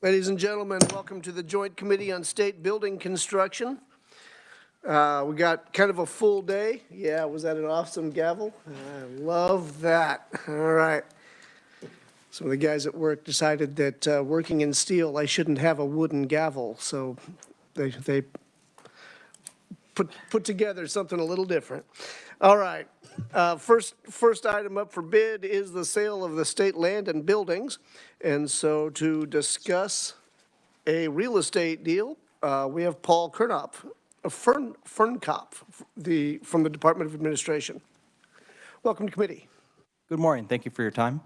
Ladies and gentlemen, welcome to the Joint Committee on State Building Construction. We got kind of a full day. Yeah, was that an awesome gavel? I love that. All right. Some of the guys at work decided that working in steel, I shouldn't have a wooden gavel, so they put together something a little different. All right. First item up for bid is the sale of the state land and buildings. And so to discuss a real estate deal, we have Paul Fernkopf, from the Department of Administration. Welcome to committee. Good morning. Thank you for your time.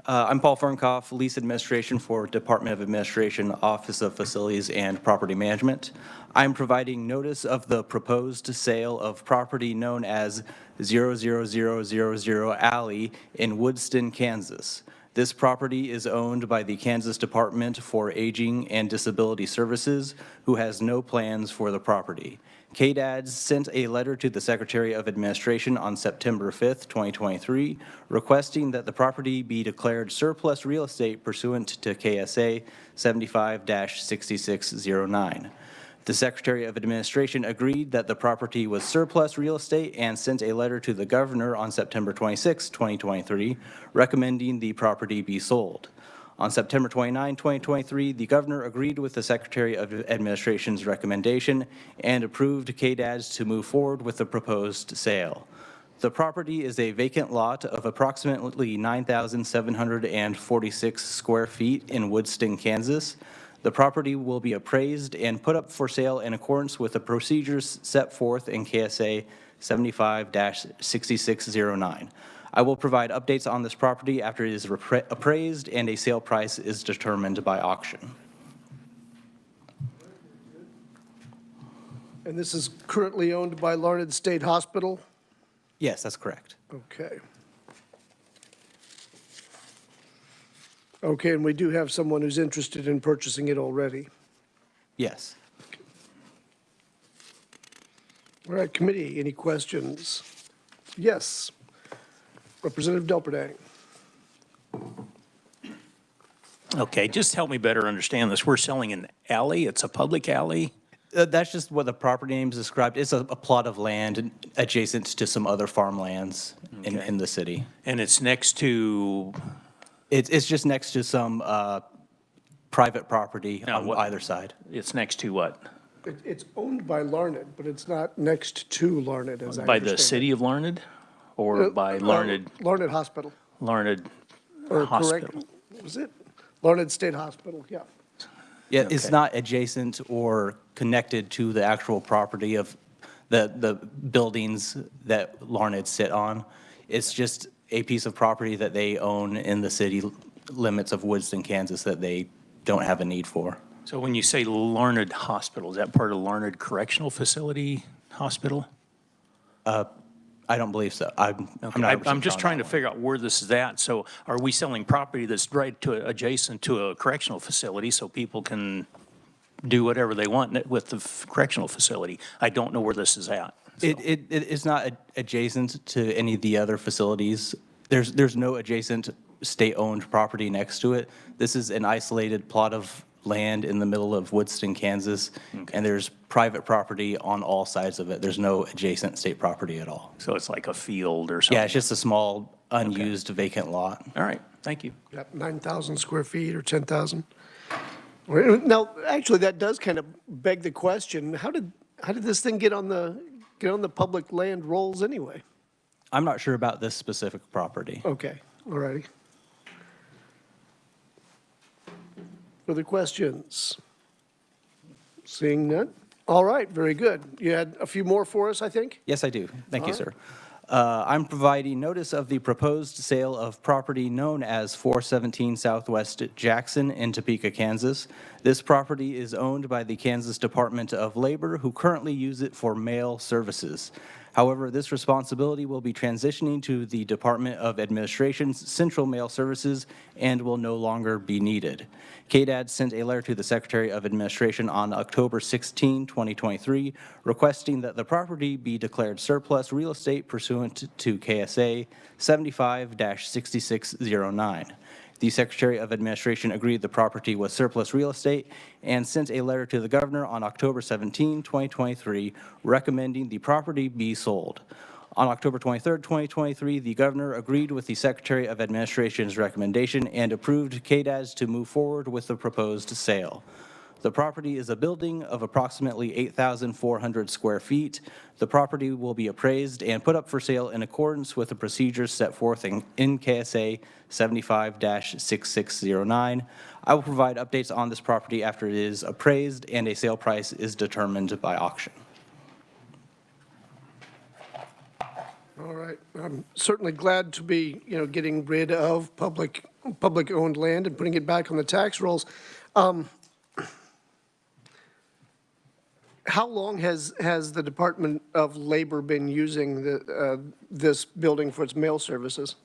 I'm Paul Fernkopf, Lease Administration for Department of Administration, Office of Facilities and Property Management. I'm providing notice of the proposed sale of property known as 00000 Alley in Woodston, Kansas. This property is owned by the Kansas Department for Aging and Disability Services, who has no plans for the property. KDAD sent a letter to the Secretary of Administration on September 5th, 2023, requesting that the property be declared surplus real estate pursuant to KSA 75-6609. The Secretary of Administration agreed that the property was surplus real estate and sent a letter to the Governor on September 26, 2023, recommending the property be sold. On September 29, 2023, the Governor agreed with the Secretary of Administration's recommendation and approved KDADS to move forward with the proposed sale. The property is a vacant lot of approximately 9,746 square feet in Woodston, Kansas. The property will be appraised and put up for sale in accordance with the procedures set forth in KSA 75-6609. I will provide updates on this property after it is appraised and a sale price is determined by auction. And this is currently owned by Larned State Hospital? Yes, that's correct. Okay. Okay, and we do have someone who's interested in purchasing it already. Yes. All right, committee, any questions? Yes. Representative Delperdang. Okay, just help me better understand this. We're selling an alley, it's a public alley? That's just what the property name is described. It's a plot of land adjacent to some other farmlands in the city. And it's next to? It's just next to some private property on either side. It's next to what? It's owned by Larned, but it's not next to Larned, as I understand. By the city of Larned? Or by Larned? Larned Hospital. Larned Or Hospital. correct, was it? Larned State Hospital, yeah. Yeah, Okay. It's not adjacent or connected to the actual property of the buildings that Larned sit on. It's just a piece of property that they own in the city limits of Woodston, Kansas that they don't have a need for. So when you say Larned Hospital, is that part of Larned Correctional Facility Hospital? I don't believe so. I'm just trying to figure out where this is at. So are we selling property that's right to adjacent to a correctional facility so people can do whatever they want with the correctional facility? I don't know where this is at. So. It is not adjacent to any of the other facilities. There's no adjacent state-owned property next to it. This is an isolated plot of land in the middle of Woodston, Kansas, and there's private property on all sides of it. There's no adjacent state property at all. So it's like a field or something? Yeah, it's just a small, unused, vacant lot. All right, thank you. Yep, 9,000 square feet or 10,000. Now, actually, that does kind of beg the question, how did this thing get on the public land rolls anyway? I'm not sure about this specific property. Okay, all righty. Further questions? Seeing none? All right, very good. You had a few more for us, I think? Yes, I do. Thank you, sir. I'm providing notice of the proposed sale of property known as 417 Southwest Jackson in Topeka, Kansas. This property is owned by the Kansas Department of Labor, who currently use it for mail services. However, this responsibility will be transitioning to the Department of Administration's Central Mail Services and will no longer be needed. KDAD sent a letter to the Secretary of Administration on October 16, 2023, requesting that the property be declared surplus real estate pursuant to KSA 75-6609. The Secretary of Administration agreed the property was surplus real estate and sent a letter to the governor on October 17, 2023, recommending the property be sold. On October 23, 2023, the governor agreed with the Secretary of Administration's recommendation and approved KDAS to move forward with the proposed sale. The property is a building of approximately 8,400 square feet. The property will be appraised and put up for sale in accordance with the procedures set forth in KSA 75-6609. I will provide updates on this property after it is appraised and a sale price is determined by auction. All right. I'm certainly glad to be, getting rid of public-owned land and putting it back on the tax rolls. How long has the Department of Labor been using this building for its mail services?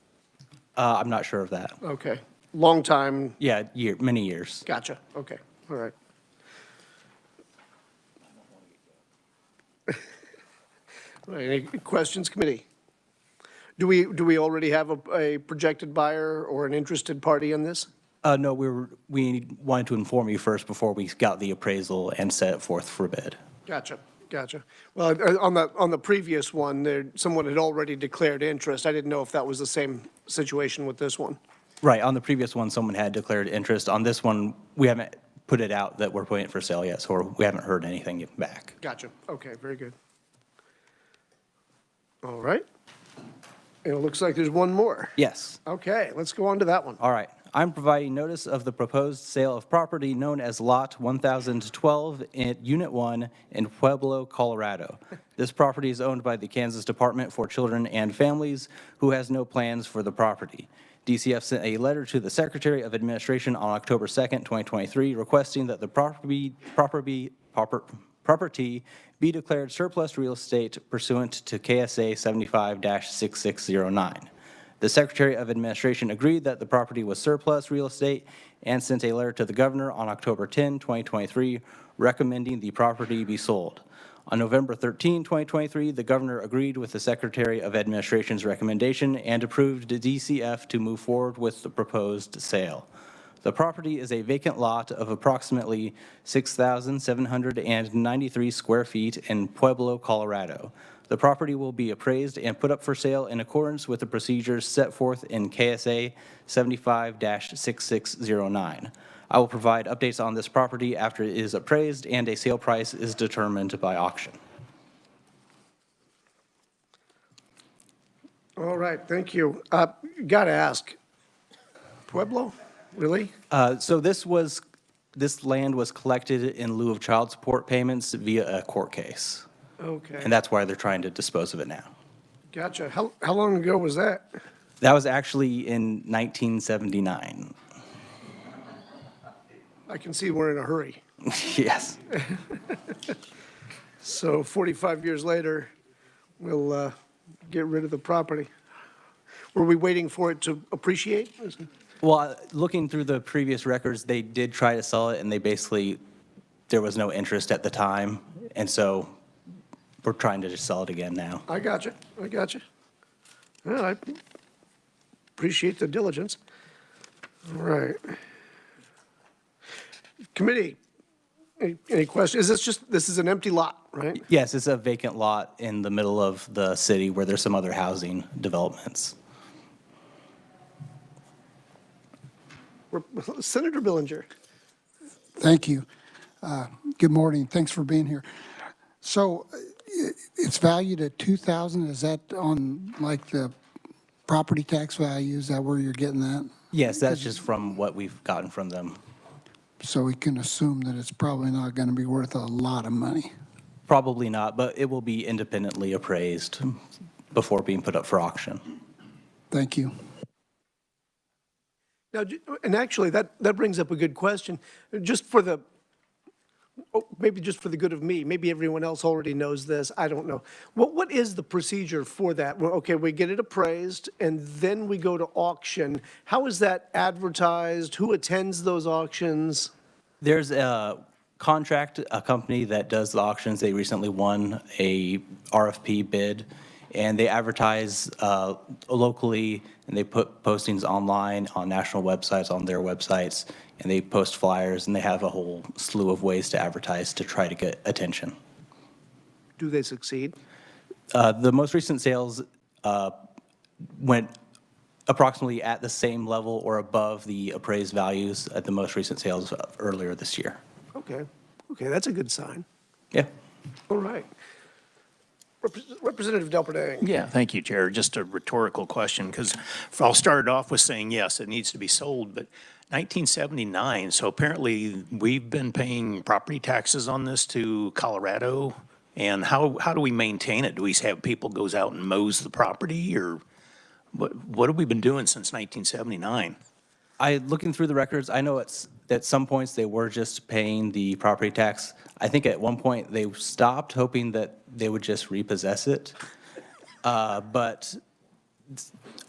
I'm not sure of that. Okay. Long time. Yeah, many years. Gotcha. Okay. All right. All right. Any questions, committee? Do we already have a projected buyer or an interested party in this? No, we wanted to inform you first before we got the appraisal and set it forth for bid. Gotcha. Well, on the previous one, someone had already declared interest. I didn't know if that was the same situation with this one. Right, on the previous one, someone had declared interest. On this one, we haven't put it out that we're putting it for sale yet, so we haven't heard anything back. Gotcha. Okay, very good. All right. And it looks like there's one more. Yes. Okay, let's go on to that one. All right. I'm providing notice of the proposed sale of property known as Lot 1012 in Unit 1 in Pueblo, Colorado. This property is owned by the Kansas Department for Children and Families, who has no plans for the property. DCF sent a letter to the Secretary of Administration on October 2nd, 2023, requesting that the property be declared surplus real estate pursuant to KSA 75-6609. The Secretary of Administration agreed that the property was surplus real estate and sent a letter to the governor on October 10, 2023, recommending the property be sold. On November 13, 2023, the governor agreed with the Secretary of Administration's recommendation and approved DCF to move forward with the proposed sale. The property is a vacant lot of approximately 6,793 square feet in Pueblo, Colorado. The property will be appraised and put up for sale in accordance with the procedures set forth in KSA 75-6609. I will provide updates on this property after it is appraised and a sale price is determined by auction. All right, thank you. Got to ask, Pueblo, really? So this land was collected in lieu of child support payments via a court case. Okay, And that's why they're trying to dispose of it now. gotcha. How long ago was that? That was actually in 1979. I can see we're in a hurry. Yes. So 45 years later, we'll get rid of the property. Were we waiting for it to appreciate? Well, looking through the previous records, they did try to sell it, and there was no interest at the time, and so we're trying to just sell it again now. I got you. Well, I appreciate the diligence. All right. Committee, any questions? This is an empty lot, right? Yes, it's a vacant lot in the middle of the city where there's some other housing developments. Senator Billinger. Thank you. Good morning. Thanks for being here. So it's valued at $2,000. Is that on like the property tax value? Is that where you're getting that? Yes, that's just from what we've gotten from them. So we can assume that it's probably not going to be worth a lot of money. Probably not, but it will be independently appraised before being put up for auction. Thank you. Now, and actually, that brings up a good question. Maybe just for the good of me, maybe everyone else already knows this, I don't know. What is the procedure for that? Well, okay, we get it appraised, and then we go to auction. How is that advertised? Who attends those auctions? There's a company that does the auctions. They recently won a RFP bid, and they advertise locally, and they put postings online on national websites, on their websites, and they post flyers, and they have a whole slew of ways to advertise to try to get attention. Do they succeed? The most recent sales went approximately at the same level or above the appraised values at the most recent sales earlier this year. Okay, okay, that's a good sign. Yeah. All right. Representative Delperdang. Yeah, thank you, Chair. Just a rhetorical question, because I'll start it off with saying, yes, it needs to be sold, but 1979, so apparently we've been paying property taxes on this to Colorado, and how do we maintain it? Do we have people goes out and mows the property, or what have we been doing since 1979? Looking through the records, I know at some points they were just paying the property tax. I think at one point they stopped, hoping that they would just repossess it. But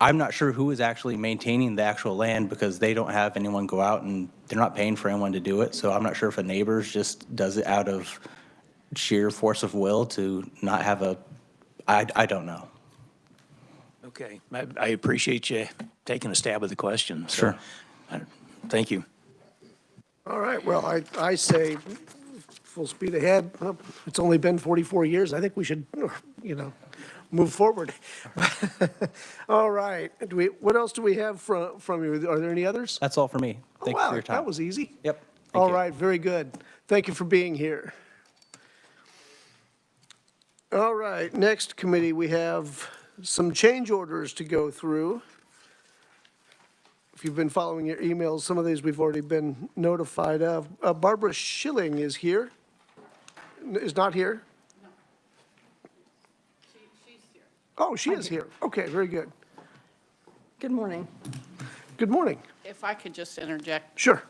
I'm not sure who is actually maintaining the actual land, because they don't have anyone go out, and they're not paying for anyone to do it. So I'm not sure if a neighbor just does it out of sheer force of will to not have I don't know. Okay, I appreciate you taking a stab at the question. So, Sure. Thank you. All right, well, I say full speed ahead. Well, it's only been 44 years. I think we should, move forward. All right, what else do we have from you? Are there any others? That's all for me. Thank you for your time. That was easy. Yep. Thank All you. right, very good. Thank you for being here. All right, next committee, we have some change orders to go through. If you've been following your emails, some of these we've already been notified of. Barbara Schilling is here. Is not here? She's here. Oh, she is here. Okay, very good. Good morning. Good morning. If I could just interject. Sure.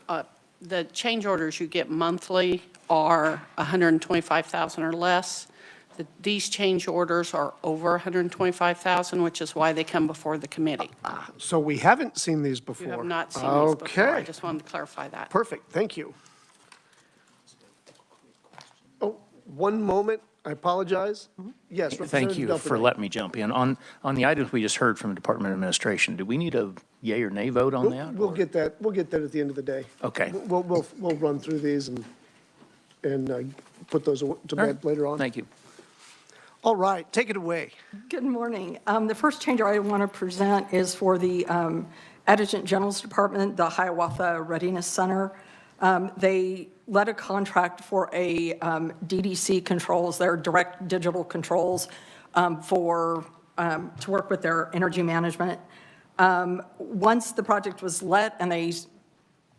The change orders you get monthly are 125,000 or less. These change orders are over 125,000, which is why they come before the committee. So we haven't seen these before. You have not seen these before. I Okay, just wanted to clarify that. perfect, thank you. Oh, one moment, I apologize. Yes, Thank you Representative for Delperdang. letting me jump in. On the items we just heard from the Department of Administration, do we need a yay or nay vote on that? We'll or- get that at the end of the day. Okay. We'll run through these and put those to All bed right. later on. Thank you. All right, take it away. Good morning. The first change I want to present is for the Adjutant General's Department, the Hiawatha Readiness Center. They let a contract for a DDC controls, their direct digital controls, to work with their energy management. Once the project was let and they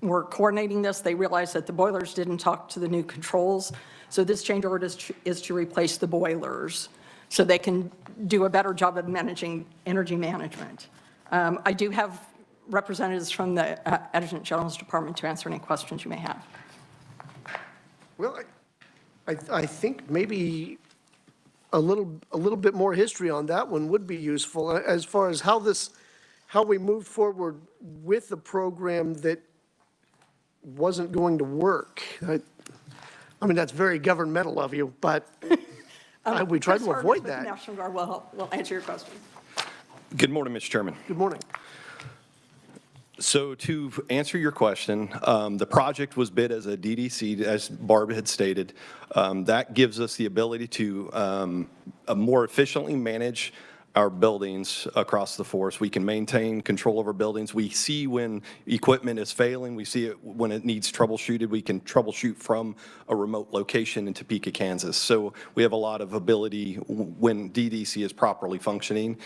were coordinating this, they realized that the boilers didn't talk to the new controls. So this change order is to replace the boilers so they can do a better job of managing energy management. I do have representatives from the Adjutant General's Department to answer any questions you may have. Well, I think maybe a little bit more history on that one would be useful as far as how we moved forward with the program that wasn't going to work. I mean, that's very governmental of you, but we tried to Chris Harvey avoid with the that. National Guard will answer your question. Good morning, Mr. Chairman. Good morning. So to answer your question, the project was bid as a DDC, as Barb had stated. That gives us the ability to more efficiently manage our buildings across the force. We can maintain control of our buildings. We see when equipment is failing. We see it when it needs troubleshooted. We can troubleshoot from a remote location in Topeka, Kansas. So we have a lot of ability when DDC is properly functioning.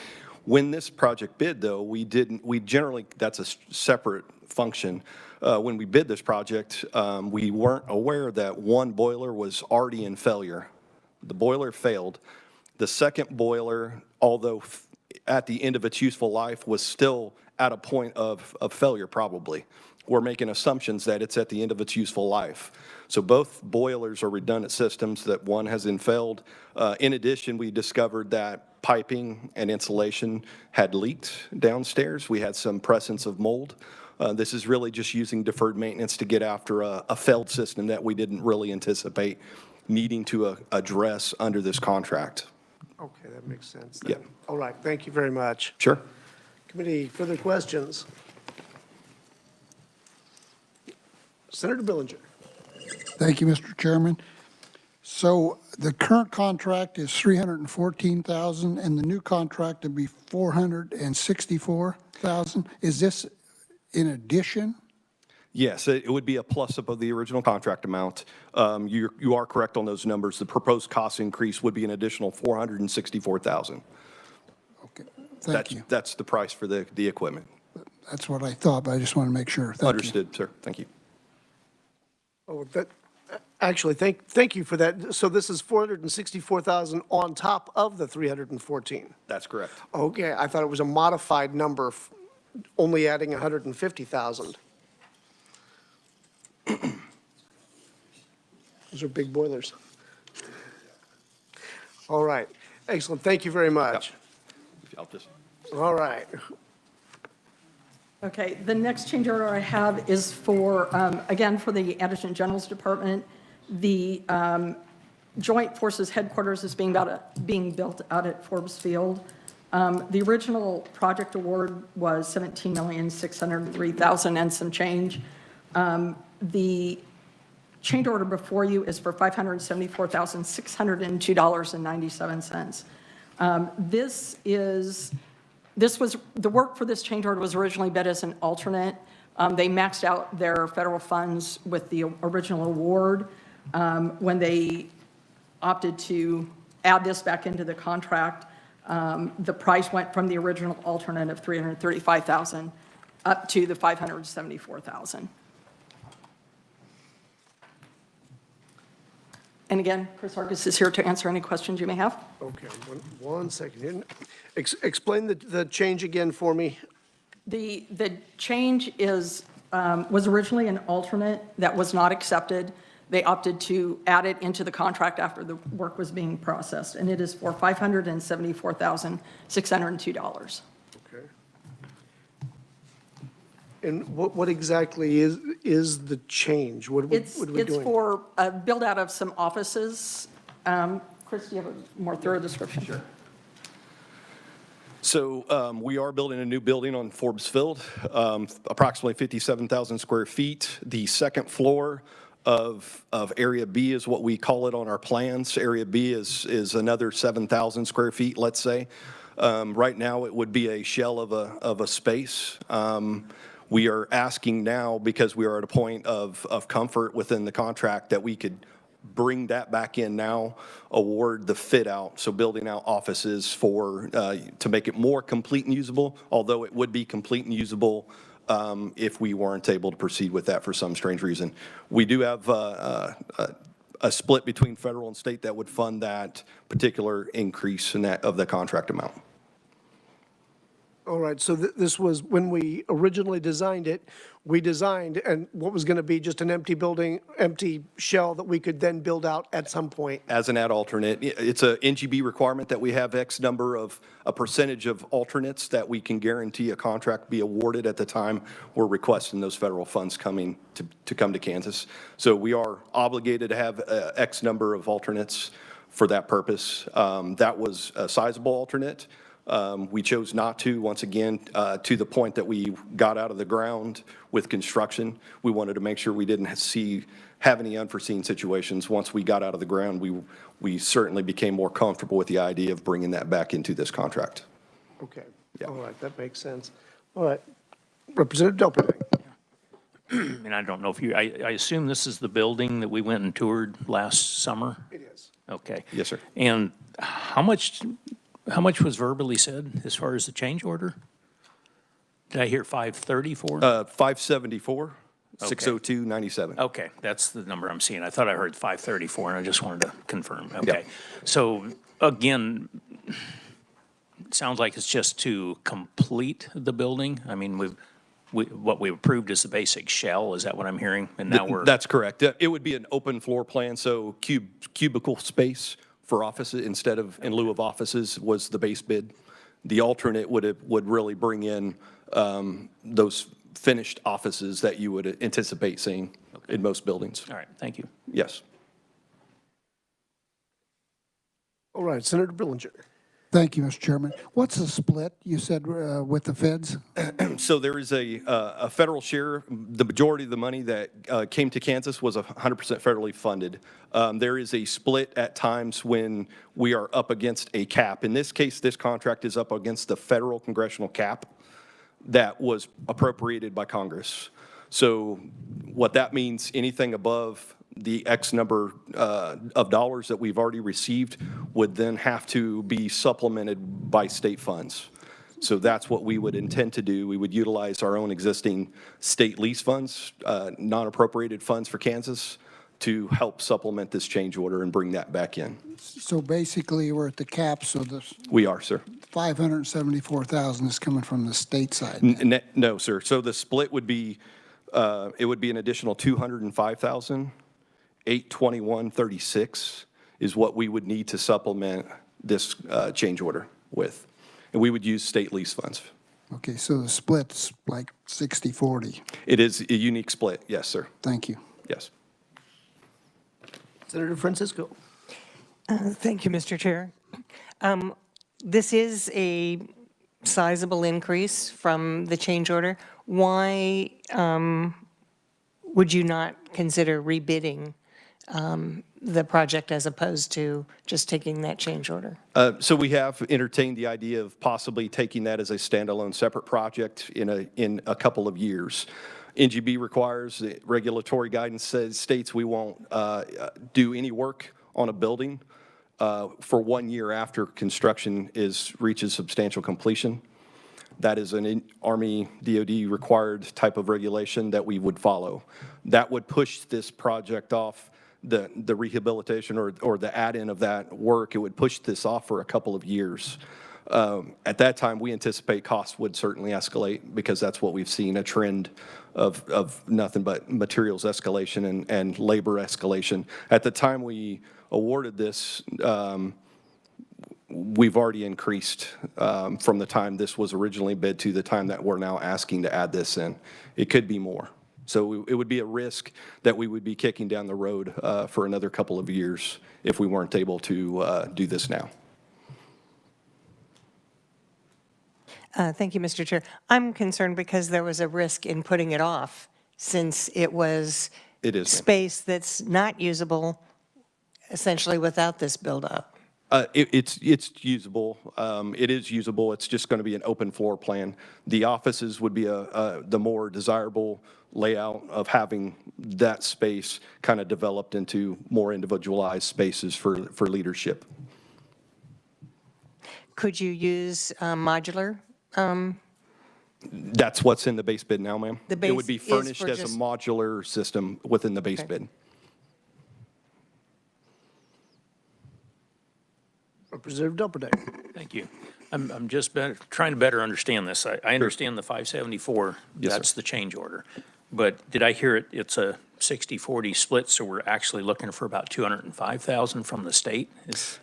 When this project bid, though, we generally, that's a separate function. When we bid this project, we weren't aware that one boiler was already in failure. The boiler failed. The second boiler, although at the end of its useful life, was still at a point of failure probably. We're making assumptions that it's at the end of its useful life. So both boilers are redundant systems, that one has been failed. In addition, we discovered that piping and insulation had leaked downstairs. We had some presence of mold. This is really just using deferred maintenance to get after a failed system that we didn't really anticipate needing to address under this contract. Okay, that makes sense Yeah. then. All right, thank you very much. Sure. Committee, further questions? Senator Billinger. Thank you, Mr. Chairman. So the current contract is $314,000, and the new contract would be $464,000. Is this in addition? Yes, it would be a plus above the original contract amount. You are correct on those numbers. The proposed cost increase would be an additional $464,000. Okay, thank you. That's the price for the equipment. That's what I thought, but I just want to make sure. Thank you. Understood, sir. Thank you. Oh, actually, thank you for that. So this is 464,000 on top of the 314? That's correct. Okay, I thought it was a modified number, only adding 150,000. Those are big boilers. All right, excellent, thank you very much. I'll just. All right, Okay, the next change order I have is for, again, for the Adjutant General's Department. The Joint Forces Headquarters is being built out at Forbes Field. The original project award was $17,603,000 and some change. The change order before you is for $574,602.97. The work for this change order was originally bid as an alternate. They maxed out their federal funds with the original award. When they opted to add this back into the contract, the price went from the original alternate of $335,000 up to the $574,000. And again, Chris Argus is here to answer any questions you may have. okay, one second. Explain the change again for me. The change is, was originally an alternate that was not accepted. They opted to add it into the contract after the work was being processed, and it is for $574,602. Okay. And what exactly is the change? What are we doing? It's for a build-out of some offices. Chris, do you have a more thorough description? Sure. So we are building a new building on Forbes Field, approximately 57,000 square feet. The second floor of Area B is what we call it on our plans. Area B is another 7,000 square feet, let's say. Right now, it would be a shell of a space. We are asking now, because we are at a point of comfort within the contract, that we could bring that back in now, award the fit out, so building out offices to make it more complete and usable, although it would be complete and usable if we weren't able to proceed with that for some strange reason. We do have a split between federal and state that would fund that particular increase in of the contract amount. All right, so this was, when we originally designed it, we designed, and what was going to be just an empty building, empty shell that we could then build out at some point. As an ad alternate, it's a NGB requirement that we have X number of, a percentage of alternates that we can guarantee a contract be awarded at the time we're requesting those federal funds coming to come to Kansas. So we are obligated to have X number of alternates for that purpose. That was a sizable alternate. We chose not to, once again, to the point that we got out of the ground with construction. We wanted to make sure we didn't have any unforeseen situations. Once we got out of the ground, we certainly became more comfortable with the idea of bringing that back into this contract. Okay, Yeah. all right, that makes sense. All right, Representative Delperding. And I don't know if I assume this is the building that we went and toured last summer? It is. Okay. Yes, sir. And how much was verbally said as far as the change order? Did I hear 534? 574, 602.97. Okay, that's the number I'm seeing. I thought I heard 534, and I just wanted to confirm. Okay. So again, it sounds like it's just to complete the building. I mean, what we approved is the basic shell. Is that what I'm hearing? And now we're. That's correct. It would be an open floor plan, so cubicle space for offices in lieu of offices was the base bid. The alternate would really bring in those finished offices that you would anticipate seeing in most buildings. All right, thank you. Yes. All right, Senator Billinger. Thank you, Mr. Chairman. What's the split, you said, with the feds? So there is a federal share. The majority of the money that came to Kansas was 100% federally funded. There is a split at times when we are up against a cap. In this case, this contract is up against the federal congressional cap that was appropriated by Congress. So what that means, anything above the X number of dollars that we've already received would then have to be supplemented by state funds. So that's what we would intend to do. We would utilize our own existing state lease funds, non-appropriated funds for Kansas, to help supplement this change order and bring that back in. So basically, we're at the cap, so the We are, sir. 574,000 is coming from the state side. No, sir. So the split would be, it would be an additional 205,000. 821.36 is what we would need to supplement this change order with. And we would use state lease funds. Okay, so the split's like 60/40. It is a unique split, yes, sir. Thank you. Yes. Senator Francisco. Thank you, Mr. Chair. This is a sizable increase from the change order. Why would you not consider rebidding the project as opposed to just taking that change order? So we have entertained the idea of possibly taking that as a standalone separate project in a couple of years. NGB requires, the regulatory guidance states we won't do any work on a building for 1 year after construction reaches substantial completion. That is an Army DOD required type of regulation that we would follow. That would push this project off, the rehabilitation or the add-in of that work, it would push this off for a couple of years. At that time, we anticipate costs would certainly escalate because that's what we've seen, a trend of nothing but materials escalation and labor escalation. At the time we awarded this, we've already increased from the time this was originally bid to the time that we're now asking to add this in. It could be more. So it would be a risk that we would be kicking down the road for another couple of years if we weren't able to do this now. Thank you, Mr. Chair. I'm concerned because there was a risk in putting it off since it was space that's not usable essentially without this buildup. It's usable. It is usable. It's just going to be an open floor plan. The offices would be the more desirable layout of having that space kind of developed into more individualized spaces for leadership. Could you use modular? That's what's in the base bid now, ma'am. It would be is furnished for as a just- modular system within the base bid. Representative Dumperday. Thank you. I'm just trying to better understand this. I understand the 574, Yes, sir. that's the change order. But did I hear it's a 60-40 split, so we're actually looking for about 205,000 from the state?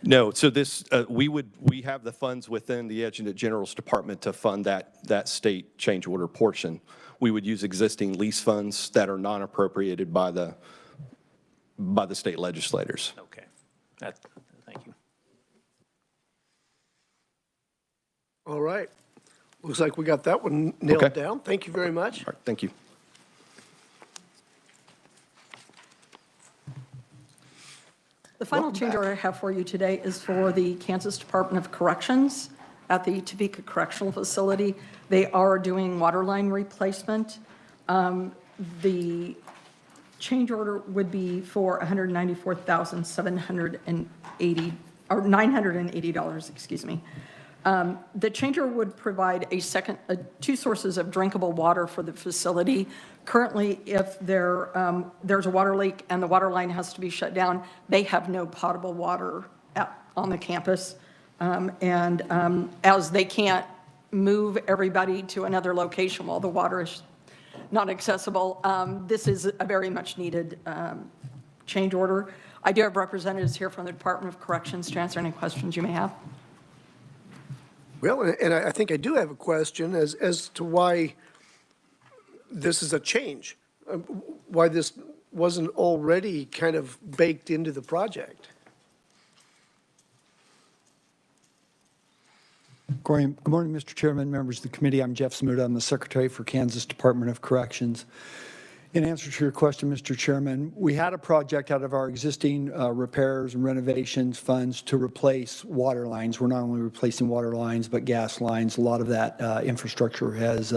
No, so this, we have the funds within the Adjutant General's Department to fund that state change order portion. We would use existing lease funds that are non-appropriated by the state legislators. Okay. Thank you. All right. Looks like we got that one nailed Okay. down. Thank you very much. All right, thank you. The final change order I have for you today is for the Kansas Department of Corrections at the Topeka Correctional Facility. They are doing water line replacement. The change order would be for $194,780, or $980, excuse me. The change order would provide two sources of drinkable water for the facility. Currently, if there's a water leak and the water line has to be shut down, they have no potable water on the campus. As they can't move everybody to another location while the water is not accessible, this is a very much needed change order. I do have representatives here from the Department of Corrections to answer any questions you may have. Well, and I think I do have a question as to why this is a change, why this wasn't already kind of baked into the project. Good morning, Mr. Chairman, members of the committee. I'm Jeff Smuda. I'm the Secretary for Kansas Department of Corrections. In answer to your question, Mr. Chairman, we had a project out of our existing repairs and renovations funds to replace water lines. We're not only replacing water lines, but gas lines. A lot of that infrastructure has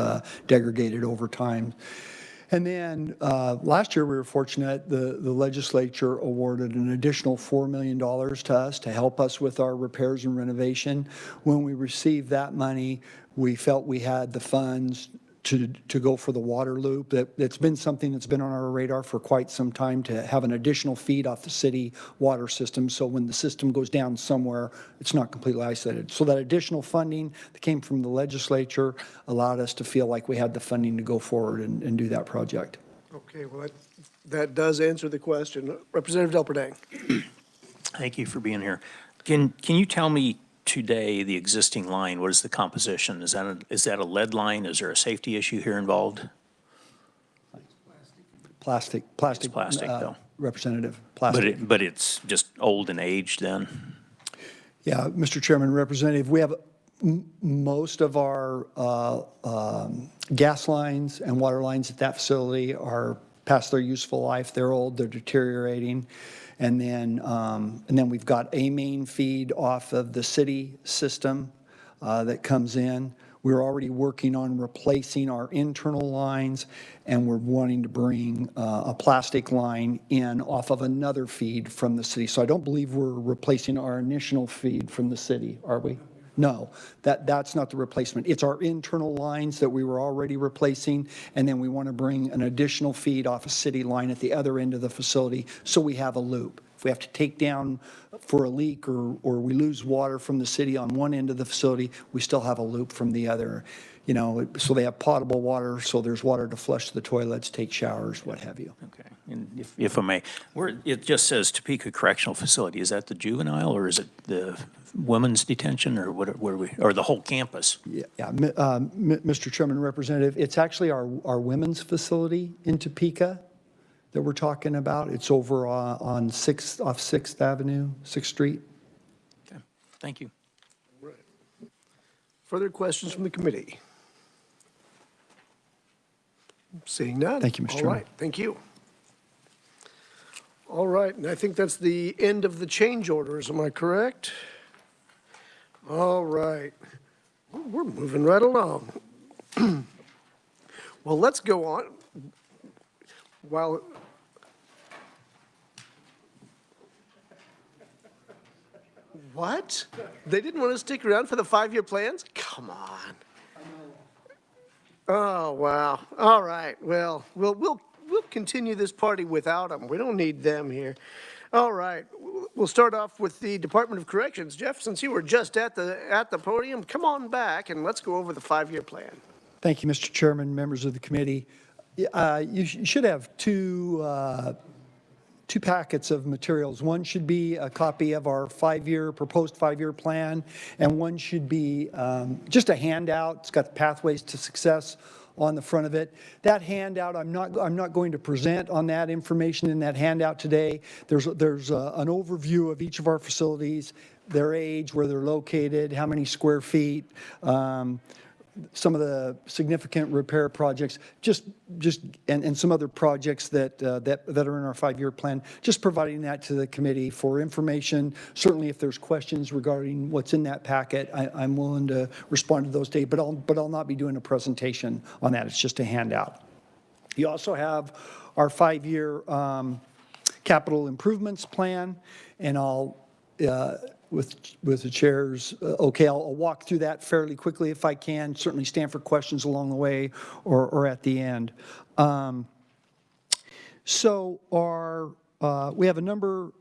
degraded over time. And then last year, we were fortunate, the legislature awarded an additional $4 million to us to help us with our repairs and renovation. When we received that money, we felt we had the funds to go for the water loop. It's been something that's been on our radar for quite some time, to have an additional feed off the city water system, so when the system goes down somewhere, it's not completely isolated. So that additional funding that came from the legislature allowed us to feel like we had the funding to go forward and do that project. Okay, well, that does answer the question. Representative Delperdang. Thank you for being here. Can you tell me today the existing line, what is the composition? Is that a lead line? Is there a safety issue here involved? Plastic, It's plastic, though. Representative, plastic. But it's just old and aged then? Yeah, Mr. Chairman, Representative, we have most of our gas lines and water lines at that facility are past their useful life. They're old, they're deteriorating. And then we've got a main feed off of the city system that comes in. We're already working on replacing our internal lines, and we're wanting to bring a plastic line in off of another feed from the city. So I don't believe we're replacing our initial feed from the city, are we? No, that's not the replacement. It's our internal lines that we were already replacing, and then we want to bring an additional feed off a city line at the other end of the facility so we have a loop. If we have to take down for a leak or we lose water from the city on one end of the facility, we still have a loop from the other. You know, so they have potable water, so there's water to flush the toilets, take showers, what have you. Okay, and if I may, it just says Topeka Correctional Facility. Is that the juvenile, or is it the women's detention, or or the whole campus? Yeah, Mr. Chairman, Representative, it's actually our women's facility in Topeka that we're talking about. It's over on 6th, off 6th Avenue, 6th Street. Okay, thank you. Further questions from the committee? Seeing none. Thank you, Mr. Chairman. All right, thank you. All right, and I think that's the end of the change orders, am I correct? All right, we're moving right along. Well, let's go on. While what? They didn't want to stick around for the 5-year plans? Come on. Oh, wow. All right. Well, we'll continue this party without them. We don't need them here. All right. We'll start off with the Department of Corrections. Jeff, since you were just at the podium, come on back and let's go over the 5-year plan. Thank you, Mr. Chairman, members of the committee. You should have two packets of materials. One should be a copy of our proposed 5-year plan, and one should be just a handout. It's got the pathways to success on the front of it. That handout, I'm not going to present on that information in that handout today. There's an overview of each of our facilities, their age, where they're located, how many square feet, some of the significant repair projects, and some other projects that are in our 5-year plan, just providing that to the committee for information. Certainly, if there's questions regarding what's in that packet, I'm willing to respond to those today, but I'll not be doing a presentation on that. It's just a handout. You also have our 5-year capital improvements plan, and I'll with the chair's okay, I'll walk through that fairly quickly if I can. Certainly stand for questions along the way or at the end. We have a number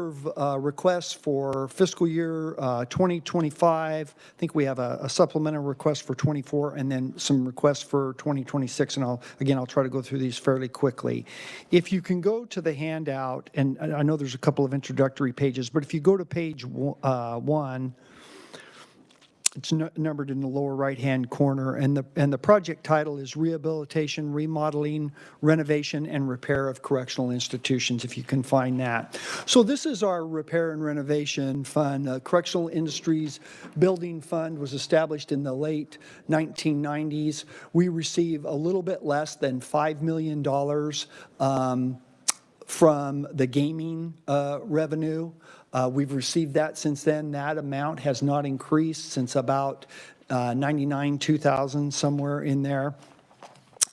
of requests for fiscal year 2025. I think we have a supplemental request for 24 and then some requests for 2026. And I'll try to go through these fairly quickly. If you can go to the handout, and I know there's a couple of introductory pages, but if you go to page 1, It's numbered in the lower right-hand corner, and the project title is Rehabilitation, Remodeling, Renovation, and Repair of Correctional Institutions, if you can find that. So this is our repair and renovation fund. Correctional Industries Building Fund was established in the late 1990s. We receive a little bit less than $5 million from the gaming revenue. We've received that since then. That amount has not increased since about 99, 2000, somewhere in there.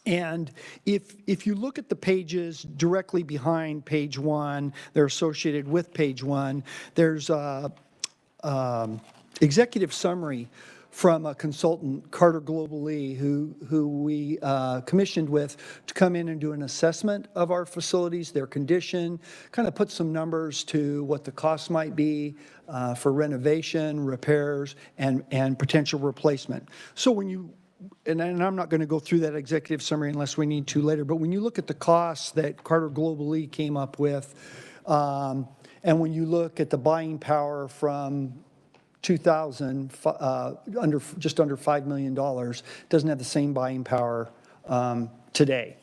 And if you look at the pages directly behind page 1, they're associated with page 1, there's a executive summary from a consultant, Carter Global Lee, who we commissioned with to come in and do an assessment of our facilities, their condition, kind of put some numbers to what the costs might be for renovation, repairs, and potential replacement. So when you, and I'm not going to go through that executive summary unless we need to later, but when you look at the costs that Carter Global Lee came up with, and when you look at the buying power from 2000, just under $5 million, doesn't have the same buying power today.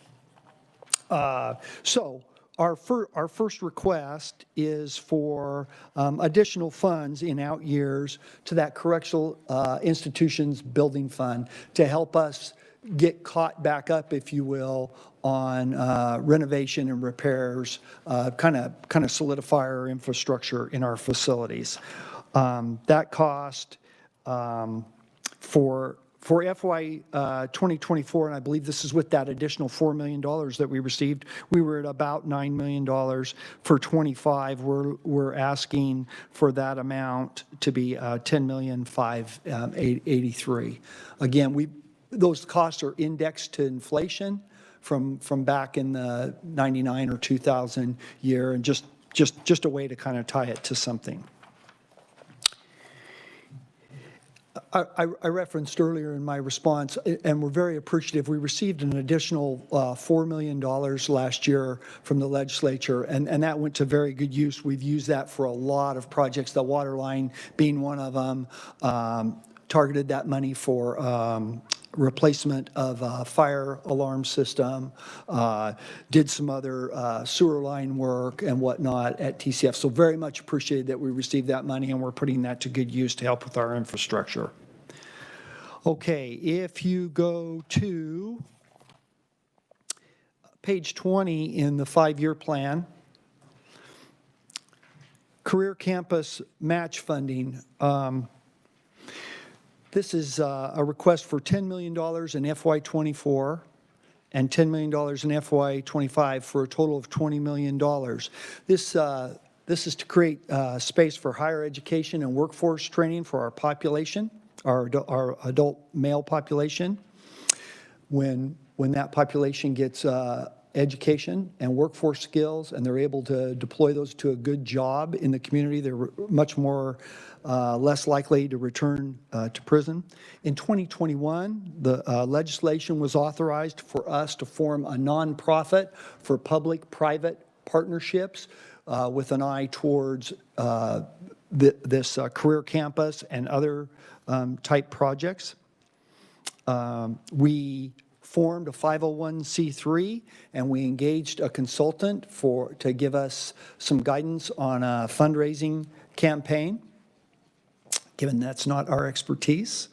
So our first request is for additional funds in out years to that correctional institutions building fund to help us get caught back up, if you will, on renovation and repairs, kind of solidify our infrastructure in our facilities. That cost for FY 2024, and I believe this is with that additional $4 million that we received, we were at about $9 million. For 25, we're asking for that amount to be $10,583,000. Again, those costs are indexed to inflation from back in the 99 or 2000 year, and just a way to kind of tie it to something. I referenced earlier in my response, and we're very appreciative, we received an additional $4 million last year from the legislature, and that went to very good use. We've used that for a lot of projects, the water line being one of them, targeted that money for replacement of a fire alarm system, did some other sewer line work and whatnot at TCF. So very much appreciated that we received that money, and we're putting that to good use to help with our infrastructure. Okay, if you go to page 20 in the 5-year plan, career campus match funding. This is a request for $10 million in FY24 and $10 million in FY25 for a total of $20 million. This is to create space for higher education and workforce training for our population, our adult male population. When that population gets education and workforce skills and they're able to deploy those to a good job in the community, they're much more less likely to return to prison. In 2021, the legislation was authorized for us to form a nonprofit for public-private partnerships with an eye towards this career campus and other type projects. We formed a 501c3, and we engaged a consultant to give us some guidance on a fundraising campaign, given that's not our expertise.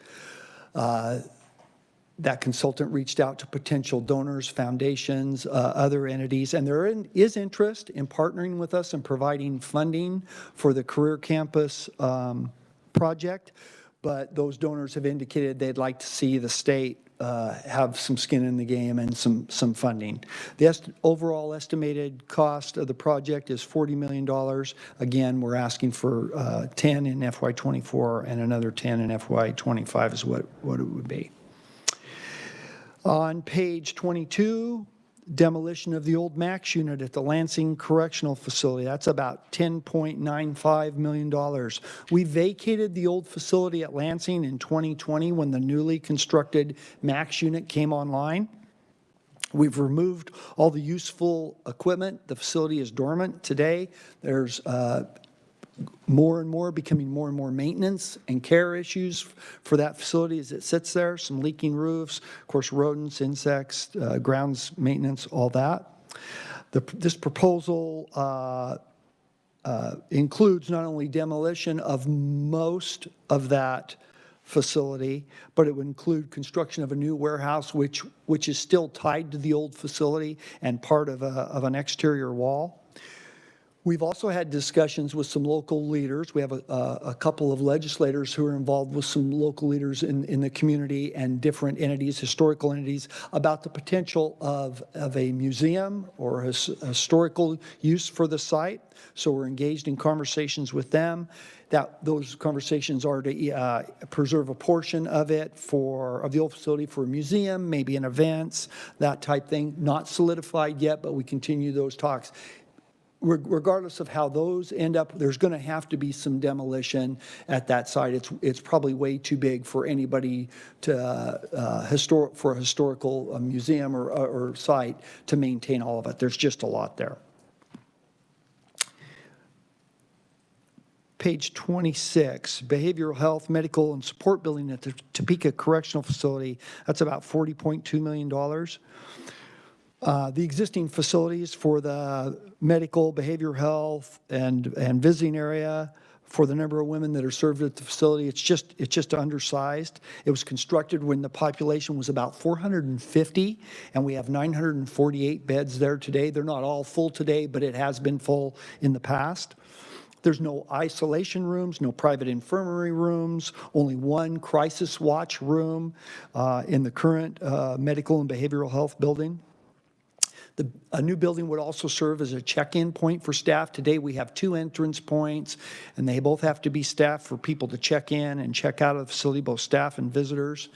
That consultant reached out to potential donors, foundations, other entities, and there is interest in partnering with us and providing funding for the Career Campus project, but those donors have indicated they'd like to see the state have some skin in the game and some funding. The overall estimated cost of the project is $40 million. Again, we're asking for 10 in FY24 and another 10 in FY25 is what it would be. On page 22, demolition of the old Max unit at the Lansing Correctional Facility. That's about $10.95 million. We vacated the old facility at Lansing in 2020 when the newly constructed Max unit came online. We've removed all the useful equipment. The facility is dormant today. There's becoming more and more maintenance and care issues for that facility as it sits there. Some leaking roofs, of course, rodents, insects, grounds maintenance, all that. This proposal includes not only demolition of most of that facility, but it would include construction of a new warehouse, which is still tied to the old facility and part of an exterior wall. We've also had discussions with some local leaders. We have a couple of legislators who are involved with some local leaders in the community and different entities, historical entities, about the potential of a museum or a historical use for the site. So we're engaged in conversations with them. Those conversations are to preserve a portion of it of the old facility for a museum, maybe an events, that type thing. Not solidified yet, but we continue those talks. Regardless of how those end up, there's going to have to be some demolition at that site. It's probably way too big for anybody for a historical museum or site to maintain all of it. There's just a lot there. Page 26, behavioral health, medical, and support building at the Topeka Correctional Facility. That's about $40.2 million. The existing facilities for the medical, behavioral health, and visiting area, for the number of women that are served at the facility, it's just undersized. It was constructed when the population was about 450, and we have 948 beds there today. They're not all full today, but it has been full in the past. There's no isolation rooms, no private infirmary rooms, only one crisis watch room in the current medical and behavioral health building. A new building would also serve as a check-in point for staff. Today we have 2 entrance points, and they both have to be staffed for people to check in and check out of the facility, both staff and visitors.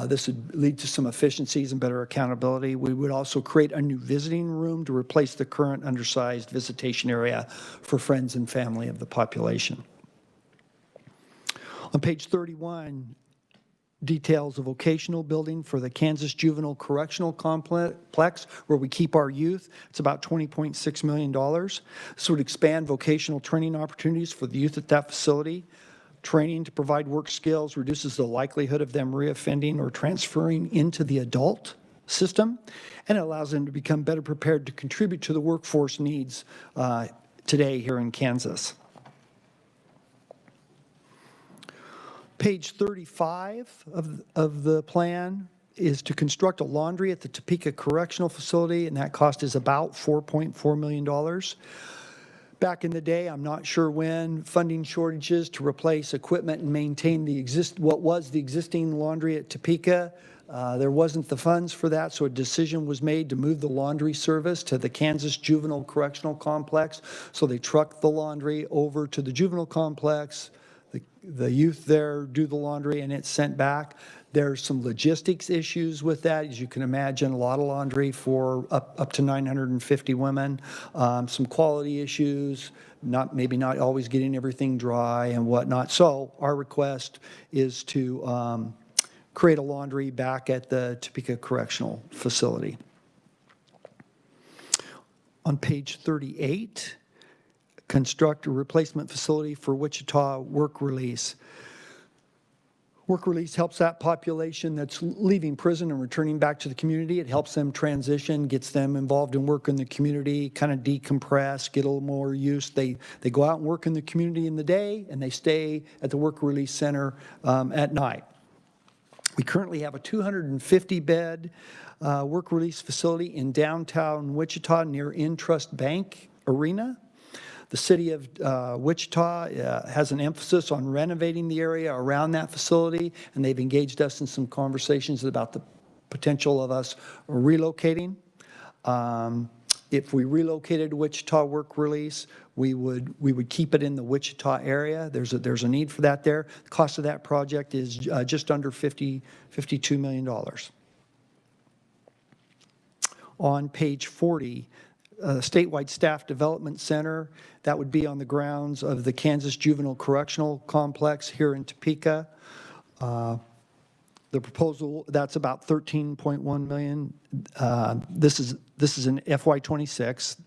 This would lead to some efficiencies and better accountability. We would also create a new visiting room to replace the current undersized visitation area for friends and family of the population. On page 31, details of vocational building for the Kansas Juvenile Correctional Complex, where we keep our youth. It's about $20.6 million. This would expand vocational training opportunities for the youth at that facility. Training to provide work skills reduces the likelihood of them reoffending or transferring into the adult system, and it allows them to become better prepared to contribute to the workforce needs today here in Kansas. Page 35 of the plan is to construct a laundry at the Topeka Correctional Facility, and that cost is about $4.4 million. Back in the day, I'm not sure when, funding shortages to replace equipment and maintain what was the existing laundry at Topeka. There wasn't the funds for that, so a decision was made to move the laundry service to the Kansas Juvenile Correctional Complex. So they trucked the laundry over to the juvenile complex. The youth there do the laundry, and it's sent back. There's some logistics issues with that. As you can imagine, a lot of laundry for up to 950 women. Some quality issues, maybe not always getting everything dry and whatnot. So our request is to create a laundry back at the Topeka Correctional Facility. On page 38, construct a replacement facility for Wichita work release. Work release helps that population that's leaving prison and returning back to the community. It helps them transition, gets them involved in work in the community, kind of decompress, get a little more use. They go out and work in the community in the day, and they stay at the work release center at night. We currently have a 250-bed work release facility in downtown Wichita near Intrust Bank Arena. The city of Wichita has an emphasis on renovating the area around that facility, and they've engaged us in some conversations about the potential of us relocating. If we relocated to Wichita work release, we would keep it in the Wichita area. There's a need for that there. The cost of that project is just under $52 million. On page 40, statewide staff development center, that would be on the grounds of the Kansas Juvenile Correctional Complex here in Topeka. The proposal, that's about $13.1 million. This is an FY26.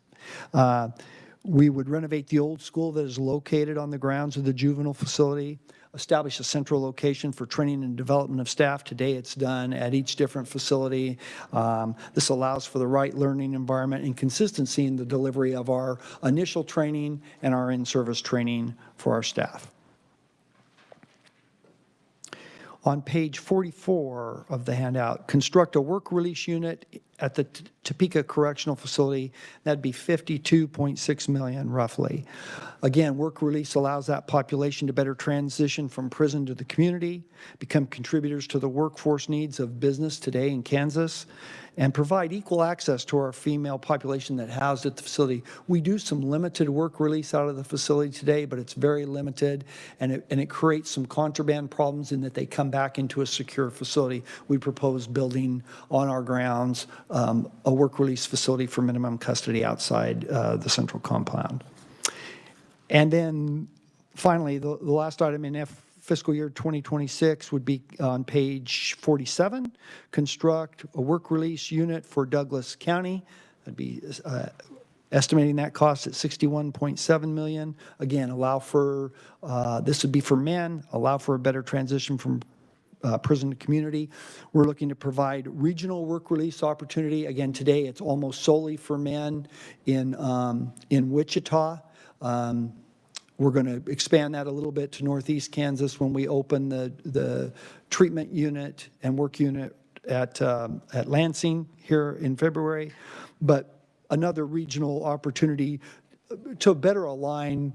We would renovate the old school that is located on the grounds of the juvenile facility, establish a central location for training and development of staff. Today it's done at each different facility. This allows for the right learning environment and consistency in the delivery of our initial training and our in-service training for our staff. On page 44 of the handout, construct a work release unit at the Topeka Correctional Facility. That'd be $52.6 million roughly. Again, work release allows that population to better transition from prison to the community, become contributors to the workforce needs of business today in Kansas, and provide equal access to our female population that housed at the facility. We do some limited work release out of the facility today, but it's very limited, and it creates some contraband problems in that they come back into a secure facility. We propose building on our grounds a work release facility for minimum custody outside the central compound. And then finally, the last item in fiscal year 2026 would be on page 47, construct a work release unit for Douglas County. That'd be estimating that cost at $61.7 million. Again, allow for, this would be for men, allow for a better transition from prison to community. We're looking to provide regional work release opportunity. Again, today it's almost solely for men in Wichita. We're going to expand that a little bit to Northeast Kansas when we open the treatment unit and work unit at Lansing here in February. But another regional opportunity to better align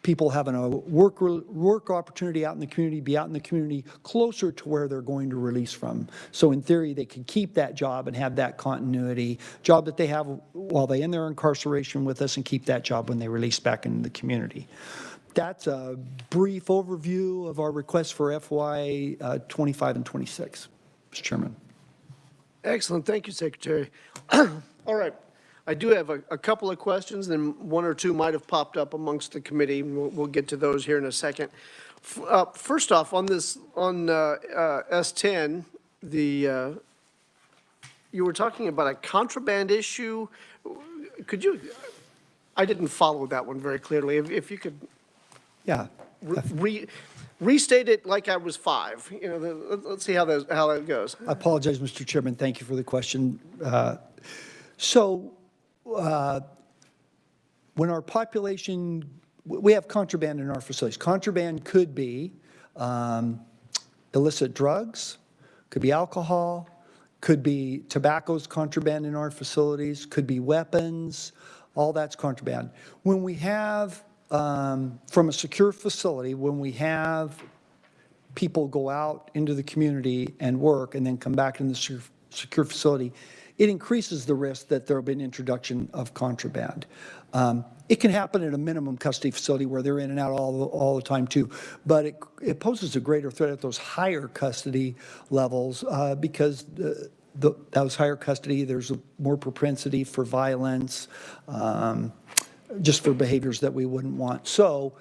people having a work opportunity out in the community, be out in the community closer to where they're going to release from. So in theory, they could keep that job and have that continuity, job that they have while they're in their incarceration with us, and keep that job when they release back into the community. That's a brief overview of our requests for FY 25 and 26, Mr. Chairman. Excellent. Thank you, Secretary. All right. I do have a couple of questions, and one or two might have popped up amongst the committee. We'll get to those here in a second. First off, on this, on S10, you were talking about a contraband issue. Could you, I didn't follow that one very clearly. If you could restate it like I was five. You know, let's see how that goes. I apologize, Mr. Chairman. Thank you for the question. When our population, we have contraband in our facilities. Contraband could be illicit drugs, could be alcohol, could be tobacco's contraband in our facilities, could be weapons, all that's contraband. When we have, from a secure facility, when we have people go out into the community and work and then come back in the secure facility, it increases the risk that there will be an introduction of contraband. It can happen at a minimum custody facility where they're in and out all the time too, but it poses a greater threat at those higher custody levels because those higher custody, there's more propensity for violence, just for behaviors that we wouldn't want. So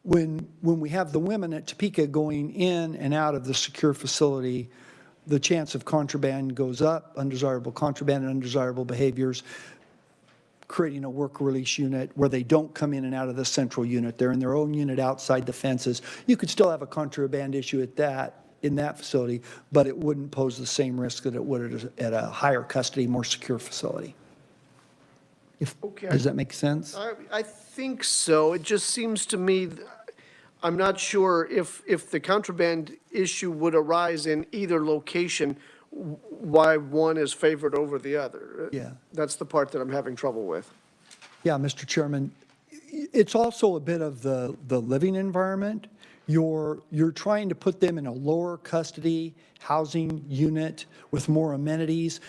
when we have the women at Topeka going in and out of the secure facility, the chance of contraband goes up, undesirable contraband and undesirable behaviors, creating a work release unit where they don't come in and out of the central unit. They're in their own unit outside the fences. You could still have a contraband issue in that facility, but it wouldn't pose the same risk that it would at a higher custody, more secure facility. Okay. Does that make sense? I think so. It just seems to me, I'm not sure if the contraband issue would arise in either location, why one is favored over the other. Yeah. That's the part that I'm having trouble with. Yeah, Mr. Chairman, it's also a bit of the living environment. You're trying to put them in a lower custody housing unit with more amenities.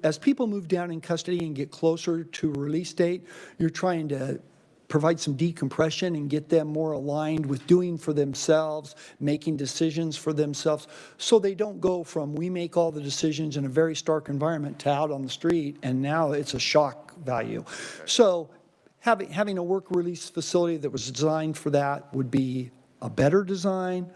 As people move down in custody and get closer to release date, you're trying to provide some decompression and get them more aligned with doing for themselves, making decisions for themselves, so they don't go from we make all the decisions in a very stark environment to out on the street, and now it's a shock value. Okay. So having a work release facility that was designed for that would be a better design,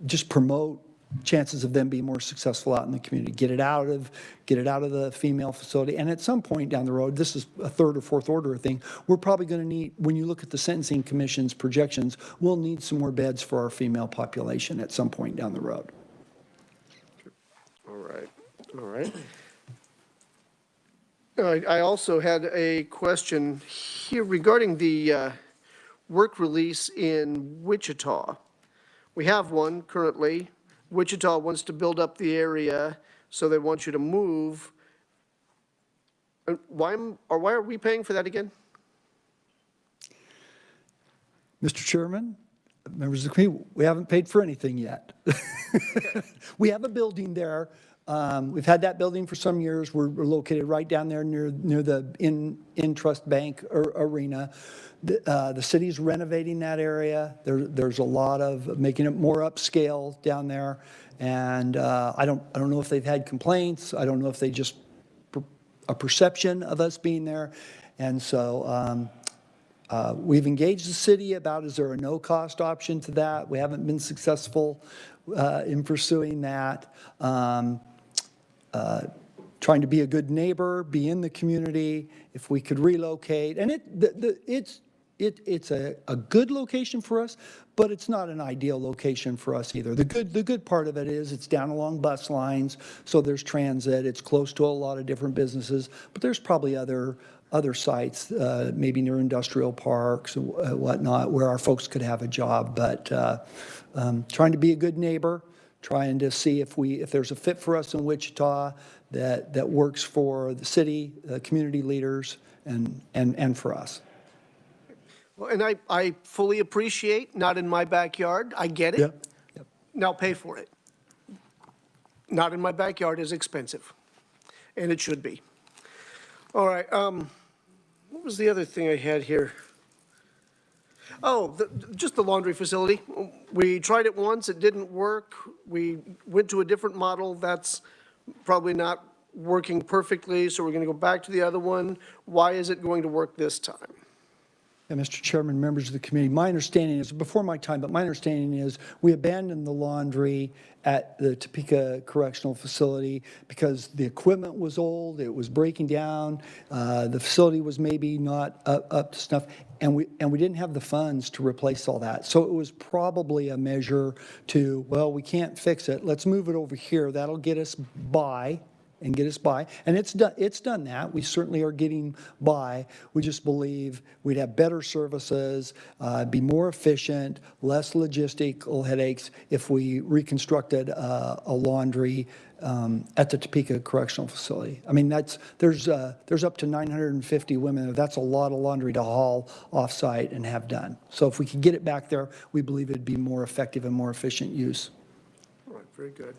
just promote chances of them being more successful out in the community. Get it out of the female facility. And at some point down the road, this is a third or fourth order thing, we're probably going to need, when you look at the Sentencing Commission's projections, we'll need some more beds for our female population at some point down the road. All right, all right. I also had a question here regarding the work release in Wichita. We have one currently. Wichita wants to build up the area, so they want you to move. Why are we paying for that again? Mr. Chairman, members of the committee, we haven't paid for anything yet. We have a building there. We've had that building for some years. We're located right down there near the Trust Bank arena. The city's renovating that area. There's a lot of making it more upscale down there. And I don't know if they've had complaints. I don't know if they just a perception of us being there. And so we've engaged the city about, is there a no-cost option to that? We haven't been successful in pursuing that. Trying to be a good neighbor, be in the community, if we could relocate. And it's a good location for us, but it's not an ideal location for us either. The good part of it is it's down along bus lines, so there's transit, it's close to a lot of different businesses, but there's probably other sites, maybe near industrial parks and whatnot, where our folks could have a job. But trying to be a good neighbor, trying to see if there's a fit for us in Wichita that works for the city, community leaders, and for us. Well, and I fully appreciate, not in my backyard, I get it. Yep. Now pay for it. Not in my backyard is expensive, and it should be. All right, what was the other thing I had here? Oh, just the laundry facility. We tried it once, it didn't work. We went to a different model that's probably not working perfectly, so we're going to go back to the other one. Why is it going to work this time? Yeah, Mr. Chairman, members of the committee, my understanding is, before my time, but my understanding is we abandoned the laundry at the Topeka Correctional Facility because the equipment was old, it was breaking down, the facility was maybe not up to snuff, and we didn't have the funds to replace all that. So it was probably a measure to, well, we can't fix it, let's move it over here, that'll get us by. And it's done that. We certainly are getting by. We just believe we'd have better services, be more efficient, less logistical headaches if we reconstructed a laundry at the Topeka Correctional Facility. I mean, there's up to 950 women. That's a lot of laundry to haul off-site and have done. So if we could get it back there, we believe it'd be more effective and more efficient use. All right, very good.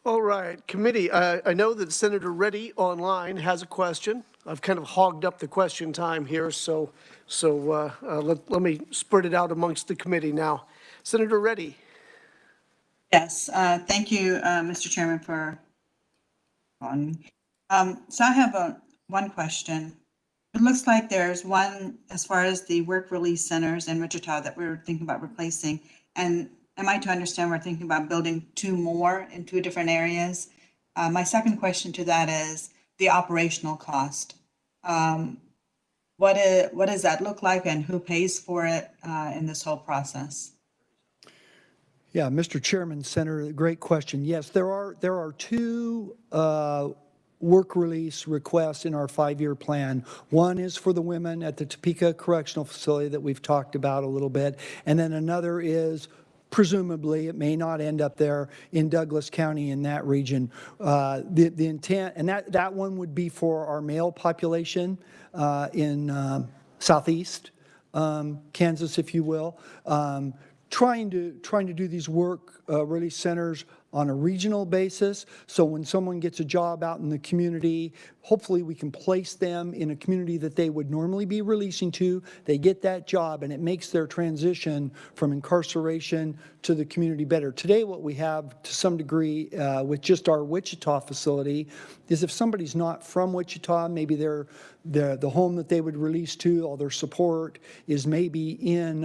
All right, committee, I know that Senator Reddy online has a question. I've kind of hogged up the question time here, so let me spread it out amongst the committee now. Senator Reddy. Yes, thank you, Mr. Chairman, for on. So I have one question. It looks like there's one as far as the work release centers in Wichita that we're thinking about replacing. And am I to understand we're thinking about building 2 more in 2 different areas? My second question to that is the operational cost. What does that look like and who pays for it in this whole process? Yeah, Mr. Chairman, Senator, great question. Yes, there are 2 work release requests in our 5-year plan. One is for the women at the Topeka Correctional Facility that we've talked about a little bit, and then another is presumably, it may not end up there, in Douglas County in that region. The intent, and that one would be for our male population in southeast Kansas, if you will. Trying to do these work release centers on a regional basis, so when someone gets a job out in the community, hopefully we can place them in a community that they would normally be releasing to. They get that job, and it makes their transition from incarceration to the community better. Today, what we have to some degree with just our Wichita facility is if somebody's not from Wichita, maybe the home that they would release to, all their support is maybe in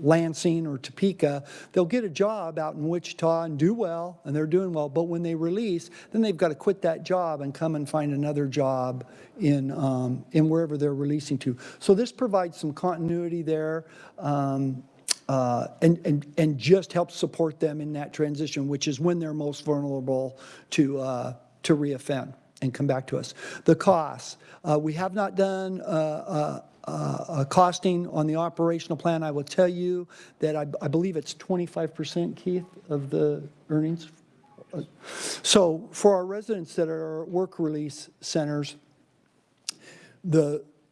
Lansing or Topeka, they'll get a job out in Wichita and do well, and they're doing well. But when they release, then they've got to quit that job and come and find another job in wherever they're releasing to. So this provides some continuity there. And just helps support them in that transition, which is when they're most vulnerable to reoffend and come back to us. The costs, we have not done a costing on the operational plan. I will tell you that I believe it's 25%, Keith, of the earnings. So for our residents that are work release centers,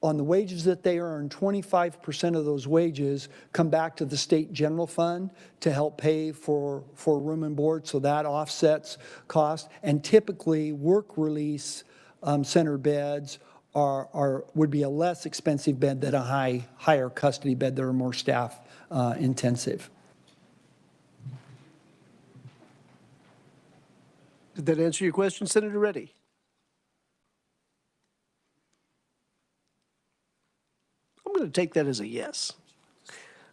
on the wages that they earn, 25% of those wages come back to the state general fund to help pay for room and board, so that offsets cost. And typically, work release center beds would be a less expensive bed than a higher custody bed that are more staff intensive. Did that answer your question, Senator Reddy? I'm going to take that as a yes.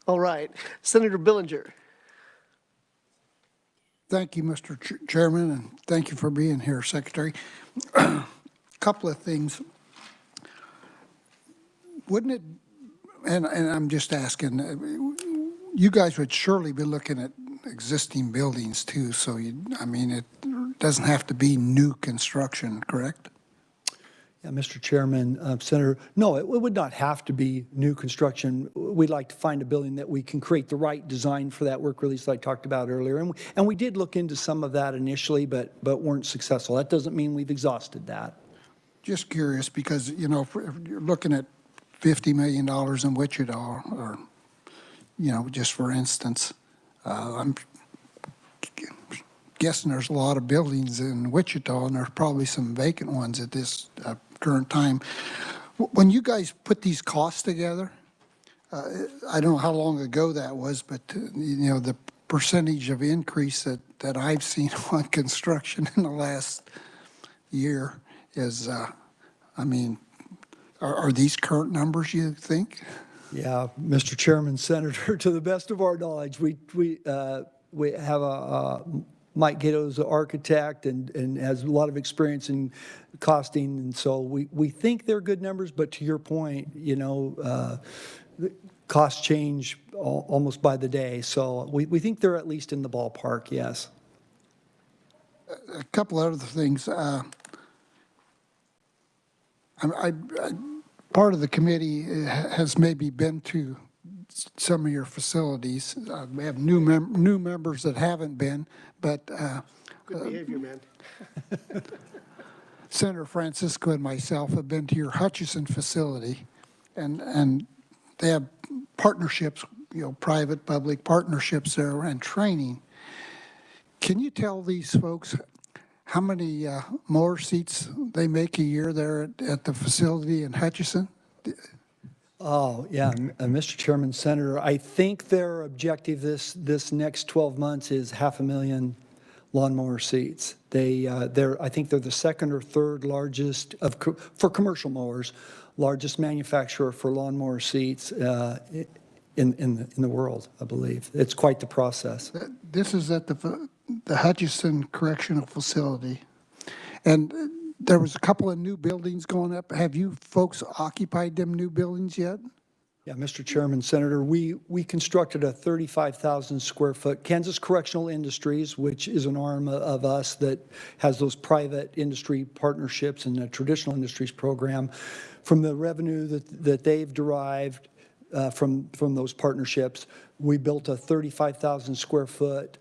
All right. Senator Billinger. Thank you, Mr. Chairman, and thank you for being here, Secretary. Couple of things. Wouldn't it, and I'm just asking, you guys would surely be looking at existing buildings too, so I mean, it doesn't have to be new construction, correct? Yeah, Mr. Chairman, Senator, no, it would not have to be new construction. We'd like to find a building that we can create the right design for that work release that I talked about earlier. And we did look into some of that initially, but weren't successful. That doesn't mean we've exhausted that. Just curious, because, you know, if you're looking at $50 million in Wichita, or, you know, just for instance, I'm guessing there's a lot of buildings in Wichita, and there's probably some vacant ones at this current time. When you guys put these costs together, I don't know how long ago that was, but you know, the percentage of increase that I've seen on construction in the last year is, I mean, are these current numbers, you think? Yeah, Mr. Chairman, Senator, to the best of our knowledge, we have a Mike Gato's an architect and has a lot of experience in costing, and so we think they're good numbers, but to your point, you know, costs change almost by the day, so we think they're at least in the ballpark, yes. A couple other things. Part of the committee has maybe been to some of your facilities. We have new members that haven't been, but Good behavior, man. Senator Francisco and myself have been to your Hutchinson facility, and they have partnerships, you know, private, public partnerships there and training. Can you tell these folks how many mower seats they make a year there at the facility in Hutchinson? Oh, yeah, Mr. Chairman, Senator, I think their objective this next 12 months is 500,000 lawnmower seats. I think they're the second or third largest for commercial mowers, largest manufacturer for lawnmower seats in the world, I believe. It's quite the process. This is at the Hutchinson Correctional Facility, and there was a couple of new buildings going up. Have you folks occupied them new buildings yet? Yeah, Mr. Chairman, Senator, we constructed a 35,000 square foot Kansas Correctional Industries, which is an arm of us that has those private industry partnerships and the traditional industries program. From the revenue that they've derived from those partnerships, we built a 35,000 square foot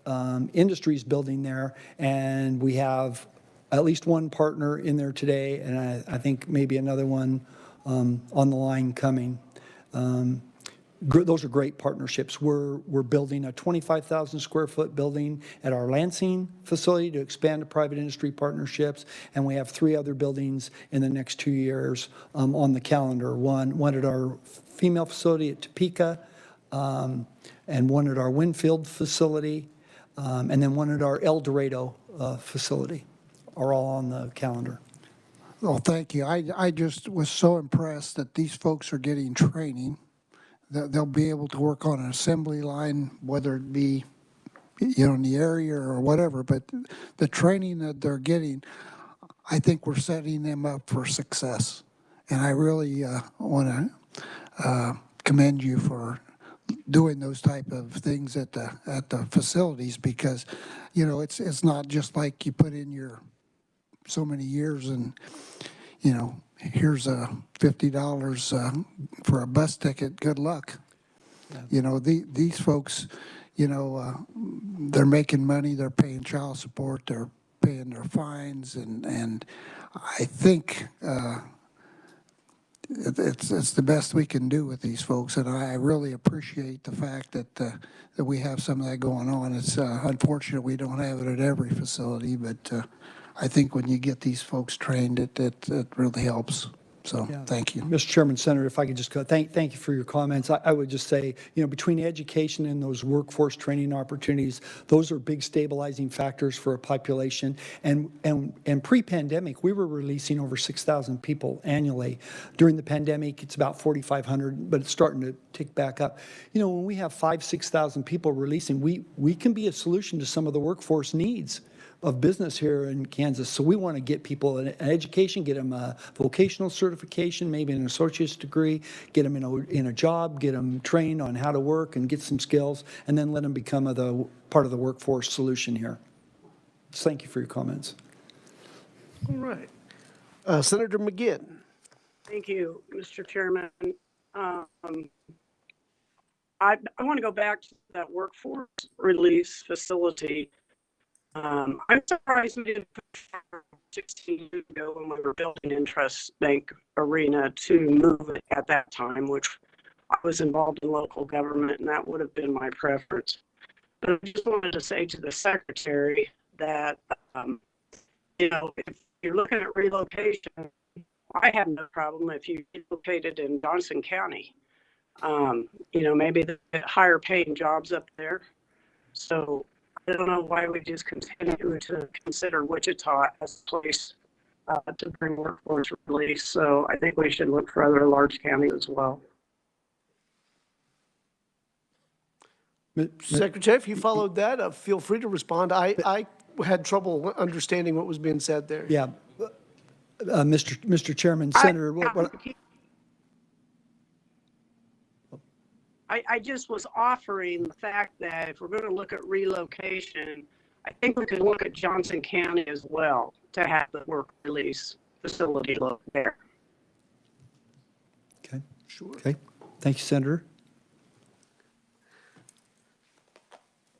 industries building there, and we have at least one partner in there today, and I think maybe another one on the line coming. those are great partnerships. We're building a 25,000 square foot building at our Lansing facility to expand to private industry partnerships, and we have 3 other buildings in the next 2 years on the calendar. One at our female facility at Topeka, and one at our Winfield facility, and then one at our El Dorado facility, are all on the calendar. Well, thank you. I just was so impressed that these folks are getting training. They'll be able to work on an assembly line, whether it be, in the area or whatever, but the training that they're getting, I think we're setting them up for success. And I really want to commend you for doing those type of things at the facilities, because, it's not just like you put in your so many years and, here's $50 for a bus ticket, good luck. Yeah. These folks, they're making money, they're paying child support, they're paying their fines, and I think it's the best we can do with these folks, and I really appreciate the fact that we have some of that going on. It's unfortunate we don't have it at every facility, but I think when you get these folks trained, it really helps. So, Yeah. thank you. Mr. Chairman, Senator, if I could just go, thank you for your comments. I would just say, between education and those workforce training opportunities, those are big stabilizing factors for a population. And pre-pandemic, we were releasing over 6,000 people annually. During the pandemic, it's about 4,500, but it's starting to tick back up. When we have 5,000, 6,000 people releasing, we can be a solution to some of the workforce needs of business here in Kansas. So we want to get people an education, get them a vocational certification, maybe an associate's degree, get them in a job, get them trained on how to work and get some skills, and then let them become part of the workforce solution here. So thank you for your comments. All right. Senator McGinn. Thank you, Mr. Chairman. I want to go back to that workforce release facility. I'm surprised we didn't put 16 years ago when we were building Interest Bank Arena to move it at that time, which I was involved in local government, and that would have been my preference. But I just wanted to say to the secretary that, if you're looking at relocation, I have no problem if you relocated in Johnson County. Maybe the higher paying jobs up there. So I don't know why we just continue to consider Wichita as a place to bring workforce release. So I think we should look for other large counties as well. Secretary, if you followed that, feel free to respond. I had trouble understanding what was being said there. Yeah. Mr. Chairman, Senator, I just was offering the fact that if we're going to look at relocation, I think we could look at Johnson County as well to have the work release facility look there. Okay. Sure. Okay. Thank you, Senator.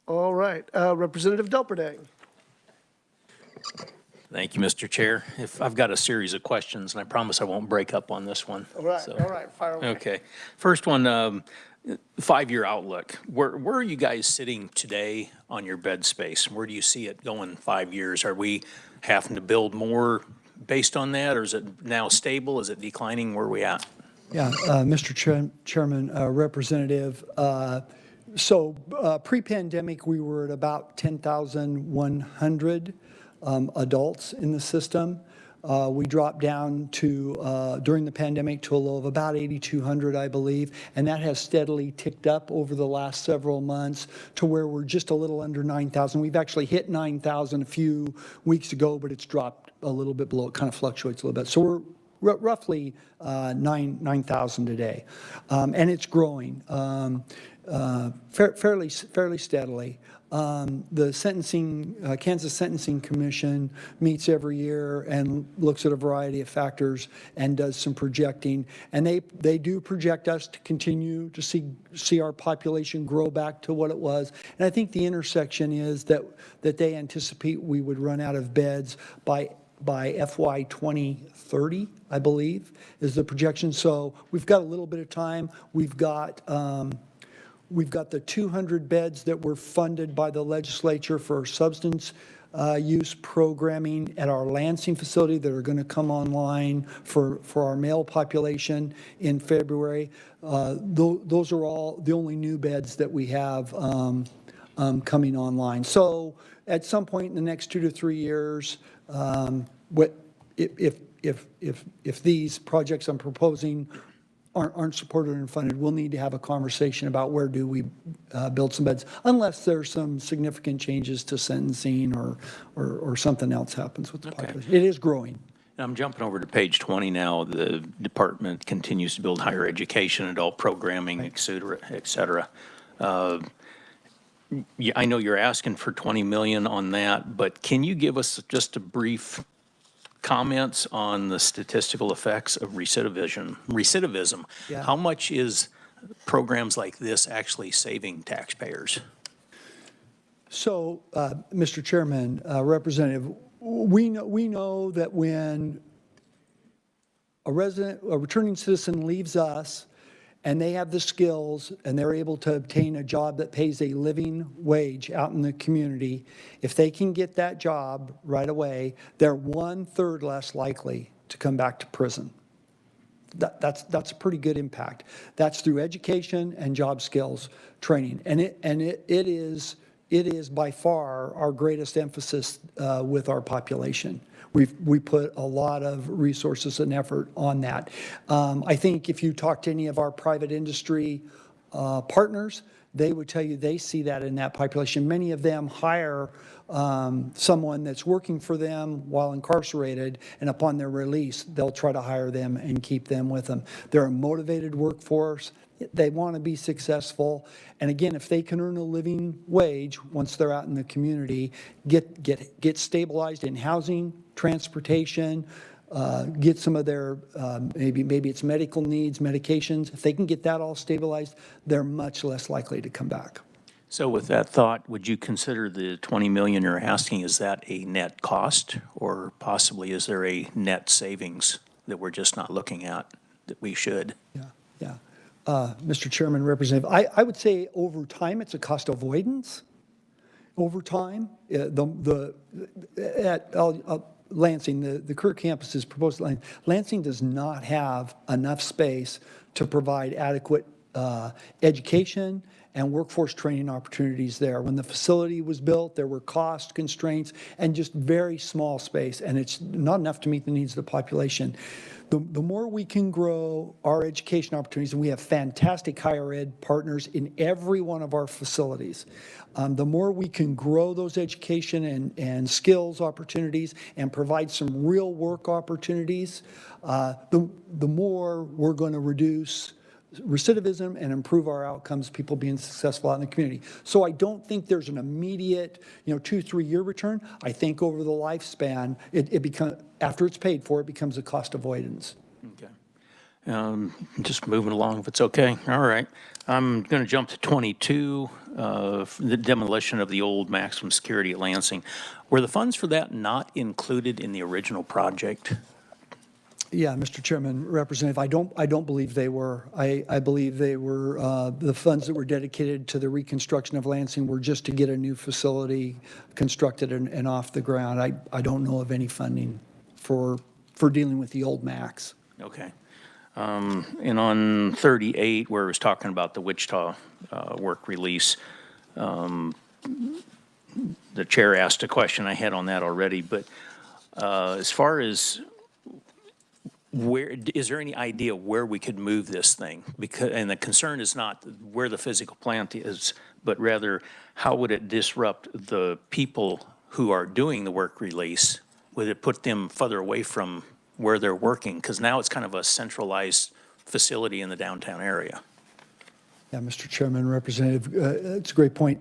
All right. Representative Delperdang. Thank you, Mr. Chair. I've got a series of questions, and I promise I won't break up on this one. All right, fire away. Okay. First one, 5-year outlook. Where are you guys sitting today on your bed space? Where do you see it going 5 years? Are we having to build more based on that, or is it now stable? Is it declining? Where are we at? Yeah, Mr. Chairman, Representative, so pre-pandemic, we were at about 10,100 adults in the system. We dropped down to, during the pandemic, to a low of about 8,200, I believe, and that has steadily ticked up over the last several months to where we're just a little under 9,000. We've actually hit 9,000 a few weeks ago, but it's dropped a little bit below. It kind of fluctuates a little bit. So we're roughly 9,000 today, and it's growing fairly steadily. The Kansas Sentencing Commission meets every year and looks at a variety of factors and does some projecting. And they do project us to continue to see our population grow back to what it was. And I think the intersection is that they anticipate we would run out of beds by by FY 2030, I believe, is the projection. So we've got a little bit of time. We've got the 200 beds that were funded by the legislature for substance use programming at our Lansing facility that are going to come online for our male population in February. Those are all the only new beds that we have coming online. So at some point in the next 2 to 3 years, if these projects I'm proposing aren't supported and funded, we'll need to have a conversation about where do we build some beds, unless there's some significant changes to sentencing or something else happens with the population. It is growing. I'm jumping over to page 20 now. The department continues to build higher education, adult programming, et cetera, et cetera. I know you're asking for 20 million on that, but can you give us just a brief comments on the statistical effects of recidivism? Yeah. How much is programs like this actually saving taxpayers? So, Mr. Chairman, Representative, we know that when a returning citizen leaves us and they have the skills and they're able to obtain a job that pays a living wage out in the community, if they can get that job right away, they're 1/3 less likely to come back to prison. That's a pretty good impact. That's through education and job skills training, and it is by far our greatest emphasis with our population. We put a lot of resources and effort on that. I think if you talk to any of our private industry partners, they would tell you they see that in that population. Many of them hire someone that's working for them while incarcerated, and upon their release, they'll try to hire them and keep them with them. They're a motivated workforce. They want to be successful. And again, if they can earn a living wage once they're out in the community, get stabilized in housing, transportation, get some of their, maybe it's medical needs, medications. If they can get that all stabilized, they're much less likely to come back. So with that thought, would you consider the 20 million you're asking, is that a net cost, or possibly is there a net savings that we're just not looking at that we should? Yeah. Mr. Chairman, Representative, I would say over time it's a cost avoidance. Over time, Lansing, the Kerr campus is proposed. Lansing does not have enough space to provide adequate education and workforce training opportunities there. When the facility was built, there were cost constraints and just very small space, and it's not enough to meet the needs of the population. The more we can grow our education opportunities, and we have fantastic higher ed partners in every one of our facilities, the more we can grow those education and skills opportunities and provide some real work opportunities, the more we're going to reduce recidivism and improve our outcomes, people being successful out in the community. So I don't think there's an immediate, 2-3 year return. I think over the lifespan, it becomes, after it's paid for, it becomes a cost avoidance. Okay. Just moving along, if it's okay. All right. I'm going to jump to 22, the demolition of the old maximum security at Lansing. Were the funds for that not included in the original project? Yeah, Mr. Chairman, Representative, I don't believe they were. I believe they were, the funds that were dedicated to the reconstruction of Lansing were just to get a new facility constructed and off the ground. I don't know of any funding for dealing with the old max. Okay. And on 38, where it was talking about the Wichita work release, the chair asked a question. I had on that already, but as far as where, is there any idea where we could move this thing? Because, and the concern is not where the physical plant is, but rather how would it disrupt the people who are doing the work release? Would it put them further away from where they're working? Because now it's kind of a centralized facility in the downtown area. Yeah, Mr. Chairman, Representative, it's a great point.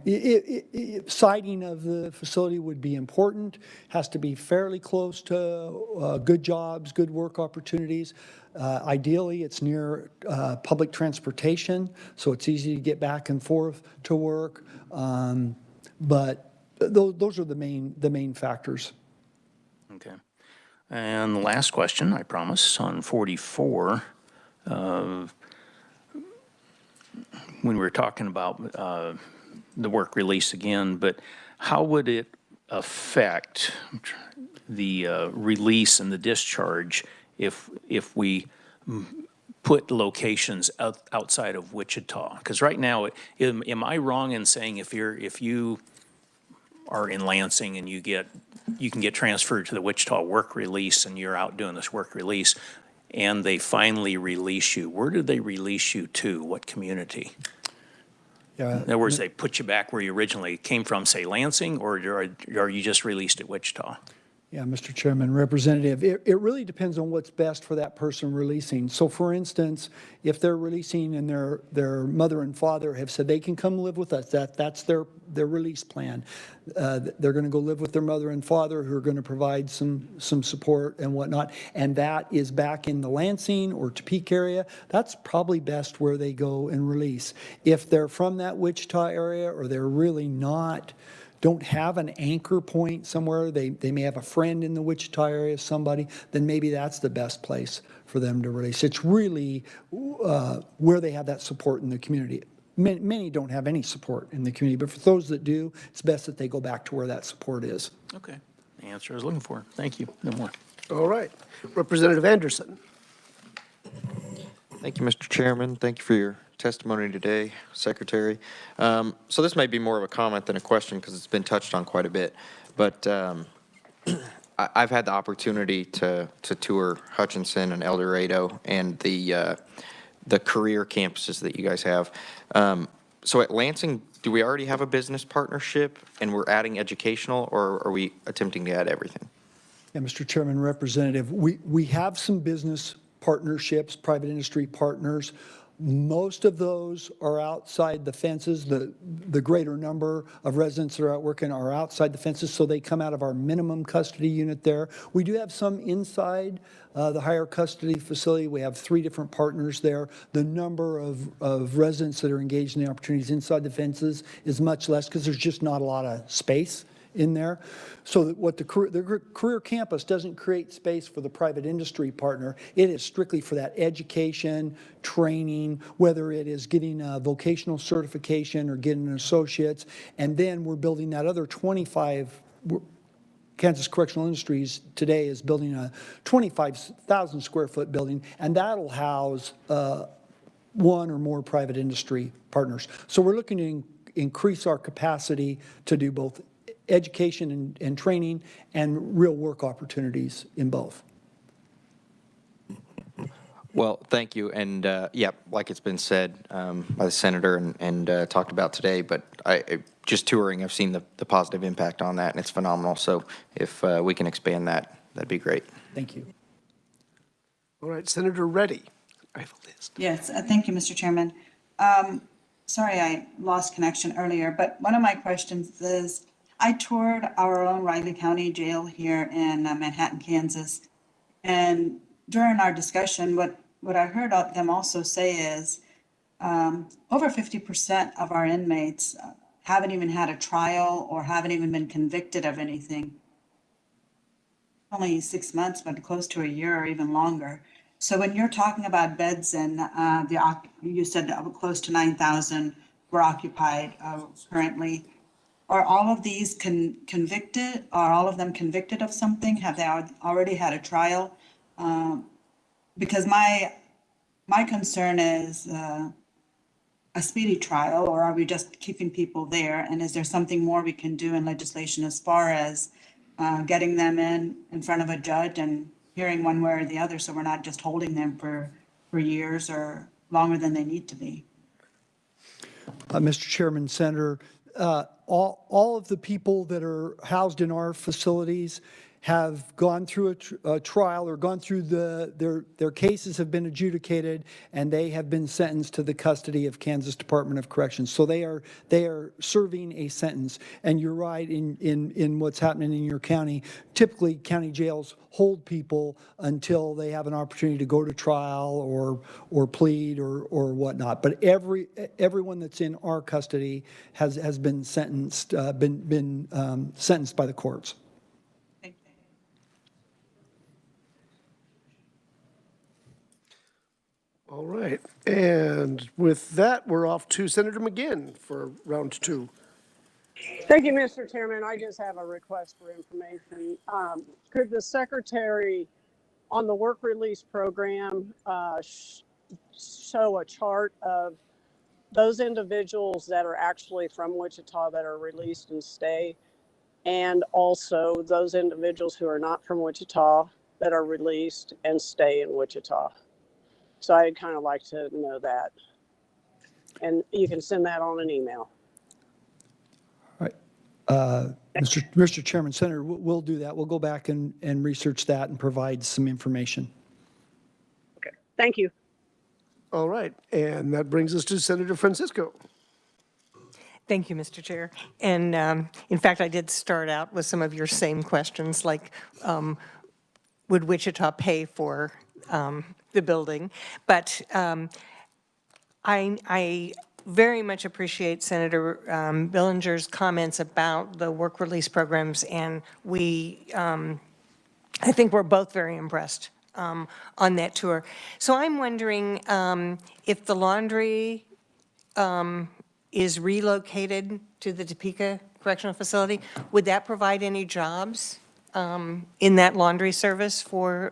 Siting of the facility would be important, has to be fairly close to good jobs, good work opportunities. Ideally, it's near public transportation, so it's easy to get back and forth to work. But those are the main factors. Okay. And the last question, I promise, on 44, when we were talking about the work release again, but how would it affect the release and the discharge if we put locations outside of Wichita? Because right now, am I wrong in saying if you are in Lansing and you can get transferred to the Wichita work release and you're out doing this work release and they finally release you, where do they release you to? What community? Yeah. In other words, they put you back where you originally came from, say Lansing, or are you just released at Wichita? Yeah, Mr. Chairman, Representative, it really depends on what's best for that person releasing. So for instance, if they're releasing and their mother and father have said they can come live with us, that's their release plan. They're going to go live with their mother and father who are going to provide some support and whatnot. And that is back in the Lansing or Topeka area. That's probably best where they go and release. If they're from that Wichita area or they're really don't have an anchor point somewhere, they may have a friend in the Wichita area, somebody, then maybe that's the best place for them to release. It's really where they have that support in the community. Many don't have any support in the community, but for those that do, it's best that they go back to where that support is. Okay, the answer I was looking for. Thank you. No more. All right. Representative Anderson. Thank you, Mr. Chairman. Thank you for your testimony today, Secretary. So this may be more of a comment than a question because it's been touched on quite a bit, but I've had the opportunity to tour Hutchinson and El Dorado and the career campuses that you guys have. So at Lansing, do we already have a business partnership and we're adding educational, or are we attempting to add everything? Yeah, Mr. Chairman, Representative, we have some business partnerships, private industry partners. Most of those are outside the fences. The greater number of residents that are out working are outside the fences, so they come out of our minimum custody unit there. We do have some inside the higher custody facility. We have 3 different partners there. The number of residents that are engaged in the opportunities inside the fences is much less because there's just not a lot of space in there. So that what the career campus doesn't create space for the private industry partner. It is strictly for that education, training, whether it is getting a vocational certification or getting an associate's. And then we're building that other 25, Kansas Correctional Industries today is building a 25,000 square foot building, and that'll house 1 or more private industry partners. So we're looking to increase our capacity to do both education and training and real work opportunities in both. Well, thank you. And yeah, like it's been said by the senator and talked about today, but just touring, I've seen the positive impact on that, and it's phenomenal. So if we can expand that, that'd be great. Thank you. All right, Senator Reddy. I have a list. Yes, thank you, Mr. Chairman. Sorry I lost connection earlier, but one of my questions is, I toured our own Riley County Jail here in Manhattan, Kansas. And during our discussion, what I heard them also say is over 50% of our inmates haven't even had a trial or haven't even been convicted of anything. Only 6 months, but close to a year or even longer. So when you're talking about beds and you said close to 9,000 were occupied currently. Are all of these convicted? Are all of them convicted of something? Have they already had a trial? Because my concern is a speedy trial, or are we just keeping people there? And is there something more we can do in legislation as far as getting them in front of a judge and hearing one way or the other, so we're not just holding them for years or longer than they need to be? Mr. Chairman, Senator, all of the people that are housed in our facilities have gone through a trial or gone through their cases have been adjudicated, and they have been sentenced to the custody of Kansas Department of Corrections. So they are serving a sentence. And you're right in what's happening in your county. Typically, county jails hold people until they have an opportunity to go to trial or plead or whatnot. But everyone that's in our custody has been sentenced sentenced by the courts. All right, and with that, we're off to Senator McGinn for round two. Thank you, Mr. Chairman. I just have a request for information. Could the secretary on the work release program show a chart of those individuals that are actually from Wichita that are released and stay, and also those individuals who are not from Wichita that are released and stay in Wichita? So I'd kind of like to know that. And you can send that on an email. All right. Mr. Chairman, Senator, we'll do that. We'll go back and research that and provide some information. Okay, thank you. All right, and that brings us to Senator Francisco. Thank you, Mr. Chair. And in fact, I did start out with some of your same questions, like would Wichita pay for the building? But I very much appreciate Senator Billinger's comments about the work release programs, and I think we're both very impressed on that tour. So I'm wondering if the laundry is relocated to the Topeka Correctional Facility, would that provide any jobs in that laundry service for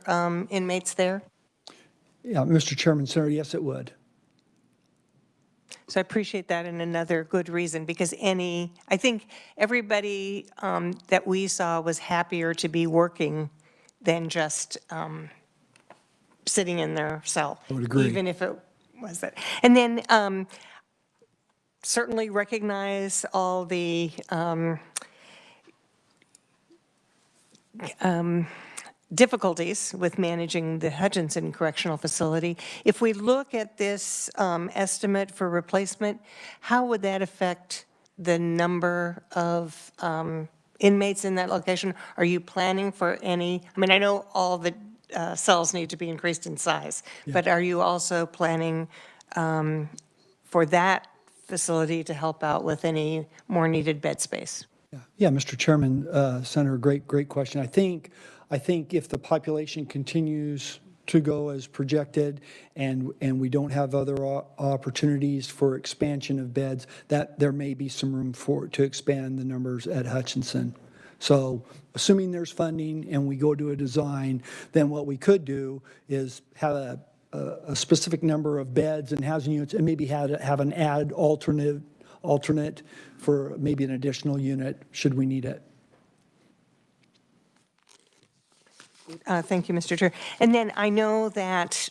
inmates there? Yeah, Mr. Chairman, Senator, yes, it would. So I appreciate that, and another good reason, because I think everybody that we saw was happier to be working than just sitting in their cell. I would agree. Even if it was that. And then certainly recognize all the difficulties with managing the Hutchinson Correctional Facility. If we look at this estimate for replacement, how would that affect the number of inmates in that location? Are you planning for any, I mean, I know all the cells need to be increased in size, but are you also planning for that facility to help out with any more needed bed space? Yeah, Mr. Chairman, Senator, great question. I think if the population continues to go as projected and we don't have other opportunities for expansion of beds, that there may be some room to expand the numbers at Hutchinson. So assuming there's funding and we go to a design, then what we could do is have a specific number of beds and housing units and maybe have an added alternate for maybe an additional unit should we need it. Thank you, Mr. Chair. And then I know that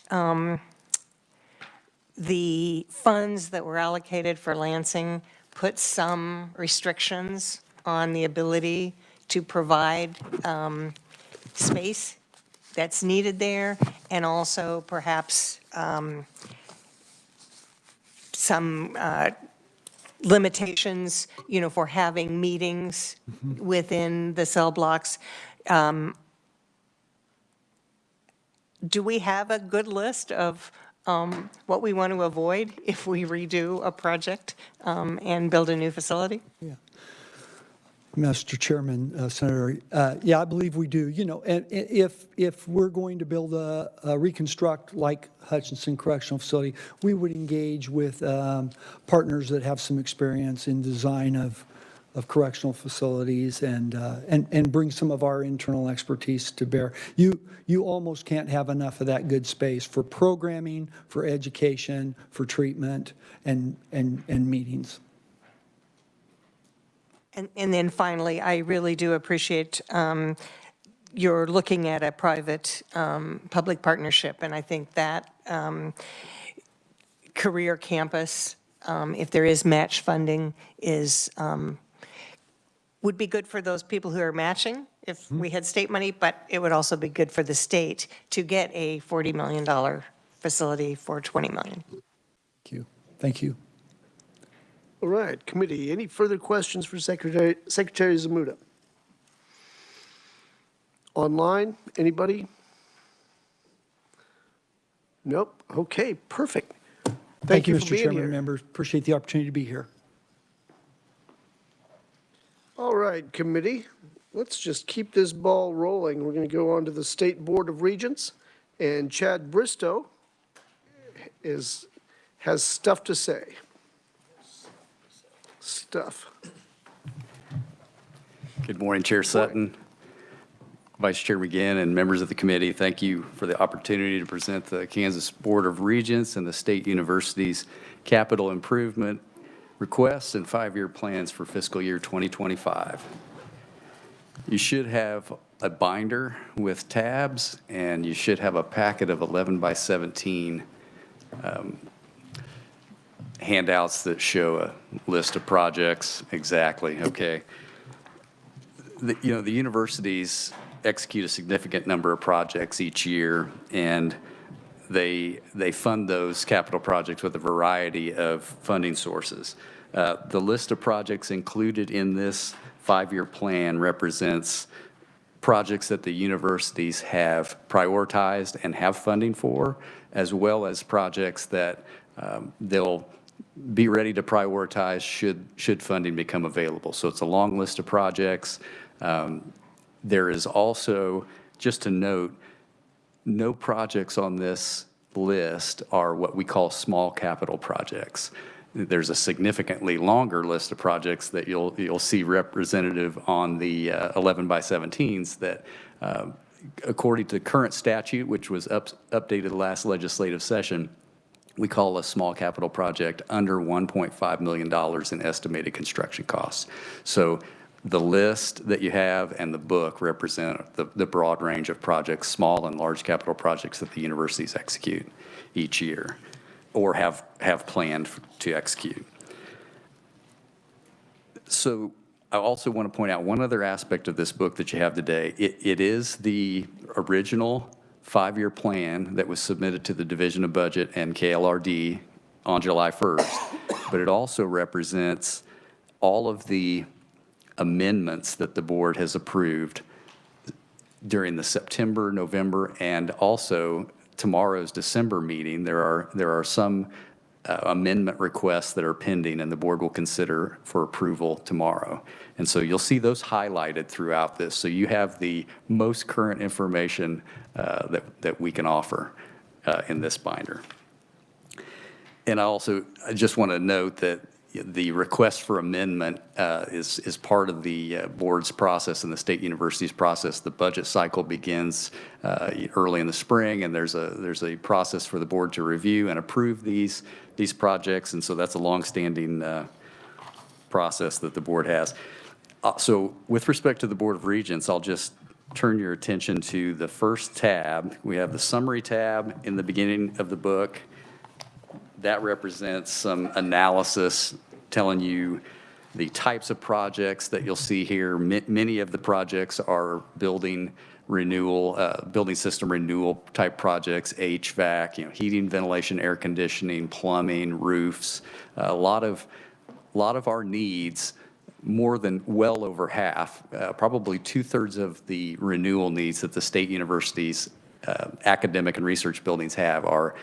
the funds that were allocated for Lansing put some restrictions on the ability to provide space that's needed there, and also perhaps some limitations, for having meetings within the cell blocks. Do we have a good list of what we want to avoid if we redo a project and build a new facility? Yeah. Mr. Chairman, Senator, yeah, I believe we do. And if we're going to build a reconstruct like Hutchinson Correctional Facility, we would engage with partners that have some experience in design of correctional facilities and bring some of our internal expertise to bear. You almost can't have enough of that good space for programming, for education, for treatment, and meetings. And then finally, I really do appreciate you're looking at a private-public partnership, and I think that career campus, if there is match funding, would be good for those people who are matching if we had state money, but it would also be good for the state to get a $40 million facility for $20 million. Thank you. Thank you. All right, committee, any further questions for Secretary Zamuda? Online, anybody? Nope, okay, perfect. Thank you for Mr. being Chairman, here. members. Appreciate the opportunity to be here. All right, committee, let's just keep this ball rolling. We're going to go on to the State Board of Regents, and Chad Bristow has stuff to say. Stuff. Good morning, Chair Sutton, Vice Chair McGinn, and members of the committee. Thank you for the opportunity to present the Kansas Board of Regents and the State University's capital improvement requests and 5-year plans for fiscal year 2025. You should have a binder with tabs, and you should have a packet of 11 by 17 handouts that show a list of projects. Exactly, okay. The universities execute a significant number of projects each year, and they fund those capital projects with a variety of funding sources. The list of projects included in this 5-year plan represents projects that the universities have prioritized and have funding for, as well as projects that they'll be ready to prioritize should funding become available. So it's a long list of projects. There is also, just to note, no projects on this list are what we call small capital projects. There's a significantly longer list of projects that you'll see representative on the 11 by 17s that, according to current statute, which was updated last legislative session, we call a small capital project under $1.5 million in estimated construction costs. So the list that you have and the book represent the broad range of projects, small and large capital projects that the universities execute each year or have planned to execute. So I also want to point out one other aspect of this book that you have today. It is the original 5-year plan that was submitted to the Division of Budget and KLRD on July 1st, but it also represents all of the amendments that the board has approved during the September, November, and also tomorrow's December meeting. There are some amendment requests that are pending, and the board will consider for approval tomorrow. And so you'll see those highlighted throughout this. So you have the most current information that we can offer in this binder. And I just want to note that the request for amendment is part of the board's process and the state university's process. The budget cycle begins early in the spring, and there's a process for the board to review and approve these projects, and so that's a longstanding process that the board has. So with respect to the Board of Regents, I'll just turn your attention to the first tab. We have the summary tab in the beginning of the book. That represents some analysis telling you the types of projects that you'll see here. Many of the projects are building system renewal type projects, HVAC, heating, ventilation, air conditioning, plumbing, roofs. A lot of our needs, more than well over half, probably 2/3 of the renewal needs that the state universities, academic and research buildings have are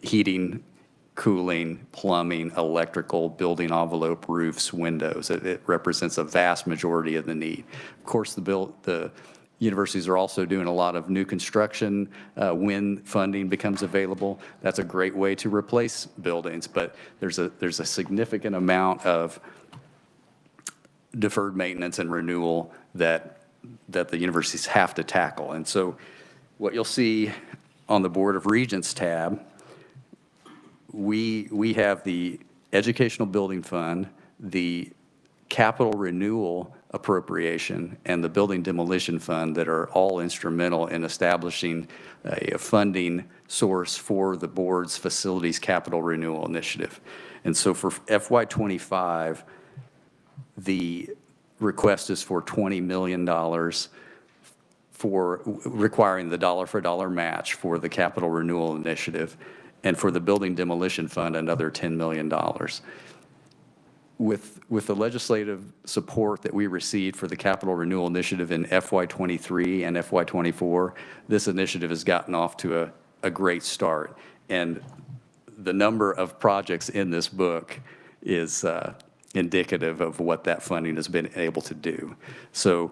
heating, cooling, plumbing, electrical, building envelope, roofs, windows. It represents a vast majority of the need. Of course, the universities are also doing a lot of new construction when funding becomes available. That's a great way to replace buildings, but there's a significant amount of deferred maintenance and renewal that the universities have to tackle. And so what you'll see on the Board of Regents tab, we have the Educational Building Fund, the Capital Renewal Appropriation, and the Building Demolition Fund that are all instrumental in establishing a funding source for the board's facilities capital renewal initiative. And so for FY25, the request is for $20 million for requiring the dollar-for-dollar match for the capital renewal initiative, and for the Building Demolition Fund, another $10 million. With the legislative support that we received for the capital renewal initiative in FY23 and FY24, this initiative has gotten off to a great start. And the number of projects in this book is indicative of what that funding has been able to do. So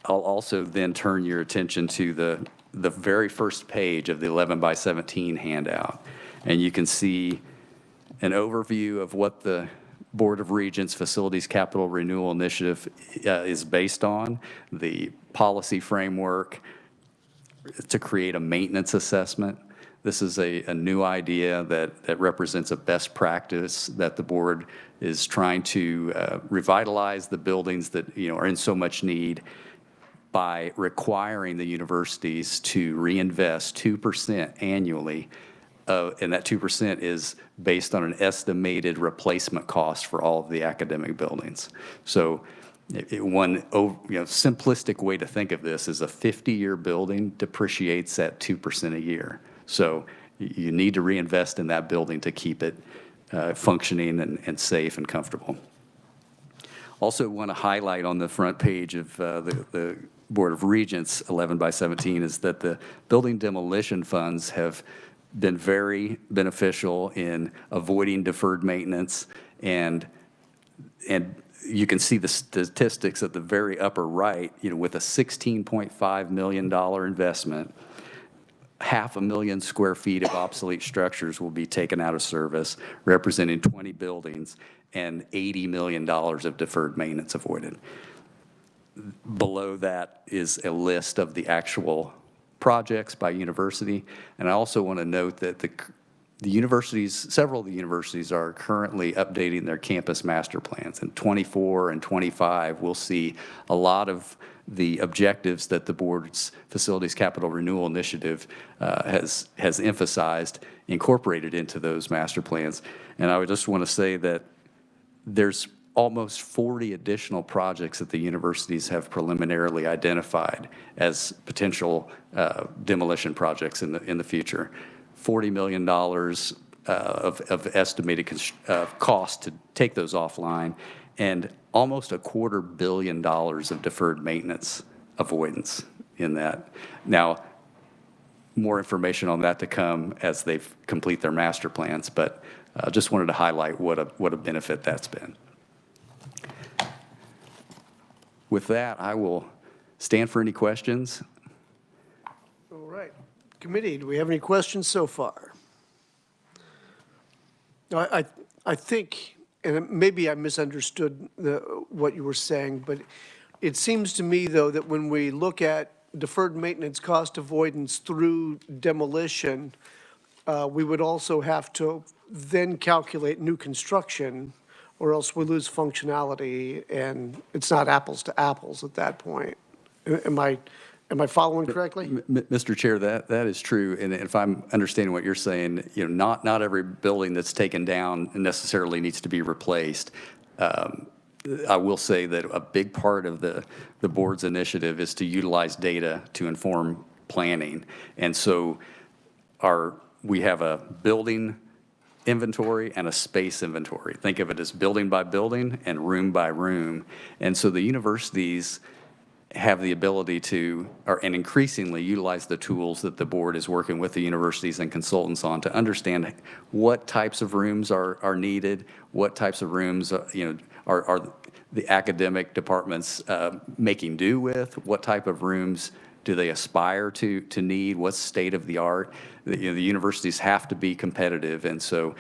I'll also then turn your attention to the very first page of the 11 by 17 handout. And you can see an overview of what the Board of Regents Facilities Capital Renewal Initiative is based on, the policy framework to create a maintenance assessment. This is a new idea that represents a best practice that the board is trying to revitalize the buildings that are in so much need by requiring the universities to reinvest 2% annually, and that 2% is based on an estimated replacement cost for all of the academic buildings. So one simplistic way to think of this is a 50-year building depreciates at 2% a year. So you need to reinvest in that building to keep it functioning and safe and comfortable. Also want to highlight on the front page of the Board of Regents 11 by 17 is that the building demolition funds have been very beneficial in avoiding deferred maintenance, and you can see the statistics at the very upper right, with a $16.5 million investment, 500,000 square feet of obsolete structures will be taken out of service, representing 20 buildings, and $80 million of deferred maintenance avoided. Below that is a list of the actual projects by university. And I also want to note that the universities, several of the universities are currently updating their campus master plans. In 24 and 25, we'll see a lot of the objectives that the board's Facilities Capital Renewal Initiative has emphasized incorporated into those master plans. And I would just want to say that there's almost 40 additional projects that the universities have preliminarily identified as potential demolition projects in the future. $40 million of estimated cost to take those offline, and almost $250 million of deferred maintenance avoidance in that. Now, more information on that to come as they complete their master plans, but just wanted to highlight what a benefit that's been. With that, I will stand for any questions. All right. Committee, do we have any questions so far? I think, and maybe I misunderstood what you were saying, but it seems to me, though, that when we look at deferred maintenance cost avoidance through demolition, we would also have to then calculate new construction, or else we lose functionality, and it's not apples to apples at that point. Am I following correctly? Mr. Chair, that is true. And if I'm understanding what you're saying, not every building that's taken down necessarily needs to be replaced. I will say that a big part of the board's initiative is to utilize data to inform planning. And so we have a building inventory and a space inventory. Think of it as building by building and room by room. And so the universities have the ability to, and increasingly utilize the tools that the board is working with the universities and consultants on to understand what types of rooms are needed, what types of rooms are the academic departments making do with, what type of rooms do they aspire to need, what's state of the art. The universities have to be competitive, and so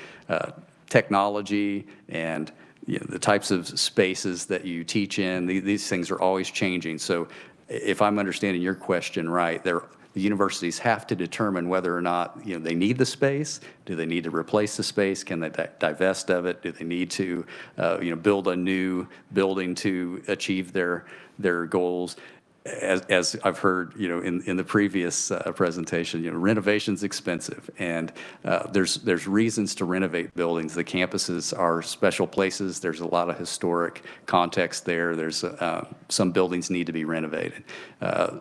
technology and the types of spaces that you teach in, these things are always changing. So if I'm understanding your question right, the universities have to determine whether or not they need the space. Do they need to replace the space? Can they divest of it? Do they need to build a new building to achieve their goals? As I've heard, in the previous presentation, renovation's expensive, and there's reasons to renovate buildings. The campuses are special places. There's a lot of historic context there. There's some buildings need to be renovated.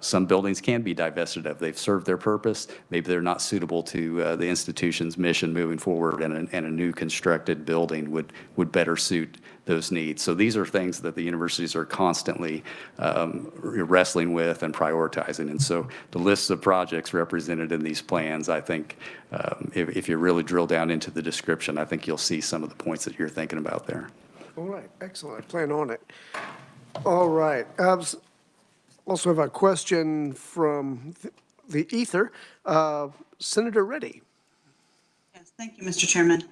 Some buildings can be divested of. They've served their purpose. Maybe they're not suitable to the institution's mission moving forward, and a new constructed building would better suit those needs. So these are things that the universities are constantly wrestling with and prioritizing. And so the lists of projects represented in these plans, I think, if you really drill down into the description, I think you'll see some of the points that you're thinking about there. All right, excellent. I plan on it. All right. Also have a question from the ether. Senator Reddy. Yes, thank you, Mr. Chairman.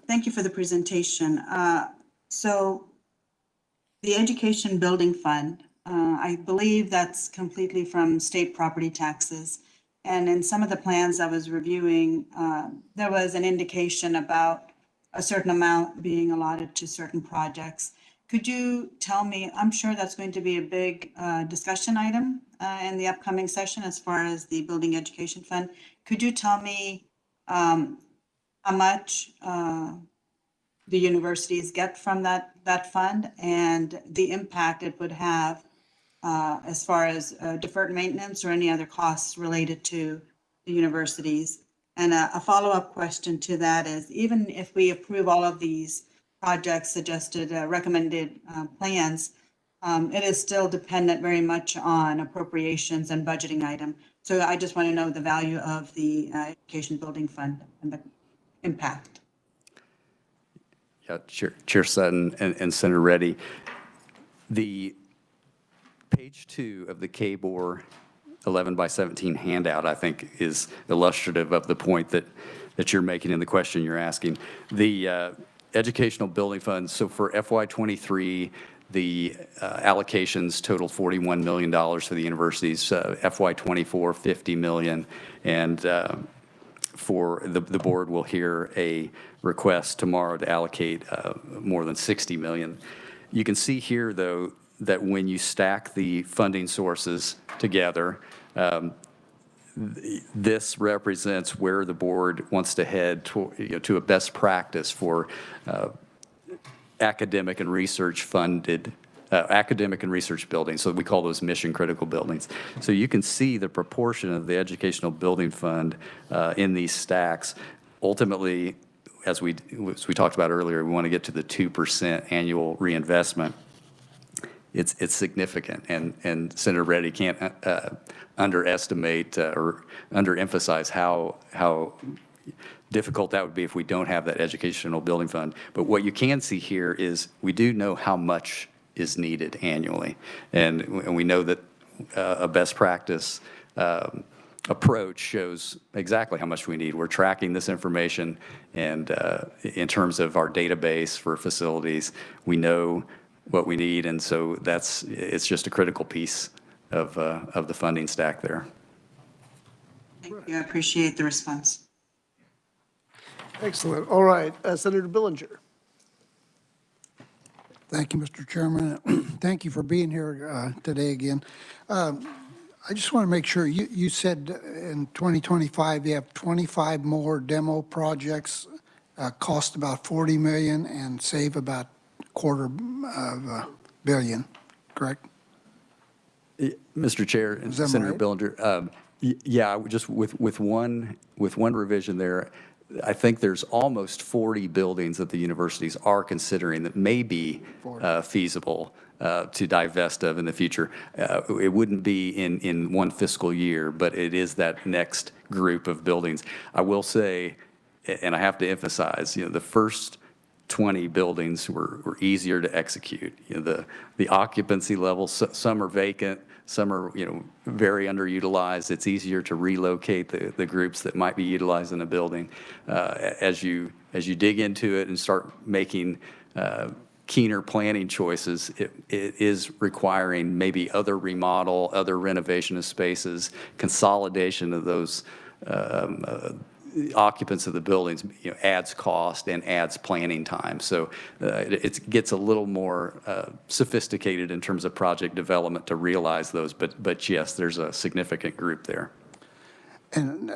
Thank you for the presentation. So the Education Building Fund, I believe that's completely from state property taxes. And in some of the plans I was reviewing, there was an indication about a certain amount being allotted to certain projects. Could you tell me, I'm sure that's going to be a big discussion item in the upcoming session as far as the Building Education Fund. Could you tell me how much the universities get from that fund and the impact it would have as far as deferred maintenance or any other costs related to the universities? And a follow-up question to that is, even if we approve all of these projects suggested, recommended plans, it is still dependent very much on appropriations and budgeting item. So I just want to know the value of the Education Building Fund and the impact. Yeah, Chair Sutton and Senator Reddy. The page 2 of the KBOR 11 by 17 handout, I think, is illustrative of the point that you're making in the question you're asking. The Educational Building Fund, so for FY23, the allocations total $41 million for the universities, FY24, $50 million, and for the board will hear a request tomorrow to allocate more than $60 million. You can see here, though, that when you stack the funding sources together, this represents where the board wants to head to a best practice for academic and research funded academic and research buildings. So we call those mission critical buildings. So you can see the proportion of the Educational Building Fund in these stacks. Ultimately, as we talked about earlier, we want to get to the 2% annual reinvestment. It's significant, and Senator Reddy can't underestimate or underemphasize how difficult that would be if we don't have that Educational Building Fund. But what you can see here is we do know how much is needed annually, and we know that a best practice approach shows exactly how much we need. We're tracking this information, and in terms of our database for facilities, we know what we need, and so it's just a critical piece of the funding stack there. Thank you. I appreciate the response. Excellent. All right, Senator Billinger. Thank you, Mr. Chairman. Thank you for being here today again. I just want to make sure, you said in 2025 you have 25 more demo projects, cost about $40 million and save about $250 million, correct? Mr. Chair and Senator right? Billinger, yeah, just with one revision there, I think there's almost 40 buildings that the universities are considering that may be feasible to divest of in the future. It wouldn't be in one fiscal year, but it is that next group of buildings. I will say, and I have to emphasize, the first 20 buildings were easier to execute. The occupancy levels, some are vacant, some are very underutilized. It's easier to relocate the groups that might be utilized in a building. As you dig into it and start making keener planning choices, it is requiring maybe other remodel, other renovation of spaces, consolidation of those occupants of the buildings, adds cost and adds planning time. So it gets a little more sophisticated in terms of project development to realize those. But yes, there's a significant group there. And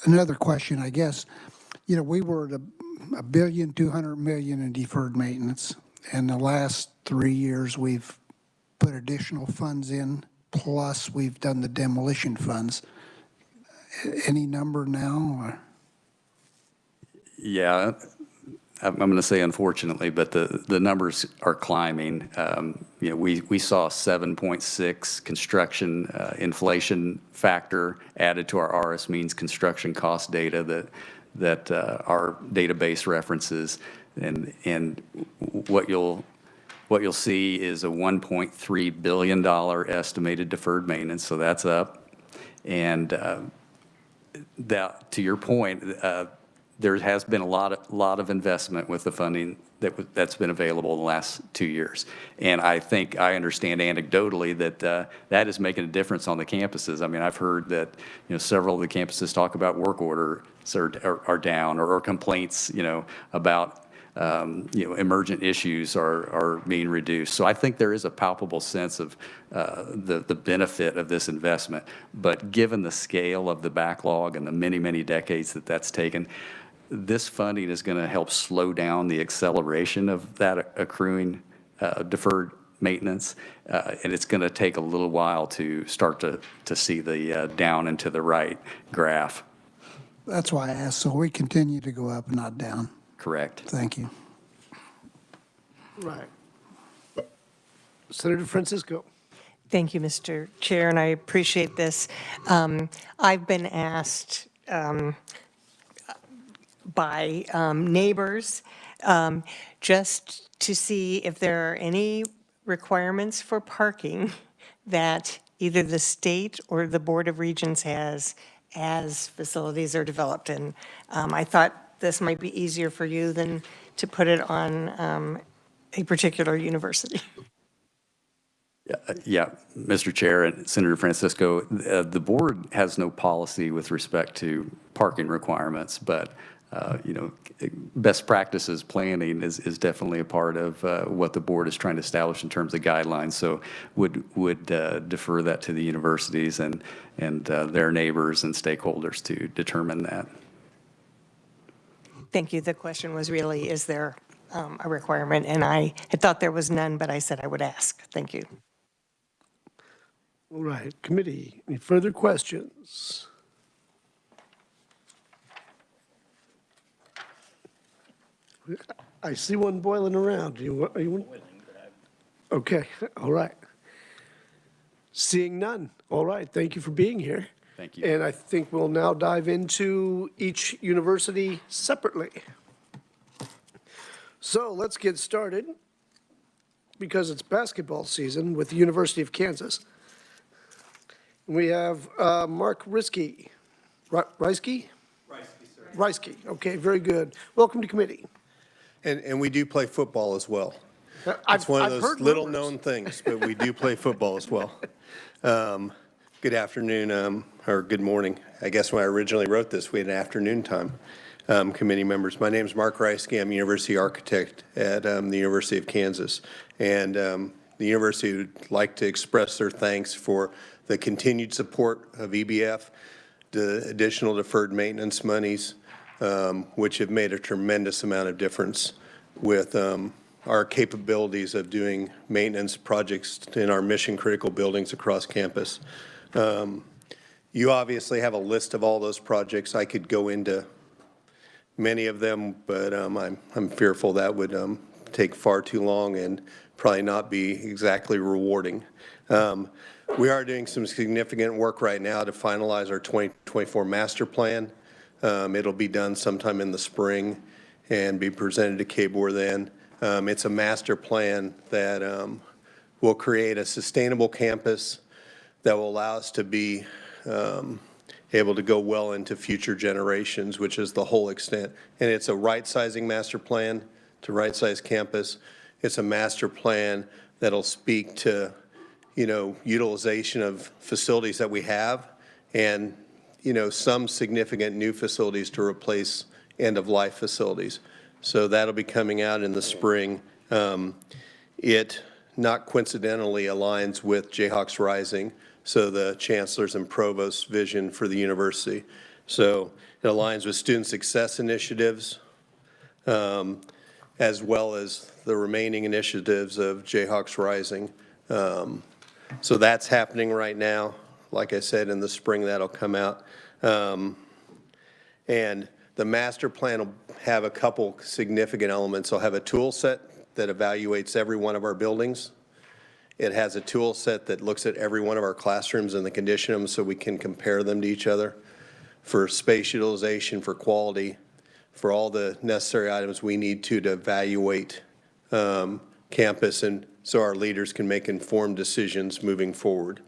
another question, I guess, we were at $1.2 billion in deferred maintenance. In the last 3 years, we've put additional funds in, plus we've done the demolition funds. Any number now? Or? Yeah, I'm going to say unfortunately, but the numbers are climbing. We saw 7.6 construction inflation factor added to our RS means construction cost data that our database references, and what you'll see is a $1.3 billion estimated deferred maintenance, so that's up. And that, to your point, there has been a lot of investment with the funding that's been available in the last 2 years. And I think I understand anecdotally that that is making a difference on the campuses. I mean, I've heard that, several of the campuses talk about work orders are down, or complaints, about, emergent issues are being reduced. So I think there is a palpable sense of the benefit of this investment. But given the scale of the backlog and the many, many decades that's taken, this funding is going to help slow down the acceleration of that accruing deferred maintenance, and it's going to take a little while to start to see the down and to the right graph. That's why I asked, so we continue to go up, not down. Correct. Thank you. Right. Senator Francisco. Thank you, Mr. Chair, and I appreciate this. I've been asked by neighbors just to see if there are any requirements for parking that either the state or the Board of Regents has as facilities are developed. And I thought this might be easier for you than to put it on a particular university. Yeah, Mr. Chair and Senator Francisco, the board has no policy with respect to parking requirements, but best practices planning is definitely a part of what the board is trying to establish in terms of guidelines. So would defer that to the universities and their neighbors and stakeholders to determine that. Thank you. The question was really, is there a requirement? And I had thought there was none, but I said I would ask. Thank you. All right, committee, any further questions? I see one boiling around. Are you? Okay, all right. Seeing none. All right, thank you for being here. Thank you. And I think we'll now dive into each university separately. So let's get started, because it's basketball season with the University of Kansas. We have Mark Riskey. Reisky, sir. Reisky, okay, very good. Welcome to committee. And we do play football as well. I've It's one of heard those little rumors. known things, but we do play football as well. Good afternoon, or good morning. I guess when I originally wrote this, we had an afternoon time. Committee members, my name is Mark Reisky. I'm a university architect at the University of Kansas. And the university would like to express their thanks for the continued support of EBF, the additional deferred maintenance monies, which have made a tremendous amount of difference with our capabilities of doing maintenance projects in our mission-critical buildings across campus. You obviously have a list of all those projects. I could go into many of them, but I'm fearful that would take far too long and probably not be exactly rewarding. We are doing some significant work right now to finalize our 2024 master plan. It'll be done sometime in the spring and be presented to KBOR then. It's a master plan that will create a sustainable campus that will allow us to be able to go well into future generations, which is the whole extent. And it's a right-sizing master plan to right-size campus. It's a master plan that'll speak to, utilization of facilities that we have and, some significant new facilities to replace end-of-life facilities. So that'll be coming out in the spring. It, not coincidentally, aligns with Jayhawks Rising, so the chancellor's and provost's vision for the university. So it aligns with student success initiatives, as well as the remaining initiatives of Jayhawks Rising. So that's happening right now. Like I said, in the spring, that'll come out. And the master plan will have a couple significant elements. It'll have a tool set that evaluates every one of our buildings. It has a tool set that looks at every one of our classrooms and the condition of them so we can compare them to each other for space utilization, for quality, for all the necessary items we need to evaluate campus, and so our leaders can make informed decisions moving forward.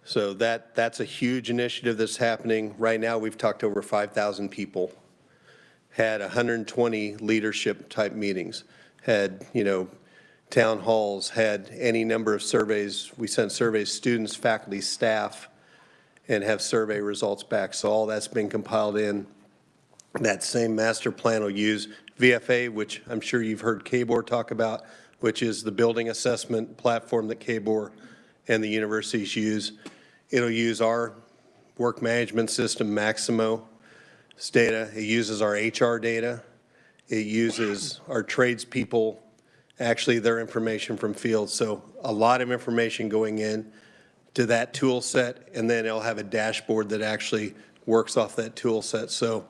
So that's a huge initiative that's happening. Right now, we've talked to over 5,000 people, had 120 leadership type meetings, had, town halls, had any number of surveys. We sent surveys, students, faculty, staff, and have survey results back. So all that's been compiled in. That same master plan will use VFA, which I'm sure you've heard KBOR talk about, which is the building assessment platform that KBOR and the universities use. It'll use our work management system, Maximo's data. It uses our HR data. It uses our tradespeople, actually their information from field. So a lot of information going in to that tool set, and then it'll have a dashboard that actually works off that tool set. So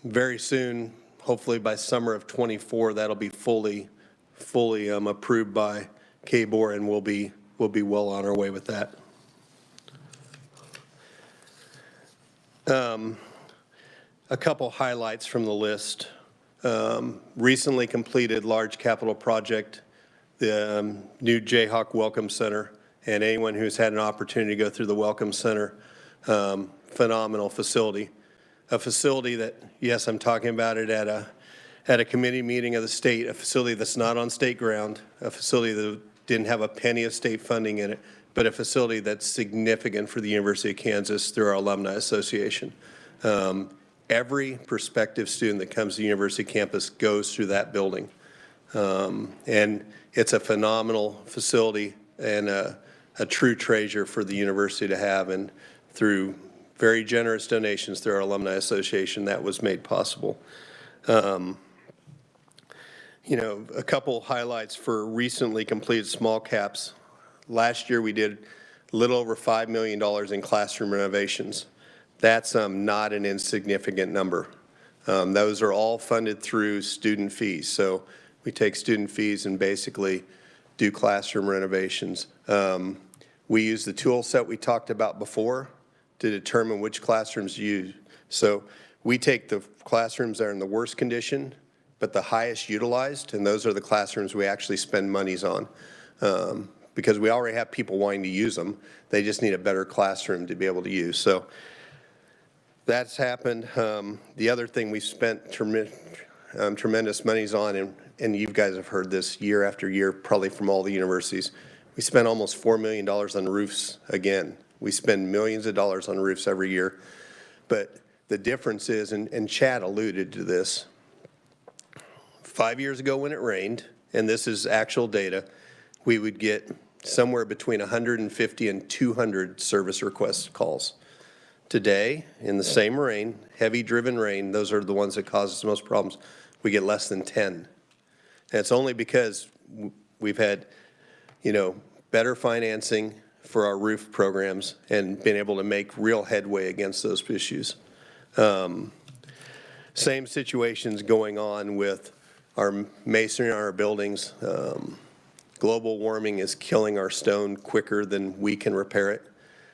very soon, hopefully by summer of '24, that'll be fully approved by KBOR, and we'll be well on our way with that. A couple highlights from the list. Recently completed large capital project, the new Jayhawk Welcome Center, and anyone who's had an opportunity to go through the Welcome Center, phenomenal facility. A facility that, yes, I'm talking about it at a committee meeting of the state, a facility that's not on state ground, a facility that didn't have a penny of state funding in it, but a facility that's significant for the University of Kansas through our Alumni Association. Every prospective student that comes to the university campus goes through that building. And it's a phenomenal facility and a true treasure for the university to have, and through very generous donations through our Alumni Association, that was made possible. A couple highlights for recently completed small caps. Last year we did a little over $5 million in classroom renovations. That's not an insignificant number. Those are all funded through student fees. So we take student fees and basically do classroom renovations. We use the tool set we talked about before to determine which classrooms to use. So we take the classrooms that are in the worst condition, but the highest utilized, and those are the classrooms we actually spend monies on. Because we already have people wanting to use them. They just need a better classroom to be able to use. So that's happened. The other thing we spent tremendous monies on, and you guys have heard this year after year, probably from all the universities, we spent almost $4 million on roofs again. We spend millions of dollars on roofs every year. But the difference is, and Chad alluded to this, 5 years ago when it rained, and this is actual data, we would get somewhere between 150 and 200 service request calls. Today, in the same rain, heavy driven rain, those are the ones that cause us the most problems, we get less than 10. And it's only because we've had, better financing for our roof programs and been able to make real headway against those issues. Same situations going on with our masonry on our buildings. Global warming is killing our stone quicker than we can repair it.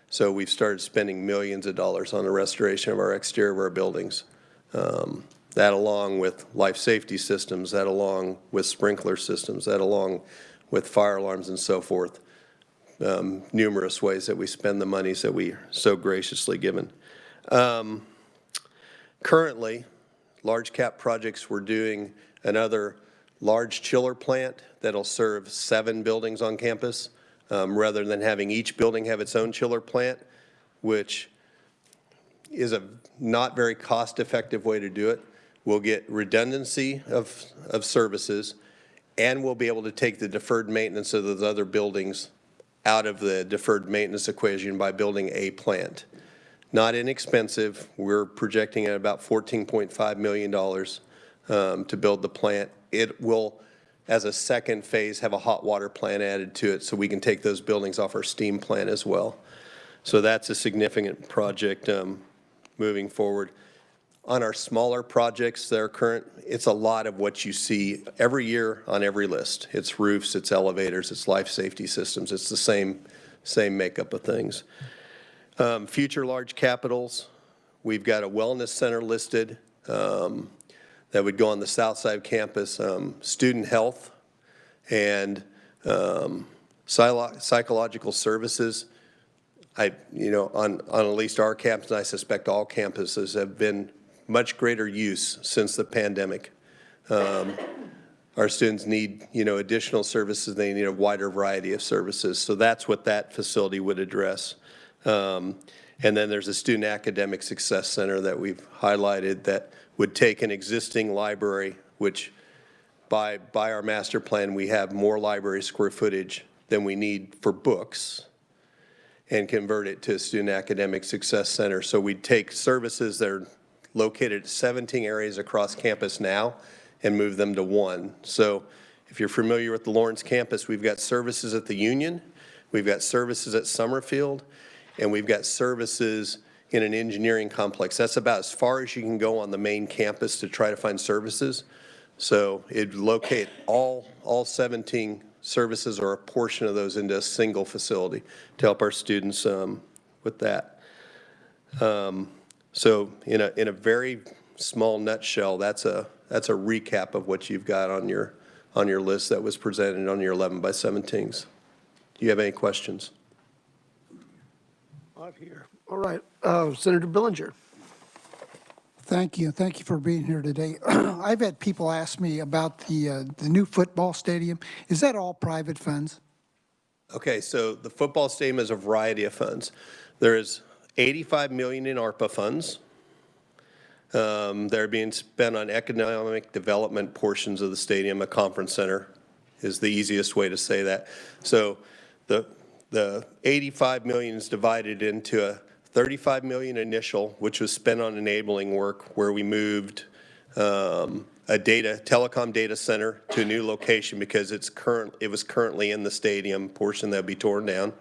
So we've started spending millions of dollars on the restoration of our exterior of our buildings. That along with life safety systems, that along with sprinkler systems, that along with fire alarms and so forth. Numerous ways that we spend the monies that we so graciously given. Currently, large cap projects, we're doing another large chiller plant that'll serve 7 buildings on campus, rather than having each building have its own chiller plant, which is a not very cost-effective way to do it. We'll get redundancy of services, and we'll be able to take the deferred maintenance of those other buildings out of the deferred maintenance equation by building a plant. Not inexpensive. We're projecting at about $14.5 million to build the plant. It will, as a second phase, have a hot water plant added to it so we can take those buildings off our steam plant as well. So that's a significant project moving forward. On our smaller projects that are current, it's a lot of what you see every year on every list. It's roofs, it's elevators, it's life safety systems. It's the same makeup of things. Future large capitals, we've got a wellness center listed that would go on the south side of campus, student health and psychological services. on at least our campus, and I suspect all campuses, have been much greater use since the pandemic. Our students need, additional services. They need a wider variety of services. So that's what that facility would address. And then there's a Student Academic Success Center that we've highlighted that would take an existing library, which by our master plan, we have more library square footage than we need for books, and convert it to a Student Academic Success Center. So we'd take services that are located at 17 areas across campus now and move them to one. So if you're familiar with the Lawrence campus, we've got services at the Union, we've got services at Summerfield, and we've got services in an engineering complex. That's about as far as you can go on the main campus to try to find services. So it'd locate all 17 services or a portion of those into a single facility to help our students with that. So in a very small nutshell, that's a recap of what you've got on your list that was presented on your 11 by 17s. Do you have any questions? Not here. All right, Senator Billinger. Thank you. Thank you for being here today. I've had people ask me about the new football stadium. Is that all private funds? Okay, so the football stadium is a variety of funds. There is $85 million in ARPA funds. They're being spent on economic development portions of the stadium. A conference center is the easiest way to say that. So the $85 million is divided into a $35 million initial, which was spent on enabling work, where we moved a telecom data center to a new location because it was currently in the stadium portion that would be torn down.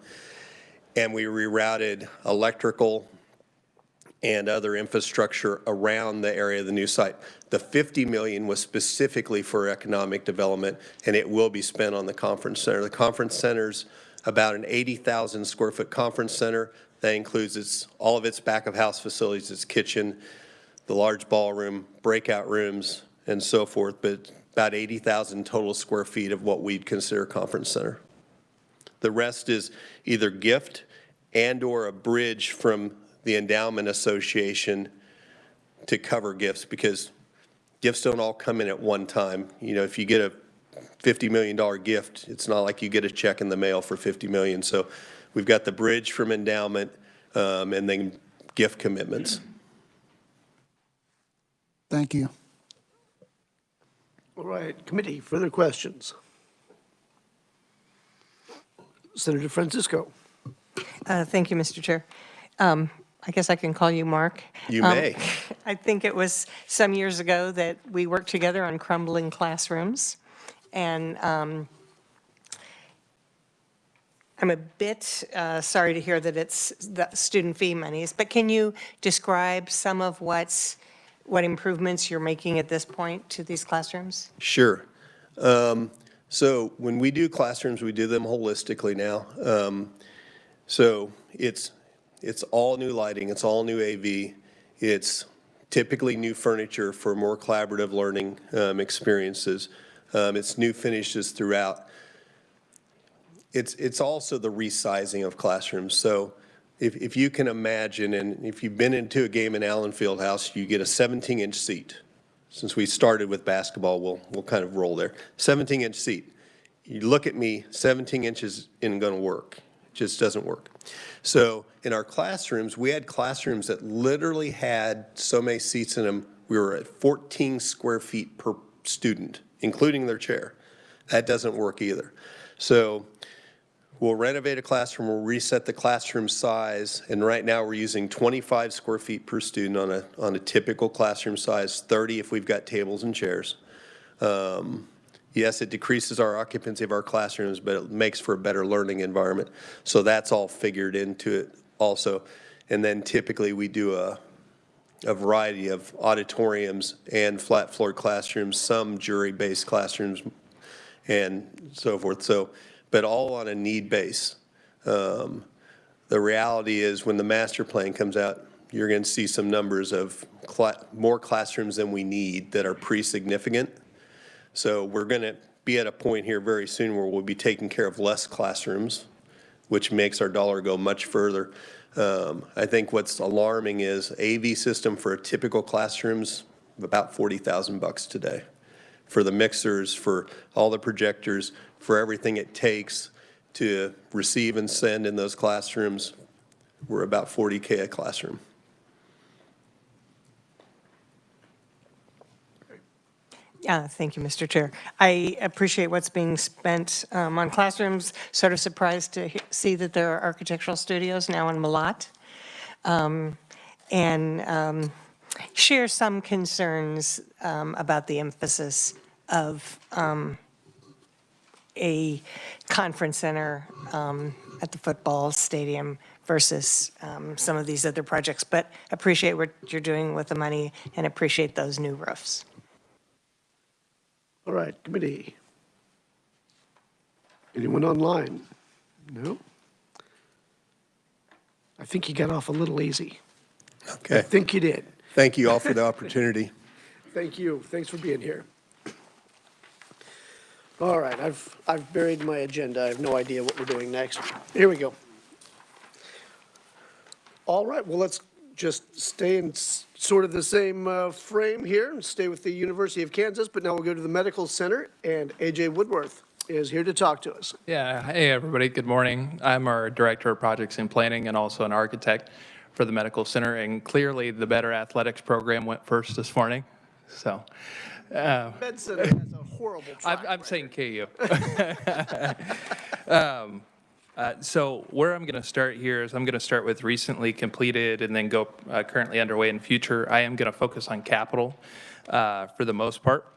And we rerouted electrical and other infrastructure around the area of the new site. The $50 million was specifically for economic development, and it will be spent on the conference center. The conference center's about an 80,000 square foot conference center. That includes all of its back of house facilities, its kitchen, the large ballroom, breakout rooms, and so forth, but about 80,000 total square feet of what we'd consider a conference center. The rest is either gift and or a bridge from the Endowment Association to cover gifts, because gifts don't all come in at one time. If you get a $50 million gift, it's not like you get a check in the mail for $50 million. So we've got the bridge from endowment and then gift commitments. Thank you. All right, committee, further questions? Senator Francisco. Thank you, Mr. Chair. I guess I can call you Mark. You may. I think it was some years ago that we worked together on crumbling classrooms. And I'm a bit sorry to hear that it's the student fee monies, but can you describe some of what improvements you're making at this point to these classrooms? Sure. So when we do classrooms, we do them holistically now. So it's all new lighting, it's all new AV, it's typically new furniture for more collaborative learning experiences. It's new finishes throughout. It's also the resizing of classrooms. So if you can imagine, and if you've been into a game in Allen Fieldhouse, you get a 17-inch seat. Since we started with basketball, we'll kind of roll there. 17-inch seat. You look at me, 17 inches isn't going to work. It just doesn't work. So in our classrooms, we had classrooms that literally had so many seats in them. We were at 14 square feet per student, including their chair. That doesn't work either. So we'll renovate a classroom, we'll reset the classroom size, and right now we're using 25 square feet per student on a typical classroom size, 30 if we've got tables and chairs. Yes, it decreases our occupancy of our classrooms, but it makes for a better learning environment. So that's all figured into it also. And then typically we do a variety of auditoriums and flat floor classrooms, some jury-based classrooms, and so forth. So, but all on a need base. The reality is when the master plan comes out, you're going to see some numbers of more classrooms than we need that are pretty significant. So we're going to be at a point here very soon where we'll be taking care of less classrooms which makes our dollar go much further. I think what's alarming is AV system for a typical classroom's about $40,000 today. For the mixers, for all the projectors, for everything it takes to receive and send in those classrooms, we're about $40K a classroom. Thank you, Mr. Chair. I appreciate what's being spent on classrooms. Sort of surprised to see that there are architectural studios now in Malat. And share some concerns about the emphasis of a conference center at the football stadium versus some of these other projects, but appreciate what you're doing with the money and appreciate those new roofs. All right, committee. Anyone online? No? I think you got off a little easy. Okay. I think you did. Thank you all for the opportunity. Thank you. Thanks for being here. All right, I've buried my agenda. I have no idea what we're doing next. Here we go. All right, well, let's just stay in sort of the same frame here and stay with the University of Kansas, but now we'll go to the Medical Center, and A.J. Woodworth is here to talk to us. Yeah, hey everybody, good morning. I'm our Director of Projects and Planning and also an architect for the Medical Center, and clearly the Better Athletics program went first this morning, so. Med Center has a horrible track I'm saying KU. So where I'm going to start here is I'm going to start with recently completed and then go currently underway in future. I am going to focus on capital for the most part,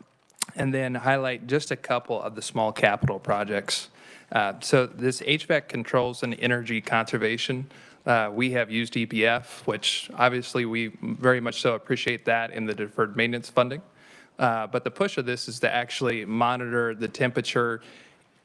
and then highlight just a couple of the small capital projects. So this HVAC controls and energy conservation, we have used EPF, which obviously we very much so appreciate that in the deferred maintenance funding. But the push of this is to actually monitor the temperature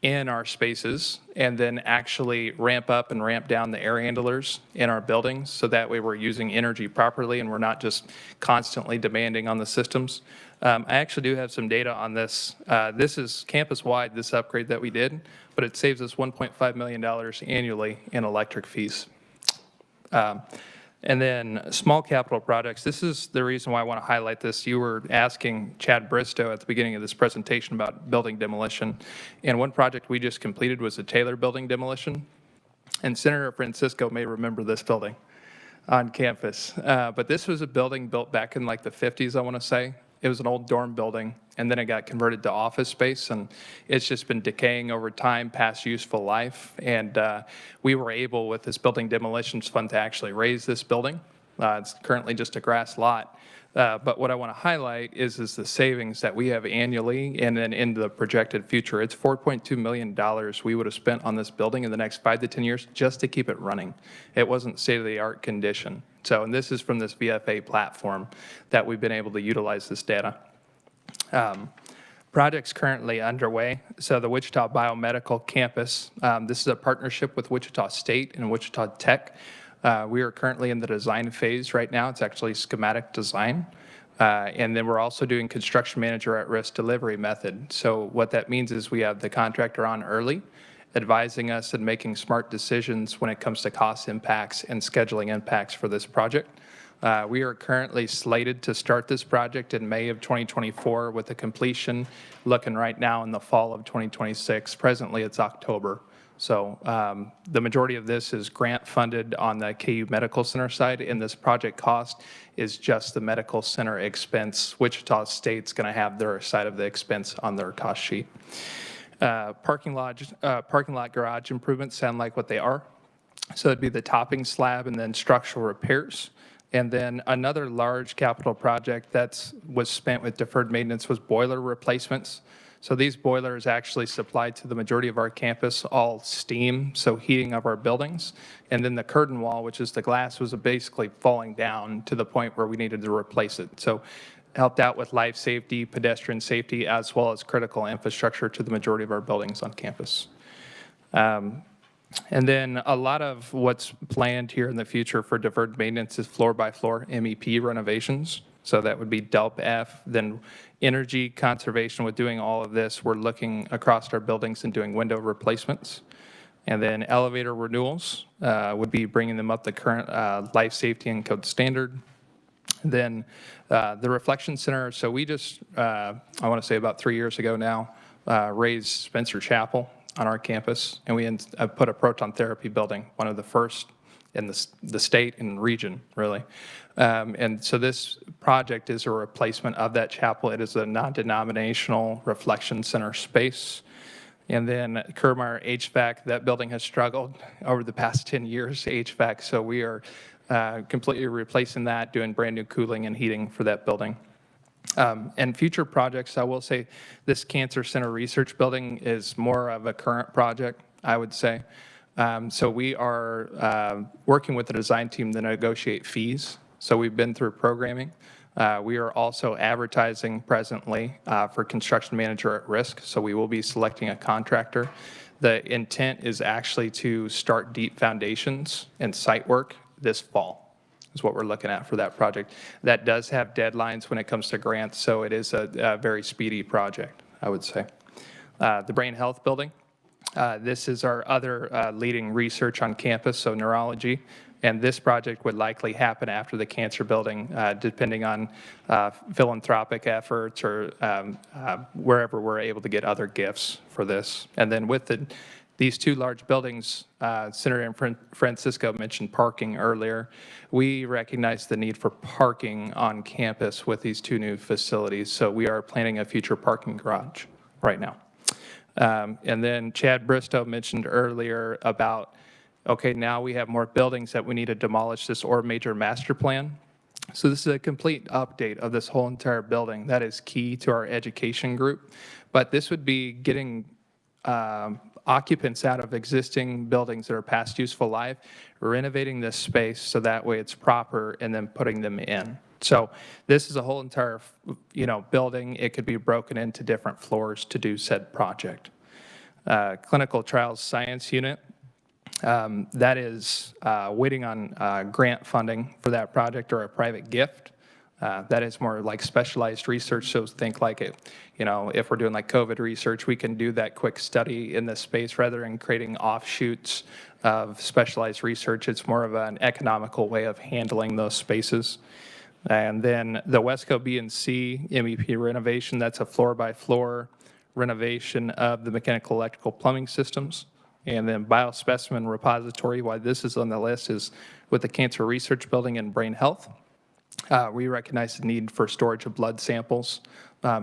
in our spaces and then actually ramp up and ramp down the air handlers in our buildings so that way we're using energy properly and we're not just constantly demanding on the systems. I actually do have some data on this. This is campus-wide, this upgrade that we did, but it saves us $1.5 million annually in electric fees. And then small capital projects, this is the reason why I want to highlight this. You were asking Chad Bristow at the beginning of this presentation about building demolition. And one project we just completed was the Taylor building demolition. And Senator Francisco may remember this building on campus. But this was a building built back in like the 50s, I want to say. It was an old dorm building, and then it got converted to office space, and it's just been decaying over time past useful life. And we were able, with this building demolitions fund, to actually raise this building. It's currently just a grass lot. But what I want to highlight is the savings that we have annually and then in the projected future. It's $4.2 million we would have spent on this building in the next 5 to 10 years just to keep it running. It wasn't state-of-the-art condition. So, and this is from this VFA platform that we've been able to utilize this data. Projects currently underway. So the Wichita Biomedical Campus, this is a partnership with Wichita State and Wichita Tech. We are currently in the design phase right now. It's actually schematic design. And then we're also doing construction manager at risk delivery method. So what that means is we have the contractor on early, advising us and making smart decisions when it comes to cost impacts and scheduling impacts for this project. We are currently slated to start this project in May of 2024 with a completion looking right now in the fall of 2026. Presently, it's October. So the majority of this is grant funded on the KU Medical Center side, and this project cost is just the medical center expense. Wichita State's going to have their side of the expense on their cost sheet. Parking lot garage improvements sound like what they are. So it'd be the topping slab and then structural repairs. And then another large capital project that was spent with deferred maintenance was boiler replacements. So these boilers actually supplied to the majority of our campus all steam, so heating of our buildings. And then the curtain wall, which is the glass, was basically falling down to the point where we needed to replace it. So helped out with life safety, pedestrian safety, as well as critical infrastructure to the majority of our buildings on campus. And then a lot of what's planned here in the future for deferred maintenance is floor-by-floor MEP renovations. So that would be DELP F, then energy conservation. With doing all of this, we're looking across our buildings and doing window replacements. And then elevator renewals would be bringing them up the current life safety and code standard. Then the Reflection Center, so we just, I want to say about 3 years ago now, raised Spencer Chapel on our campus, and we put a proton therapy building, one of the first in the state and region, really. And so this project is a replacement of that chapel. It is a non-denominational Reflection Center space. And then Kermeyer HVAC, that building has struggled over the past 10 years, HVAC, so we are completely replacing that, doing brand new cooling and heating for that building. And future projects, I will say this Cancer Center Research Building is more of a current project, I would say. So we are working with the design team to negotiate fees. So we've been through programming. We are also advertising presently for construction manager at risk, so we will be selecting a contractor. The intent is actually to start deep foundations and site work this fall, is what we're looking at for that project. That does have deadlines when it comes to grants, so it is a very speedy project, I would say. The Brain Health Building, this is our other leading research on campus, so neurology. And this project would likely happen after the cancer building, depending on philanthropic efforts or wherever we're able to get other gifts for this. And then with these two large buildings, Senator Francisco mentioned parking earlier. We recognize the need for parking on campus with these two new facilities, so we are planning a future parking garage right now. And then Chad Bristow mentioned earlier about, okay, now we have more buildings that we need to demolish this or major master plan. So this is a complete update of this whole entire building. That is key to our education group. But this would be getting occupants out of existing buildings that are past useful life, renovating this space so that way it's proper, and then putting them in. So this is a whole entire, building. It could be broken into different floors to do said project. Clinical Trials Science Unit. That is waiting on grant funding for that project or a private gift. That is more like specialized research, so think like it, if we're doing like COVID research, we can do that quick study in this space rather than creating offshoots of specialized research. It's more of an economical way of handling those spaces. And then the Wesco B and C MEP renovation, that's a floor-by-floor renovation of the mechanical, electrical, plumbing systems. And then biospecimen repository, why this is on the list is with the Cancer Research Building and Brain Health. We recognize the need for storage of blood samples,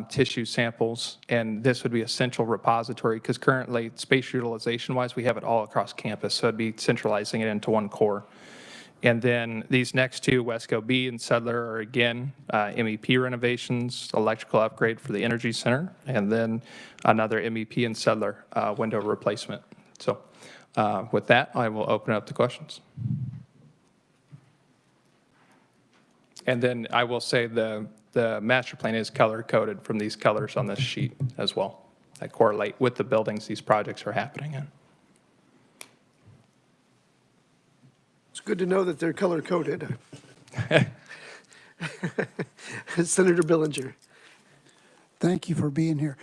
tissue samples, and this would be a central repository because currently, space utilization-wise, we have it all across campus, so it'd be centralizing it into one core. And then these next two, Wesco B and Sedler, are again MEP renovations, electrical upgrade for the Energy Center, and then another MEP and Sedler window replacement. So with that, I will open up to questions. And then I will say the master plan is color-coded from these colors on this sheet as well that correlate with the buildings these projects are happening in. It's good to know that they're color-coded. Senator Billinger. Thank you for being here.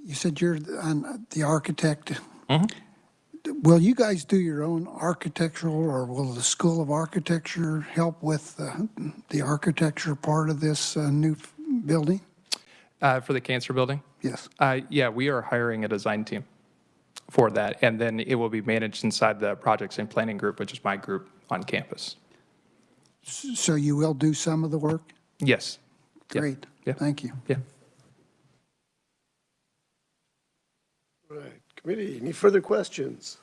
You said you're the architect. Mm-hmm. Will you guys do your own architectural, or will the School of Architecture help with the architecture part of this new building? For the cancer building? Yes. Yeah, we are hiring a design team for that, and then it will be managed inside the projects and planning group, which is my group on campus. So you will do some of the work? Yes. Great. Yeah. Thank you. Yeah. All right, committee, any further questions?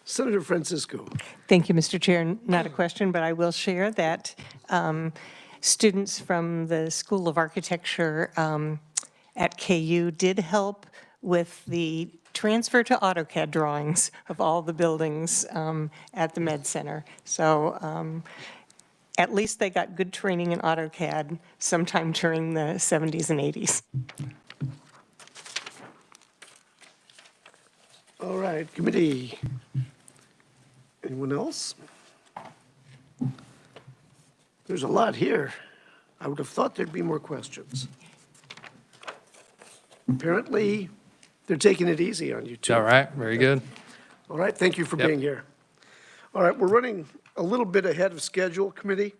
Senator Francisco. Thank you, Mr. Chair. Not a question, but I will share that students from the School of Architecture at KU did help with the transfer to AutoCAD drawings of all the buildings at the Med Center. So at least they got good training in AutoCAD sometime during the 70s and 80s. All right, committee. Anyone else? There's a lot here. I would have thought there'd be more questions. Apparently, they're taking it easy on you, too. All right, very good. All right, thank you for Yep. being here. All right, we're running a little bit ahead of schedule, committee.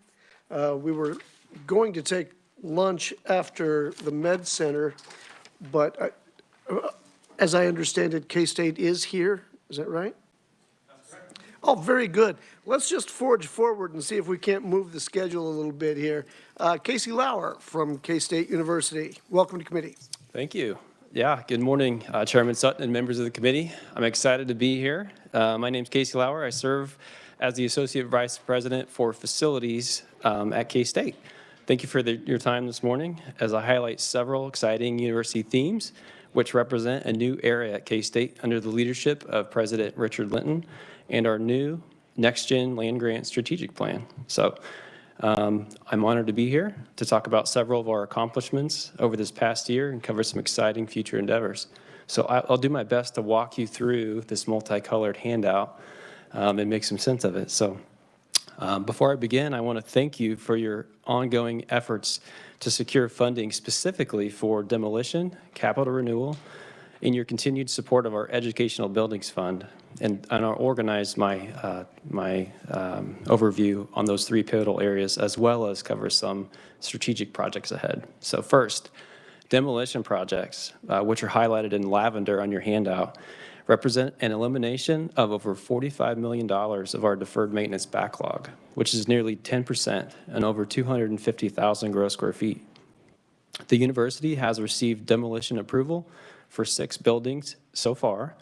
We were going to take lunch after the Med Center, but as I understand it, K-State is here. Is that right? Oh, very good. Let's just forge forward and see if we can't move the schedule a little bit here. Casey Lauer from K-State University, welcome to committee. Thank you. Yeah, good morning, Chairman Sutton and members of the committee. I'm excited to be here. My name's Casey Lauer. I serve as the Associate Vice President for Facilities at K-State. Thank you for your time this morning as I highlight several exciting university themes which represent a new era at K-State under the leadership of President Richard Linton and our new Next Gen Land Grant Strategic Plan. So I'm honored to be here to talk about several of our accomplishments over this past year and cover some exciting future endeavors. So I'll do my best to walk you through this multicolored handout and make some sense of it. So before I begin, I want to thank you for your ongoing efforts to secure funding specifically for demolition, capital renewal, and your continued support of our Educational Buildings Fund. And I'll organize my overview on those three pivotal areas, as well as cover some strategic projects ahead. So first, demolition projects, which are highlighted in lavender on your handout, represent an elimination of over $45 million of our deferred maintenance backlog, which is nearly 10% and over 250,000 gross square feet. The university has received demolition approval for 6 buildings so far,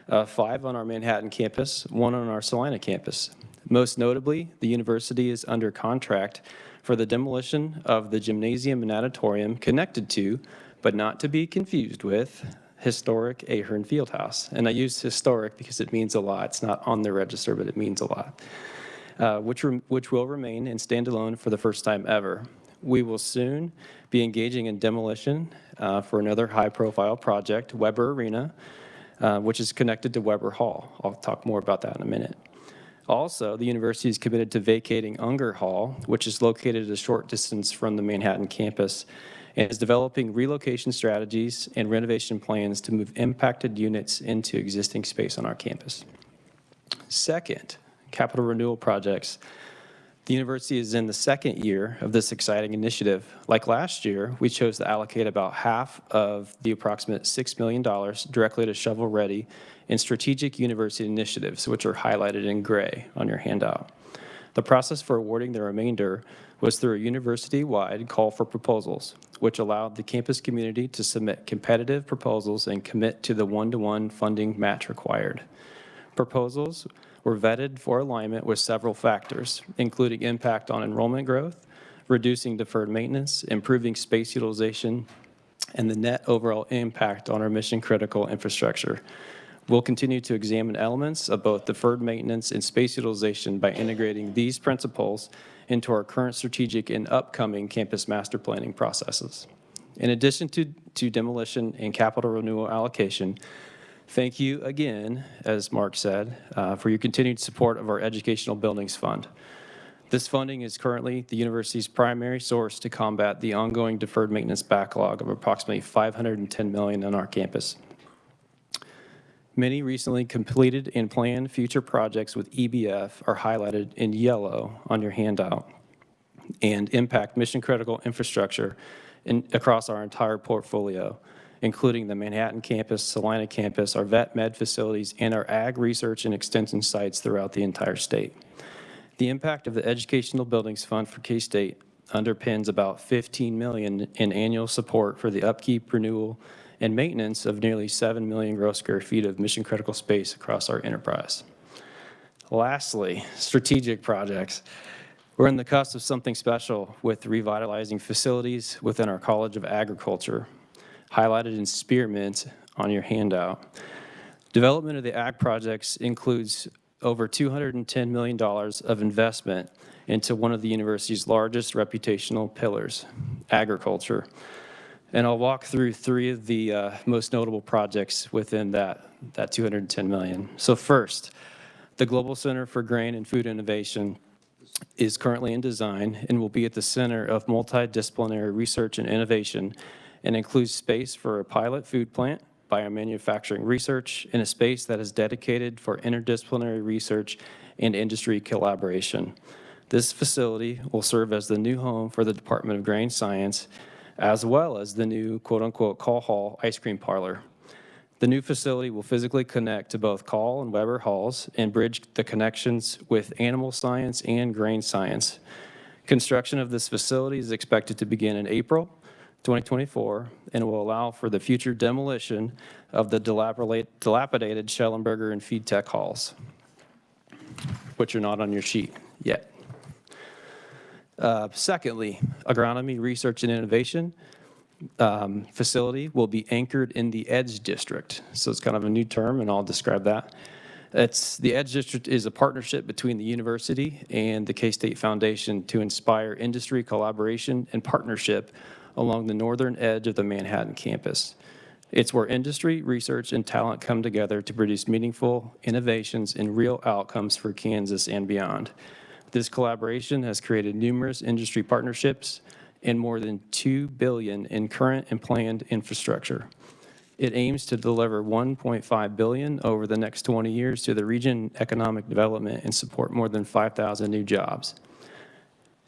5 on our Manhattan campus, 1 on our Salina campus. Most notably, the university is under contract for the demolition of the gymnasium and auditorium connected to, but not to be confused with, historic Ahern Fieldhouse. And I use historic because it means a lot. It's not on the register, but it means a lot, which will remain and stand alone for the first time ever. We will soon be engaging in demolition for another high-profile project, Weber Arena, which is connected to Weber Hall. I'll talk more about that in a minute. Also, the university is committed to vacating Unger Hall, which is located at a short distance from the Manhattan campus, and is developing relocation strategies and renovation plans to move impacted units into existing space on our campus. Second, capital renewal projects. The university is in the second year of this exciting initiative. Like last year, we chose to allocate about half of the approximate $6 million directly to shovel-ready and strategic university initiatives, which are highlighted in gray on your handout. The process for awarding the remainder was through a university-wide call for proposals, which allowed the campus community to submit competitive proposals and commit to the one-to-one funding match required. Proposals were vetted for alignment with several factors, including impact on enrollment growth, reducing deferred maintenance, improving space utilization, and the net overall impact on our mission-critical infrastructure. We'll continue to examine elements of both deferred maintenance and space utilization by integrating these principles into our current strategic and upcoming campus master planning processes. In addition to demolition and capital renewal allocation, thank you again, as Mark said, for your continued support of our Educational Buildings Fund. This funding is currently the university's primary source to combat the ongoing deferred maintenance backlog of approximately $510 million on our campus. Many recently completed and planned future projects with EBF are highlighted in yellow on your handout and impact mission-critical infrastructure across our entire portfolio, including the Manhattan campus, Salina campus, our vet med facilities, and our ag research and extension sites throughout the entire state. The impact of the Educational Buildings Fund for K-State underpins about $15 million in annual support for the upkeep, renewal, and maintenance of nearly 7 million gross square feet of mission-critical space across our enterprise. Lastly, strategic projects. We're in the cusp of something special with revitalizing facilities within our College of Agriculture, highlighted in spearmint on your handout. Development of the ag projects includes over $210 million of investment into one of the university's largest reputational pillars, agriculture. And I'll walk through 3 of the most notable projects within that $210 million. So first, the Global Center for Grain and Food Innovation is currently in design and will be at the center of multidisciplinary research and innovation and includes space for a pilot food plant, biomanufacturing research, and a space that is dedicated for interdisciplinary research and industry collaboration. This facility will serve as the new home for the Department of Grain Science, as well as the new quote-unquote Call Hall ice cream parlor. The new facility will physically connect to both Call and Weber halls and bridge the connections with animal science and grain science. Construction of this facility is expected to begin in April 2024 and will allow for the future demolition of the dilapidated Schellenberger and Feed Tech halls, which are not on your sheet yet. Secondly, agronomy research and innovation facility will be anchored in the EDGE district. So it's kind of a new term, and I'll describe that. The EDGE district is a partnership between the university and the K-State Foundation to inspire industry collaboration and partnership along the northern edge of the Manhattan campus. It's where industry, research, and talent come together to produce meaningful innovations and real outcomes for Kansas and beyond. This collaboration has created numerous industry partnerships and more than $2 billion in current and planned infrastructure. It aims to deliver $1.5 billion over the next 20 years to the region economic development and support more than 5,000 new jobs.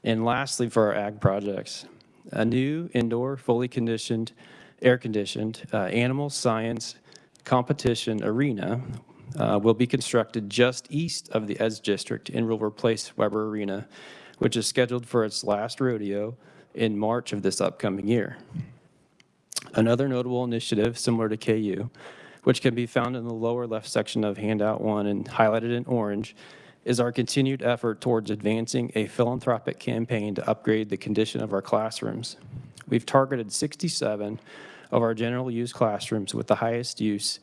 And lastly, for our ag projects, a new indoor, fully conditioned, air-conditioned animal science competition arena will be constructed just east of the EDGE district and will replace Weber Arena, which is scheduled for its last rodeo in March of this upcoming year. Another notable initiative similar to KU, which can be found in the lower left section of handout 1 and highlighted in orange, is our continued effort towards advancing a philanthropic campaign to upgrade the condition of our classrooms. We've targeted 67 of our general use classrooms with the highest use,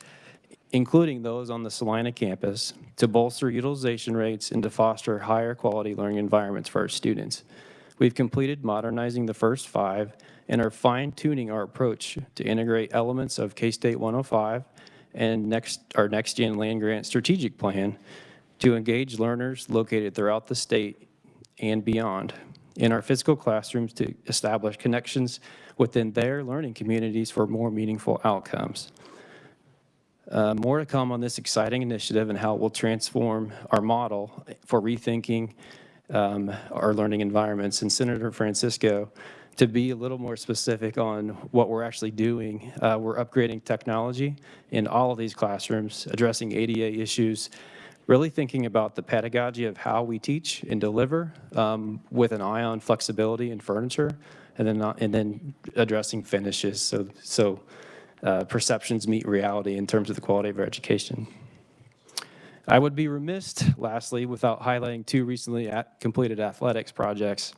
including those on the Salina campus, to bolster utilization rates and to foster higher quality learning environments for our students. We've completed modernizing the first 5 and are fine-tuning our approach to integrate elements of K-State 105 and our Next Gen Land Grant Strategic Plan to engage learners located throughout the state and beyond in our physical classrooms to establish connections within their learning communities for more meaningful outcomes. More to come on this exciting initiative and how it will transform our model for rethinking our learning environments. And Senator Francisco, to be a little more specific on what we're actually doing, we're upgrading technology in all of these classrooms, addressing ADA issues, really thinking about the pedagogy of how we teach and deliver with an eye on flexibility and furniture, and then addressing finishes so perceptions meet reality in terms of the quality of our education. I would be remiss, lastly, without highlighting 2 recently completed athletics projects.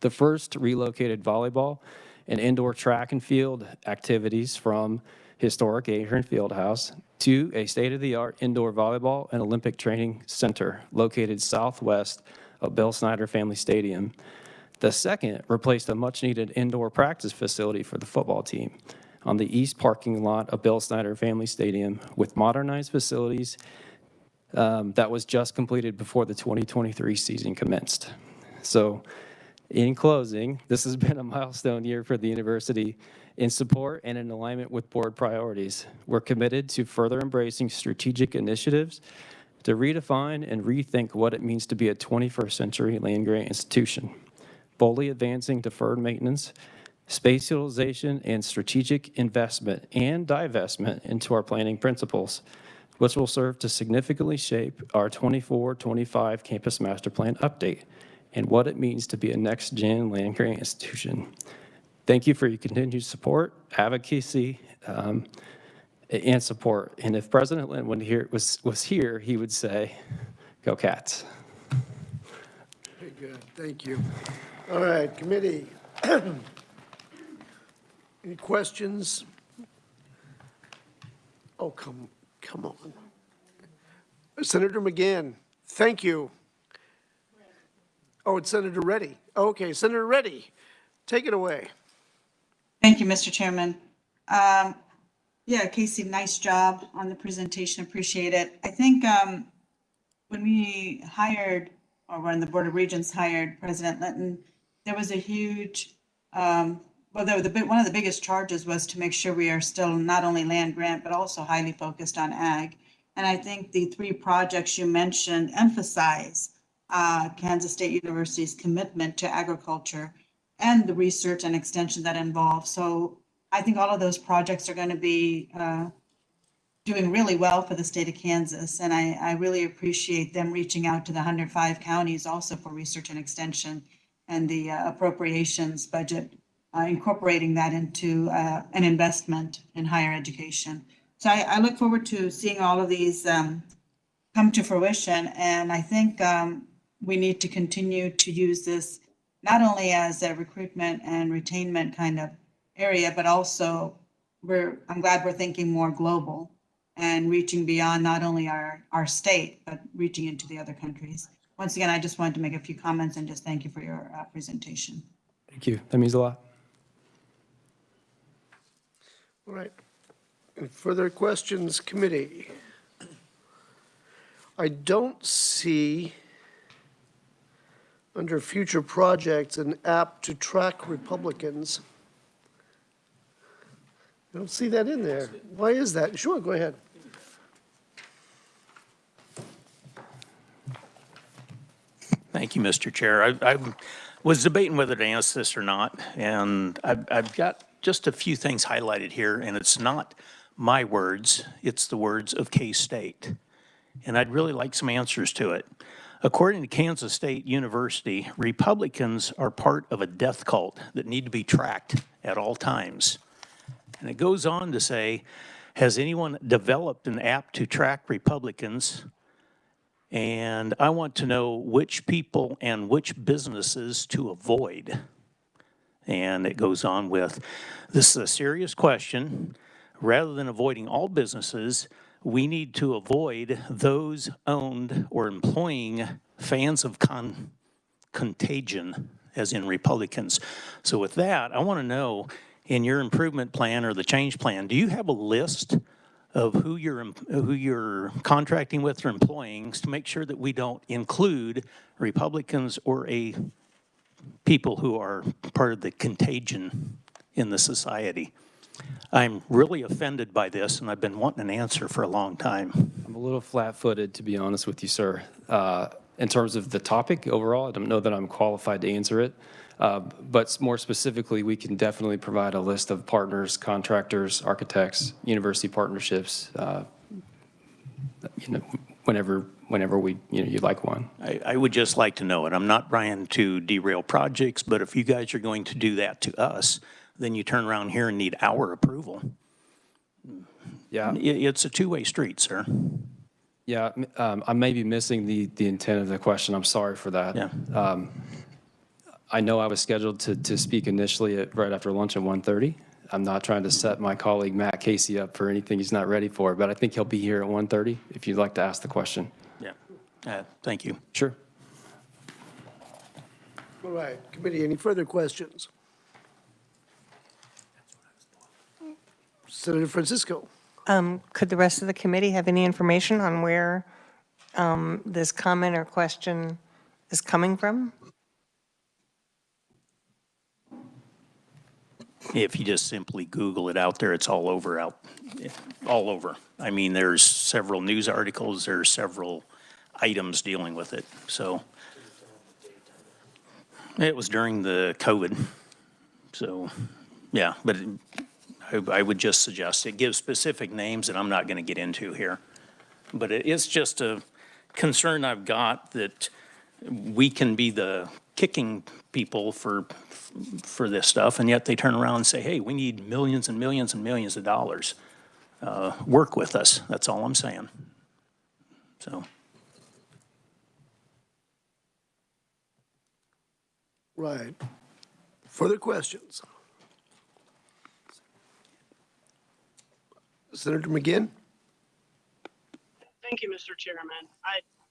The first, relocated volleyball and indoor track and field activities from historic Ahern Fieldhouse to a state-of-the-art indoor volleyball and Olympic training center located southwest of Bill Snyder Family Stadium. The second replaced a much-needed indoor practice facility for the football team on the east parking lot of Bill Snyder Family Stadium with modernized facilities that was just completed before the 2023 season commenced. So in closing, this has been a milestone year for the university in support and in alignment with board priorities. We're committed to further embracing strategic initiatives to redefine and rethink what it means to be a 21st century land-grant institution, boldly advancing deferred maintenance, space utilization, and strategic investment and divestment into our planning principles, which will serve to significantly shape our 24-25 campus master plan update and what it means to be a next-gen land-grant institution. Thank you for your continued support, advocacy, and support. And if President Lynn was here, he would say, go Cats. Very good, thank you. All right, committee. Any questions? Oh, come on. Senator McGinn, thank you. Oh, it's Senator Reddy. Okay, Senator Reddy, take it away. Thank you, Mr. Chairman. Yeah, Casey, nice job on the presentation. Appreciate it. I think when we hired, or when the Board of Regents hired President Linton, there was a huge, well, one of the biggest charges was to make sure we are still not only land grant, but also highly focused on ag. And I think the 3 projects you mentioned emphasize Kansas State University's commitment to agriculture and the research and extension that involves. So I think all of those projects are going to be doing really well for the state of Kansas. And I really appreciate them reaching out to the 105 counties also for research and extension and the appropriations budget, incorporating that into an investment in higher education. So I look forward to seeing all of these come to fruition. And I think we need to continue to use this not only as a recruitment and retainment kind of area, but also I'm glad we're thinking more global and reaching beyond not only our state, but reaching into the other countries. Once again, I just wanted to make a few comments and just thank you for your presentation. Thank you. That means a lot. All right. Any further questions, committee? I don't see under future projects an app to track Republicans. I don't see that in there. Why is that? Sure, go ahead. Thank you, Mr. Chair. I was debating whether to answer this or not, and I've got just a few things highlighted here, and it's not my words, it's the words of K-State. And I'd really like some answers to it. According to Kansas State University, Republicans are part of a death cult that need to be tracked at all times. And it goes on to say, has anyone developed an app to track Republicans? And I want to know which people and which businesses to avoid. And it goes on with, this is a serious question. Rather than avoiding all businesses, we need to avoid those owned or employing fans of contagion, as in Republicans. So with that, I want to know, in your improvement plan or the change plan, do you have a list of who you're contracting with or employing to make sure that we don't include Republicans or people who are part of the contagion in the society? I'm really offended by this, and I've been wanting an answer for a long time. I'm a little flat-footed, to be honest with you, sir. In terms of the topic overall, I don't know that I'm qualified to answer it. But more specifically, we can definitely provide a list of partners, contractors, architects, university partnerships, whenever we, you'd like one. I would just like to know it. I'm not trying to derail projects, but if you guys are going to do that to us, then you turn around here and need our approval. Yeah. It's a two-way street, sir. Yeah, I may be missing the intent of the question. I'm sorry for that. Yeah. I know I was scheduled to speak initially right after lunch at 1:30. I'm not trying to set my colleague Matt Casey up for anything he's not ready for, but I think he'll be here at 1:30 if you'd like to ask the question. Yeah. Thank you. Sure. All right, committee, any further questions? Senator Francisco. Could the rest of the committee have any information on where this comment or question is coming from? If you just simply Google it out there, it's all over. All over. I mean, there's several news articles, there's several items dealing with it. So it was during the COVID. So, yeah, but I would just suggest it gives specific names that I'm not going to get into here. But it's just a concern I've got that we can be the kicking people for this stuff, and yet they turn around and say, hey, we need millions and millions and millions of dollars. Work with us. That's all I'm saying. So. Right. Further questions? Senator McGinn? Thank you, Mr. Chairman.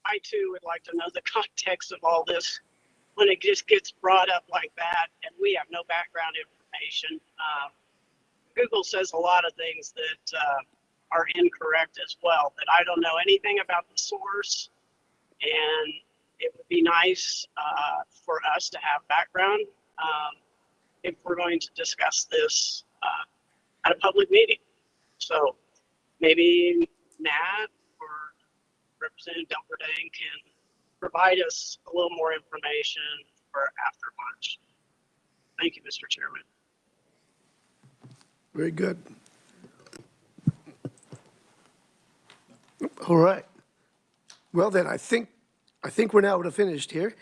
I too would like to know the context of all this when it just gets brought up like that and we have no background information. Google says a lot of things that are incorrect as well, that I don't know anything about the source, and it would be nice for us to have background. if we're going to discuss this at a public meeting. So maybe Matt or Representative Delberdane can provide us a little more information for after lunch. Thank you, Mr. Chairman. Very good. All right. Well, then, I think we're now finished here.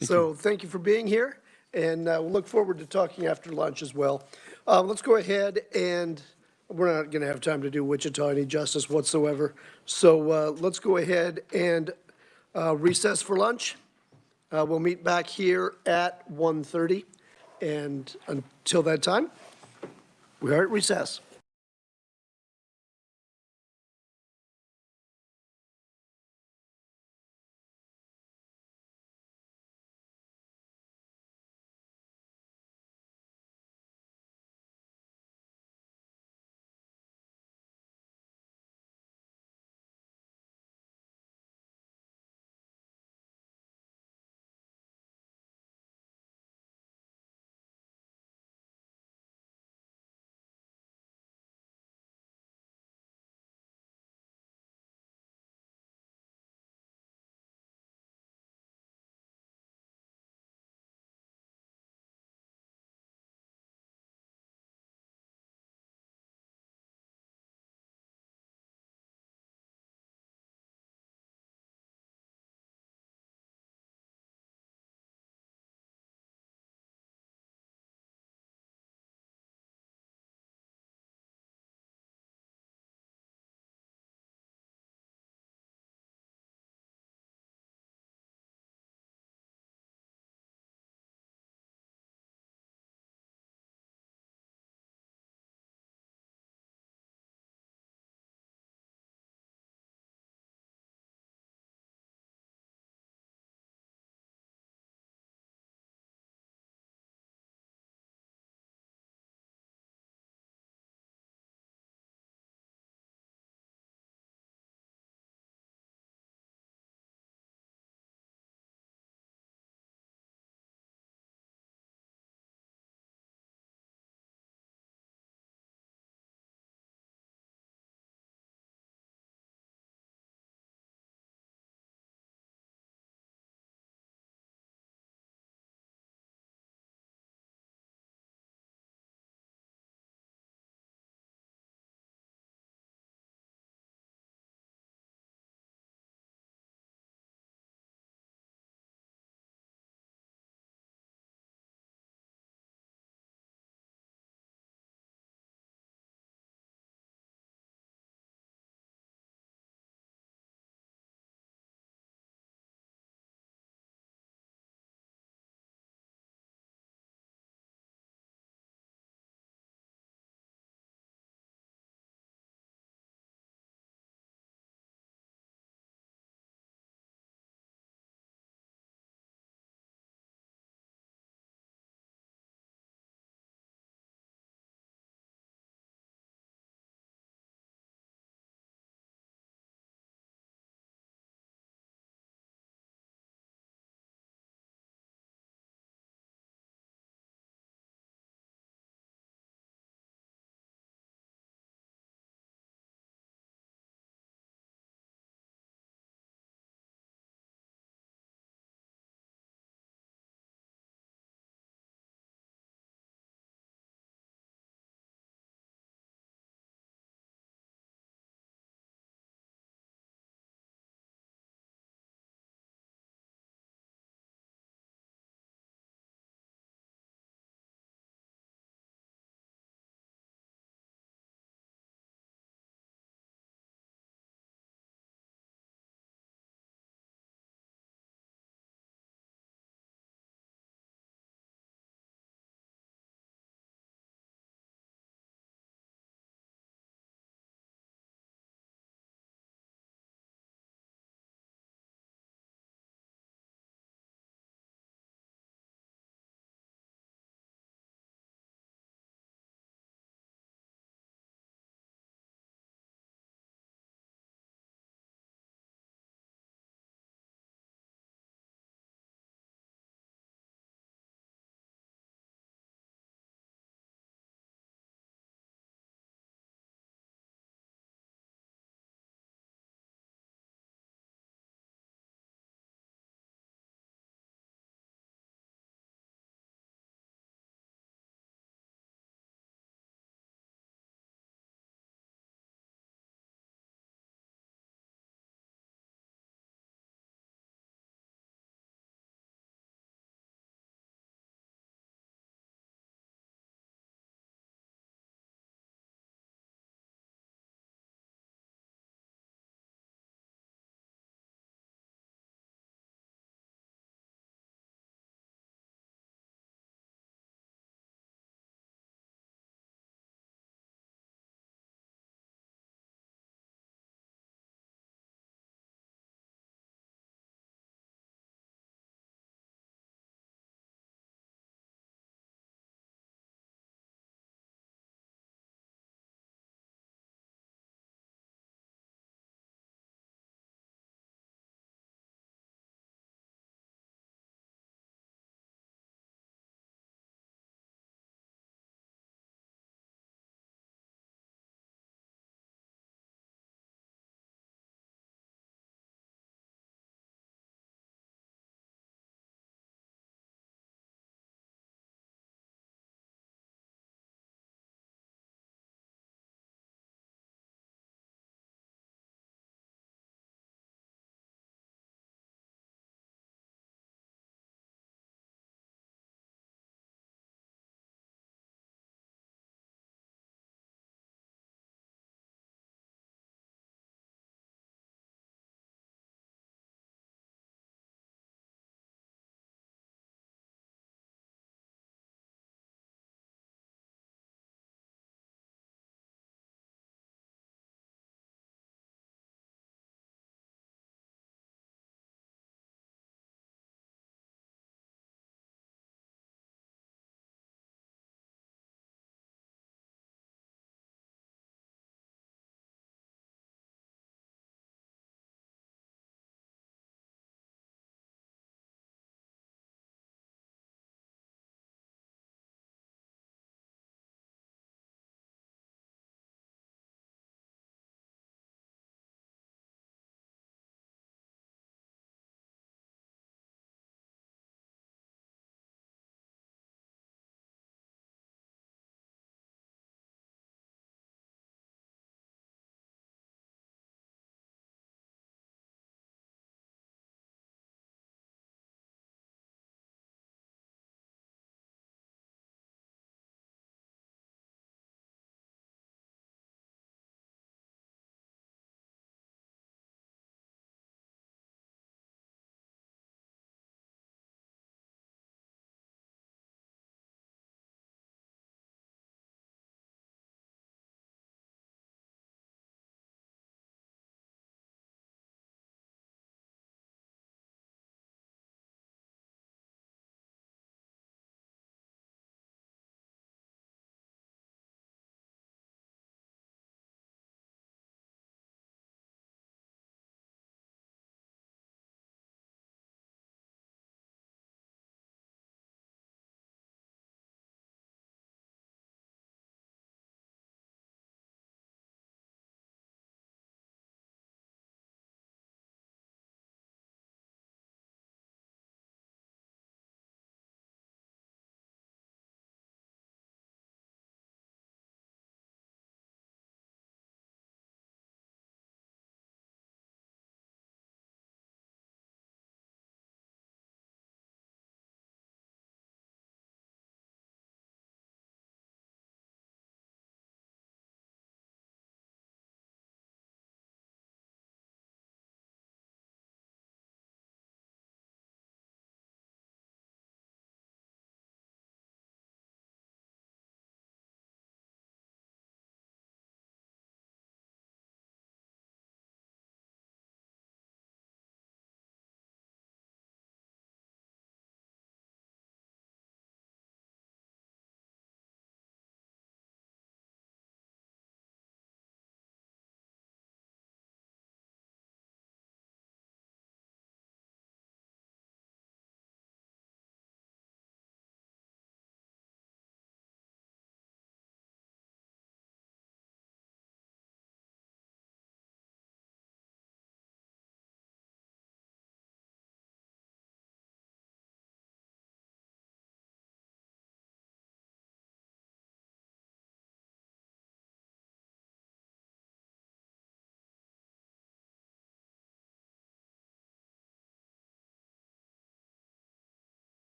So thank you for being here, and we'll look forward to talking after lunch as well. Let's go ahead and, we're not going to have time to do Wichita any justice whatsoever. So let's go ahead and recess for lunch. We'll meet back here at 1:30, and until that time, we are at recess.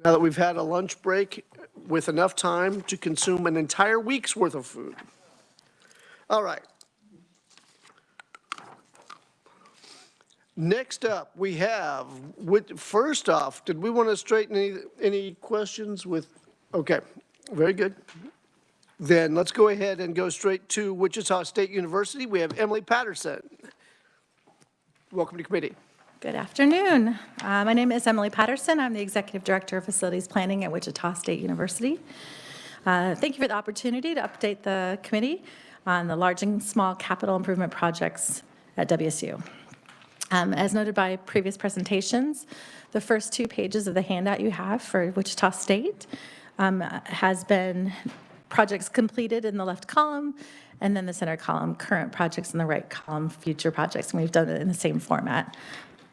Now that we've had a lunch break with enough time to consume an entire week's worth of food. All right. Next up, we have, first off, did we want to straighten any questions with, okay, very good. Then let's go ahead and go straight to Wichita State University. We have Emily Patterson. Welcome to committee. Good afternoon. My name is Emily Patterson. I'm the Executive Director of Facilities Planning at Wichita State University. Thank you for the opportunity to update the committee on the large and small capital improvement projects at WSU. As noted by previous presentations, the first 2 pages of the handout you have for Wichita State has been projects completed in the left column, and then the center column, current projects in the right column, future projects, and we've done it in the same format.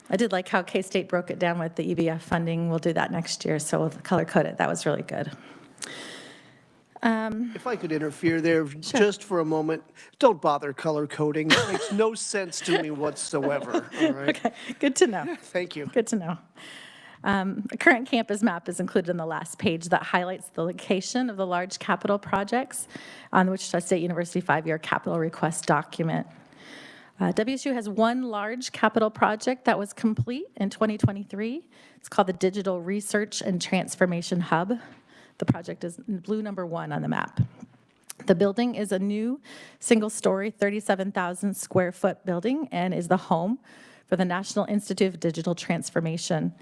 I did like how K-State broke it down with the EBF funding. We'll do that next year, so we'll color code it. That was really good. If I could interfere there just for a moment, don't bother color coding. It makes no sense to me whatsoever. All right? Okay, good to know. Thank you. Good to know. A current campus map is included in the last page that highlights the location of the large capital projects on the Wichita State University 5-year capital request document. WSU has one large capital project that was complete in 2023. It's called the Digital Research and Transformation Hub. The project is blue number 1 on the map. The building is a new single-story, 37,000 square foot building and is the home for the National Institute of Digital Transformation.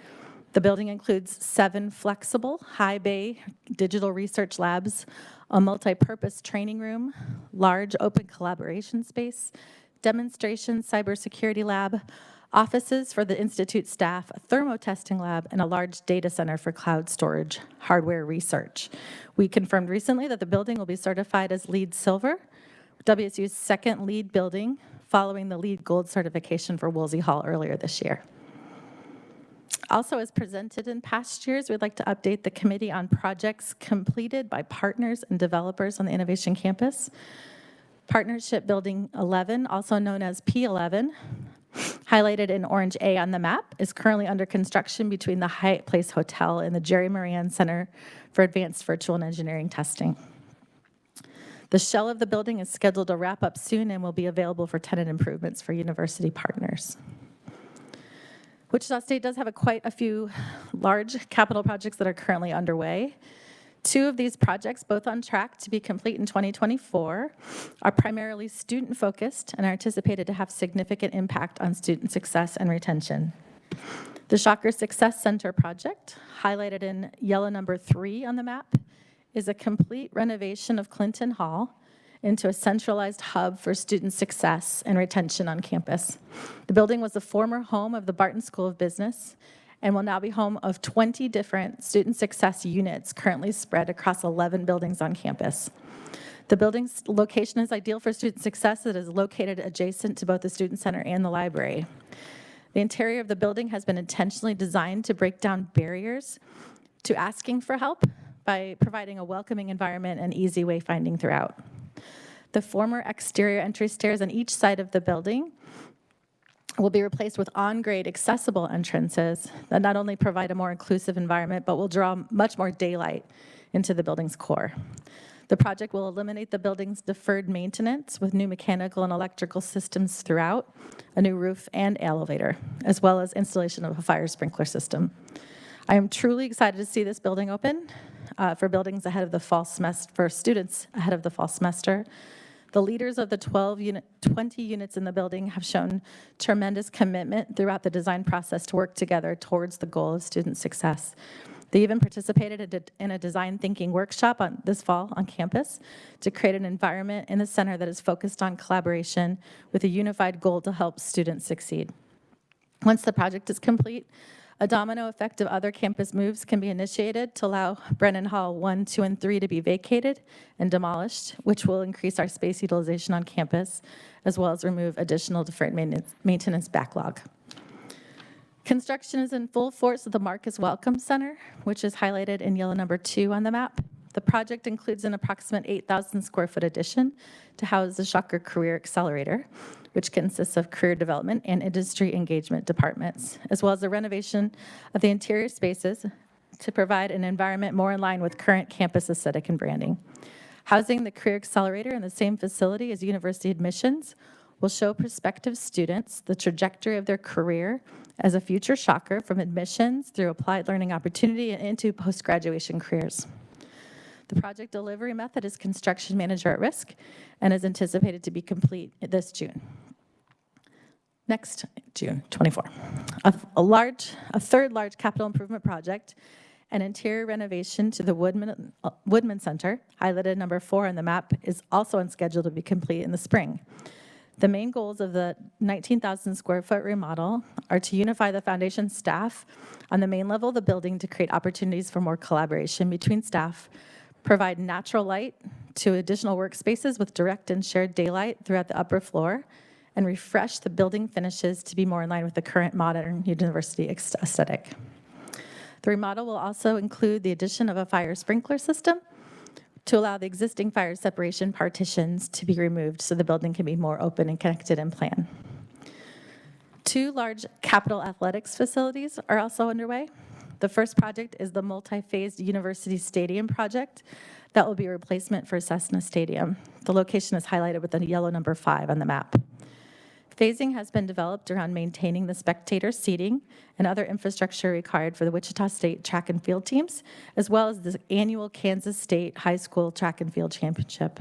The building includes 7 flexible, high bay digital research labs, a multi-purpose training room, large open collaboration space, demonstration cybersecurity lab, offices for the Institute staff, a thermo testing lab, and a large data center for cloud storage hardware research. We confirmed recently that the building will be certified as LEED Silver, WSU's second LEED building, following the LEED Gold certification for Woolsey Hall earlier this year. Also, as presented in past years, we'd like to update the committee on projects completed by partners and developers on the Innovation Campus. Partnership Building 11, also known as P11, highlighted in orange A on the map, is currently under construction between the Hyatt Place Hotel and the Jerry Moran Center for Advanced Virtual and Engineering Testing. The shell of the building is scheduled to wrap up soon and will be available for tenant improvements for university partners. Wichita State does have quite a few large capital projects that are currently underway. 2 of these projects, both on track to be complete in 2024, are primarily student-focused and are anticipated to have significant impact on student success and retention. The Shocker Success Center project, highlighted in yellow number 3 on the map, is a complete renovation of Clinton Hall into a centralized hub for student success and retention on campus. The building was the former home of the Barton School of Business and will now be home of 20 different student success units currently spread across 11 buildings on campus. The building's location is ideal for student success. It is located adjacent to both the Student Center and the library. The interior of the building has been intentionally designed to break down barriers to asking for help by providing a welcoming environment and easy wayfinding throughout. The former exterior entry stairs on each side of the building will be replaced with on-grade accessible entrances that not only provide a more inclusive environment, but will draw much more daylight into the building's core. The project will eliminate the building's deferred maintenance with new mechanical and electrical systems throughout, a new roof and elevator, as well as installation of a fire sprinkler system. I am truly excited to see this building open for buildings ahead of the fall semester, for students ahead of the fall semester. The leaders of the 20 units in the building have shown tremendous commitment throughout the design process to work together towards the goal of student success. They even participated in a design thinking workshop this fall on campus to create an environment in the center that is focused on collaboration with a unified goal to help students succeed. Once the project is complete, a domino effect of other campus moves can be initiated to allow Brennan Hall 1, 2, and 3 to be vacated and demolished, which will increase our space utilization on campus, as well as remove additional deferred maintenance backlog. Construction is in full force at the Marcus Welcome Center, which is highlighted in yellow number 2 on the map. The project includes an approximate 8,000 square foot addition to house the Shocker Career Accelerator, which consists of career development and industry engagement departments, as well as the renovation of the interior spaces to provide an environment more in line with current campus aesthetic and branding. Housing the Career Accelerator in the same facility as university admissions will show prospective students the trajectory of their career as a future shocker from admissions through applied learning opportunity and into post-graduation careers. The project delivery method is construction manager at risk and is anticipated to be complete this June. Next, June 24. A third large capital improvement project, an interior renovation to the Woodman Center, highlighted number 4 on the map, is also on schedule to be complete in the spring. The main goals of the 19,000 square foot remodel are to unify the foundation staff on the main level of the building to create opportunities for more collaboration between staff, provide natural light to additional workspaces with direct and shared daylight throughout the upper floor, and refresh the building finishes to be more in line with the current modern university aesthetic. The remodel will also include the addition of a fire sprinkler system to allow the existing fire separation partitions to be removed so the building can be more open and connected in plan. 2 large capital athletics facilities are also underway. The first project is the multi-phased University Stadium project that will be a replacement for Cessna Stadium. The location is highlighted with the yellow number 5 on the map. Phasing has been developed around maintaining the spectator seating and other infrastructure required for the Wichita State track and field teams, as well as the annual Kansas State High School Track and Field Championship.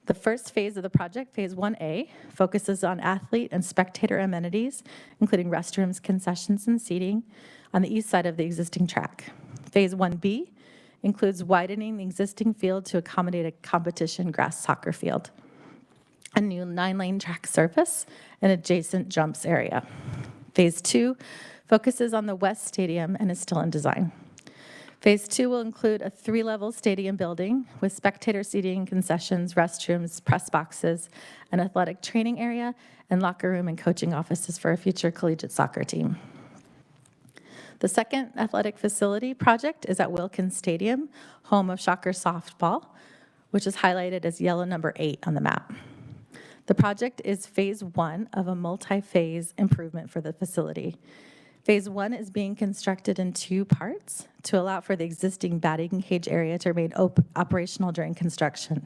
The first phase of the project, phase 1A, focuses on athlete and spectator amenities, including restrooms, concessions, and seating on the east side of the existing track. Phase 1B includes widening the existing field to accommodate a competition grass soccer field, a new 9-lane track surface, and adjacent jumps area. Phase 2 focuses on the West Stadium and is still in design. Phase 2 will include a 3-level stadium building with spectator seating, concessions, restrooms, press boxes, an athletic training area, and locker room and coaching offices for a future collegiate soccer team. The second athletic facility project is at Wilkins Stadium, home of Shocker softball, which is highlighted as yellow number 8 on the map. The project is phase 1 of a multi-phase improvement for the facility. Phase 1 is being constructed in 2 parts to allow for the existing batting cage area to remain operational during construction.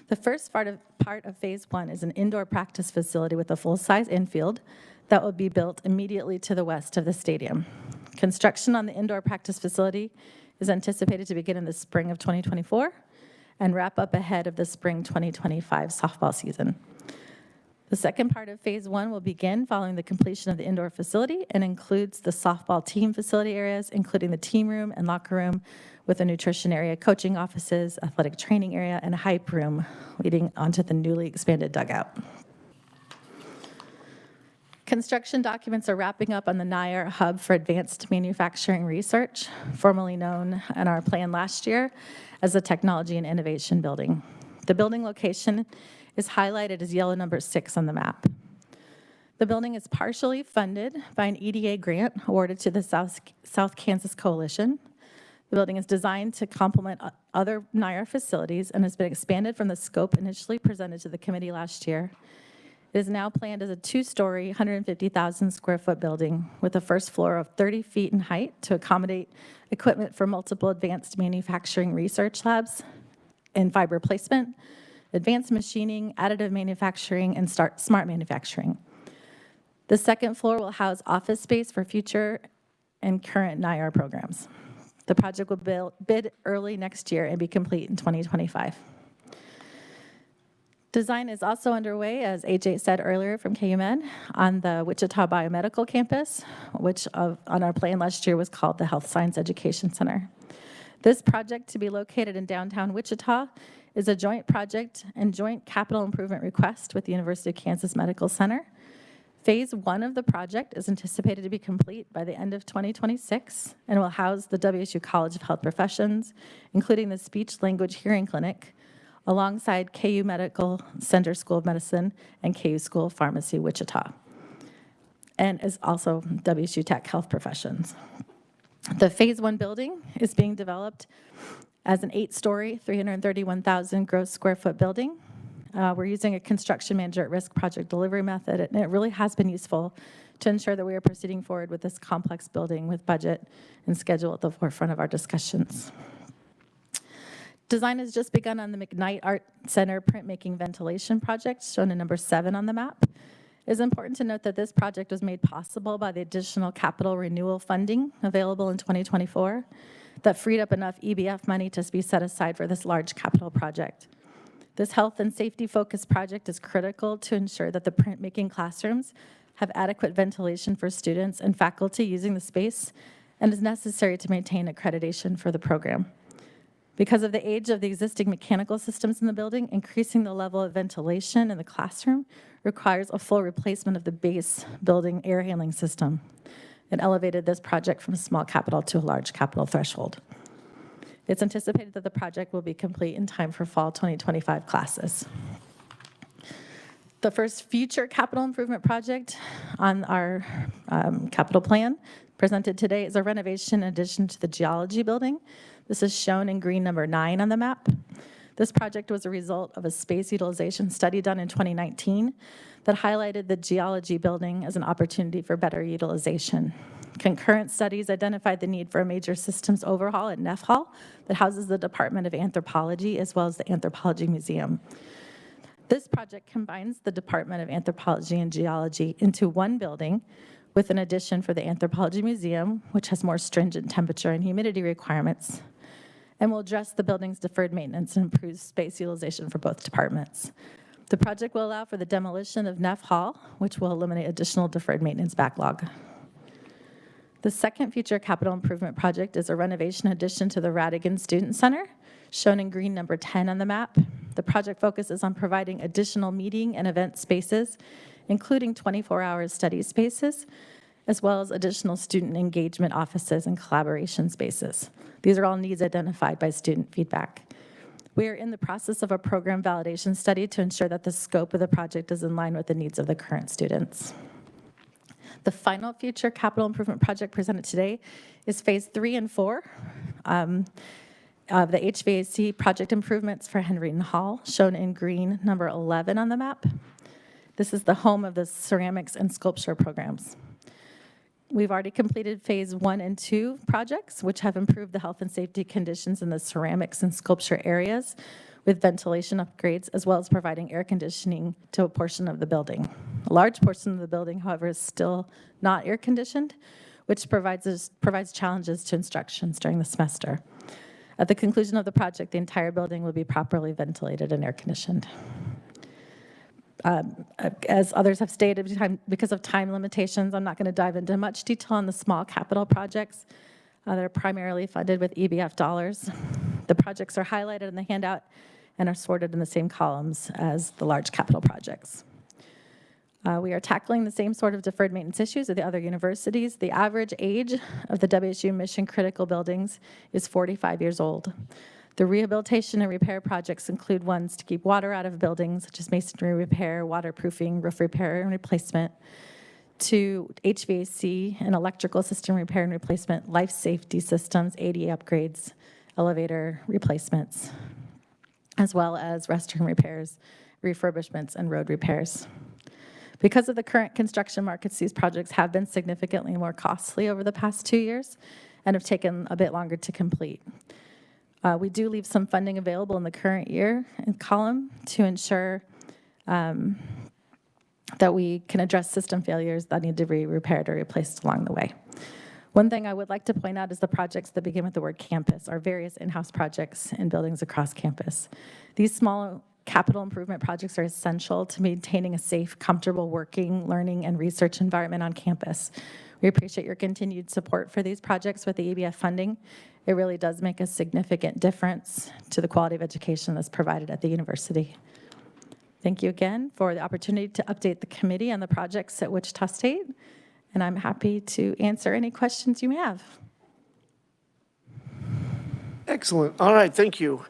The first part of phase 1 is an indoor practice facility with a full-size infield that will be built immediately to the west of the stadium. Construction on the indoor practice facility is anticipated to begin in the spring of 2024 and wrap up ahead of the spring 2025 softball season. The second part of phase 1 will begin following the completion of the indoor facility and includes the softball team facility areas, including the team room and locker room with a nutrition area, coaching offices, athletic training area, and a hype room leading onto the newly expanded dugout. Construction documents are wrapping up on the NIAR Hub for Advanced Manufacturing Research, formerly known in our plan last year as the Technology and Innovation Building. The building location is highlighted as yellow number 6 on the map. The building is partially funded by an EDA grant awarded to the South Kansas Coalition. The building is designed to complement other NIAR facilities and has been expanded from the scope initially presented to the committee last year. It is now planned as a 2-story, 150,000 square foot building with a first floor of 30 feet in height to accommodate equipment for multiple advanced manufacturing research labs in fiber placement, advanced machining, additive manufacturing, and smart manufacturing. The second floor will house office space for future and current NIAR programs. The project will bid early next year and be complete in 2025. Design is also underway, as AJ said earlier from KUMN, on the Wichita Biomedical Campus, which on our plan last year was called the Health Science Education Center. This project, to be located in downtown Wichita, is a joint project and joint capital improvement request with the University of Kansas Medical Center. Phase 1 of the project is anticipated to be complete by the end of 2026 and will house the WSU College of Health Professions, including the Speech Language Hearing Clinic, alongside KU Medical Center School of Medicine and KU School of Pharmacy, Wichita, and is also WSU Tech Health Professions. The Phase 1 building is being developed as an 8-story, 331,000 gross square foot building. We're using a construction manager at risk project delivery method, and it really has been useful to ensure that we are proceeding forward with this complex building with budget and schedule at the forefront of our discussions. Design has just begun on the McKnight Art Center printmaking ventilation project, shown in number 7 on the map. It is important to note that this project was made possible by the additional capital renewal funding available in 2024 that freed up enough EBF money to be set aside for this large capital project. This health and safety focused project is critical to ensure that the printmaking classrooms have adequate ventilation for students and faculty using the space and is necessary to maintain accreditation for the program. Because of the age of the existing mechanical systems in the building, increasing the level of ventilation in the classroom requires a full replacement of the base building air handling system. It elevated this project from a small capital to a large capital threshold. It's anticipated that the project will be complete in time for fall 2025 classes. The first future capital improvement project on our capital plan presented today is a renovation addition to the geology building. This is shown in green number 9 on the map. This project was a result of a space utilization study done in 2019 that highlighted the geology building as an opportunity for better utilization. Concurrent studies identified the need for a major systems overhaul at Neff Hall that houses the Department of Anthropology as well as the Anthropology Museum. This project combines the Department of Anthropology and Geology into one building with an addition for the Anthropology Museum, which has more stringent temperature and humidity requirements, and will address the building's deferred maintenance and improve space utilization for both departments. The project will allow for the demolition of Neff Hall, which will eliminate additional deferred maintenance backlog. The second future capital improvement project is a renovation addition to the Radigan Student Center, shown in green number 10 on the map. The project focuses on providing additional meeting and event spaces, including 24-hour study spaces, as well as additional student engagement offices and collaboration spaces. These are all needs identified by student feedback. We are in the process of a program validation study to ensure that the scope of the project is in line with the needs of the current students. The final future capital improvement project presented today is phase 3 and 4 of the HVAC project improvements for Henry Hall, shown in green number 11 on the map. This is the home of the ceramics and sculpture programs. We've already completed phase 1 and 2 projects, which have improved the health and safety conditions in the ceramics and sculpture areas with ventilation upgrades, as well as providing air conditioning to a portion of the building. A large portion of the building, however, is still not air conditioned, which provides challenges to instructions during the semester. At the conclusion of the project, the entire building will be properly ventilated and air conditioned. As others have stated, because of time limitations, I'm not going to dive into much detail on the small capital projects that are primarily funded with EBF dollars. The projects are highlighted in the handout and are sorted in the same columns as the large capital projects. We are tackling the same sort of deferred maintenance issues at the other universities. The average age of the WSU mission critical buildings is 45 years old. The rehabilitation and repair projects include ones to keep water out of buildings, such as masonry repair, waterproofing, roof repair and replacement, to HVAC and electrical system repair and replacement, life safety systems, ADA upgrades, elevator replacements, as well as restroom repairs, refurbishments, and road repairs. Because of the current construction markets, these projects have been significantly more costly over the past 2 years and have taken a bit longer to complete. We do leave some funding available in the current year column to ensure that we can address system failures that need to be repaired or replaced along the way. One thing I would like to point out is the projects that begin with the word campus, our various in-house projects in buildings across campus. These small capital improvement projects are essential to maintaining a safe, comfortable working, learning, and research environment on campus. We appreciate your continued support for these projects with the EBF funding. It really does make a significant difference to the quality of education that's provided at the university. Thank you again for the opportunity to update the committee on the projects at Wichita State, and I'm happy to answer any questions you may have. Excellent. All right, thank you.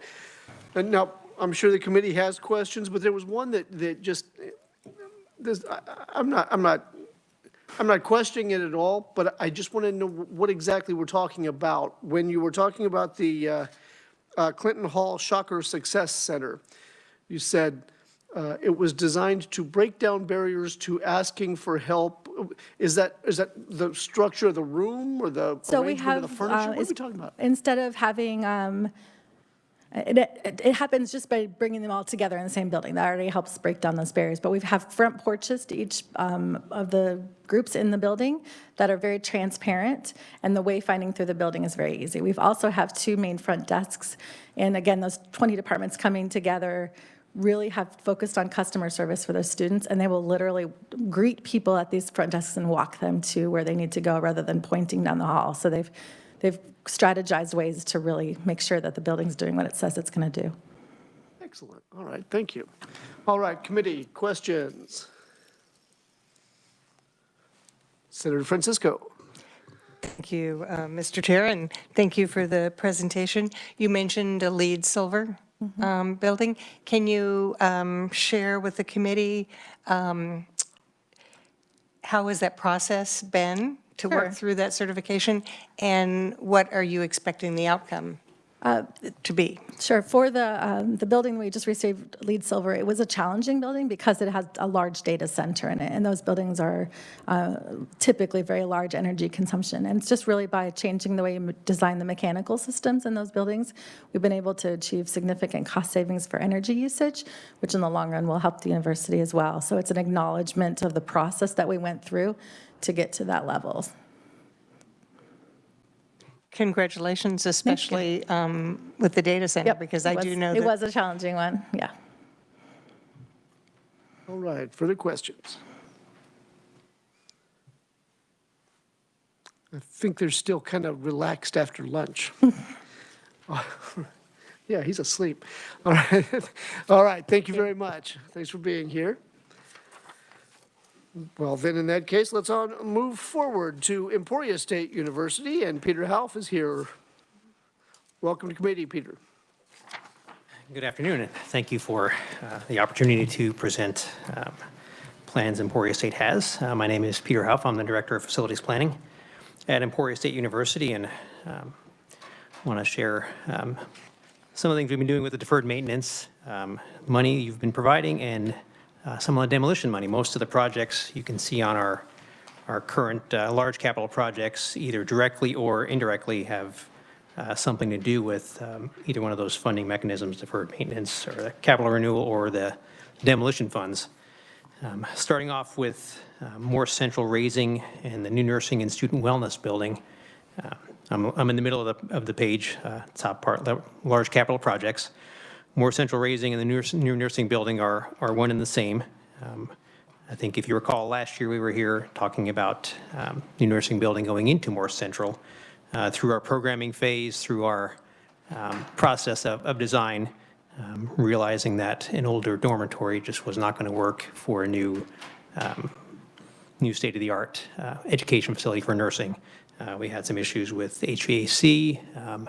And now, I'm sure the committee has questions, but there was one that just, I'm not questioning it at all, but I just want to know what exactly we're talking about. When you were talking about the Clinton Hall Shocker Success Center, you said it was designed to break down barriers to asking for help is that the structure of the room or the So we arrangement of the have, furniture? What are we talking about? instead of having, it happens just by bringing them all together in the same building. That already helps break down those barriers. But we have front porches to each of the groups in the building that are very transparent, and the wayfinding through the building is very easy. We've also have 2 main front desks, and again, those 20 departments coming together really have focused on customer service for those students, and they will literally greet people at these front desks and walk them to where they need to go rather than pointing down the hall. So they've strategized ways to really make sure that the building's doing what it says it's going to do. Excellent. All right, thank you. All right, committee questions. Senator Francisco. Thank you, Mr. Chair, and thank you for the presentation. You mentioned a LEED Silver building. Can you share with the committee how has that process been to work through that certification, and what are you expecting the outcome to be? Sure. For the building we just received LEED Silver, it was a challenging building because it has a large data center in it, and those buildings are typically very large energy consumption. And it's just really by changing the way you design the mechanical systems in those buildings, we've been able to achieve significant cost savings for energy usage, which in the long run will help the university as well. So it's an acknowledgement of the process that we went through to get to that level. Congratulations, especially with the data center, because I do know that it was a challenging one, yeah. All right, further questions? I think they're still kind of relaxed after lunch. Yeah, he's asleep. All right, all right, thank you very much. Thanks for being here. Well, then in that case, let's move forward to Emporia State University, and Peter Half is here. Welcome to committee, Peter. Good afternoon, and thank you for the opportunity to present plans Emporia State has. My name is Peter Huff. I'm the Director of Facilities Planning at Emporia State University, and want to share some of the things we've been doing with the deferred maintenance money you've been providing, and some of the demolition money. Most of the projects you can see on our current large capital projects, either directly or indirectly, have something to do with either one of those funding mechanisms, deferred maintenance or the capital renewal or the demolition funds. Starting off with more central raising and the new nursing and student wellness building. I'm in the middle of the page, top part, large capital projects. More central raising and the new nursing building are one and the same. I think if you recall, last year we were here talking about new nursing building going into more central. Through our programming phase, through our process of design, realizing that an older dormitory just was not going to work for a new state-of-the-art education facility for nursing. We had some issues with HVAC,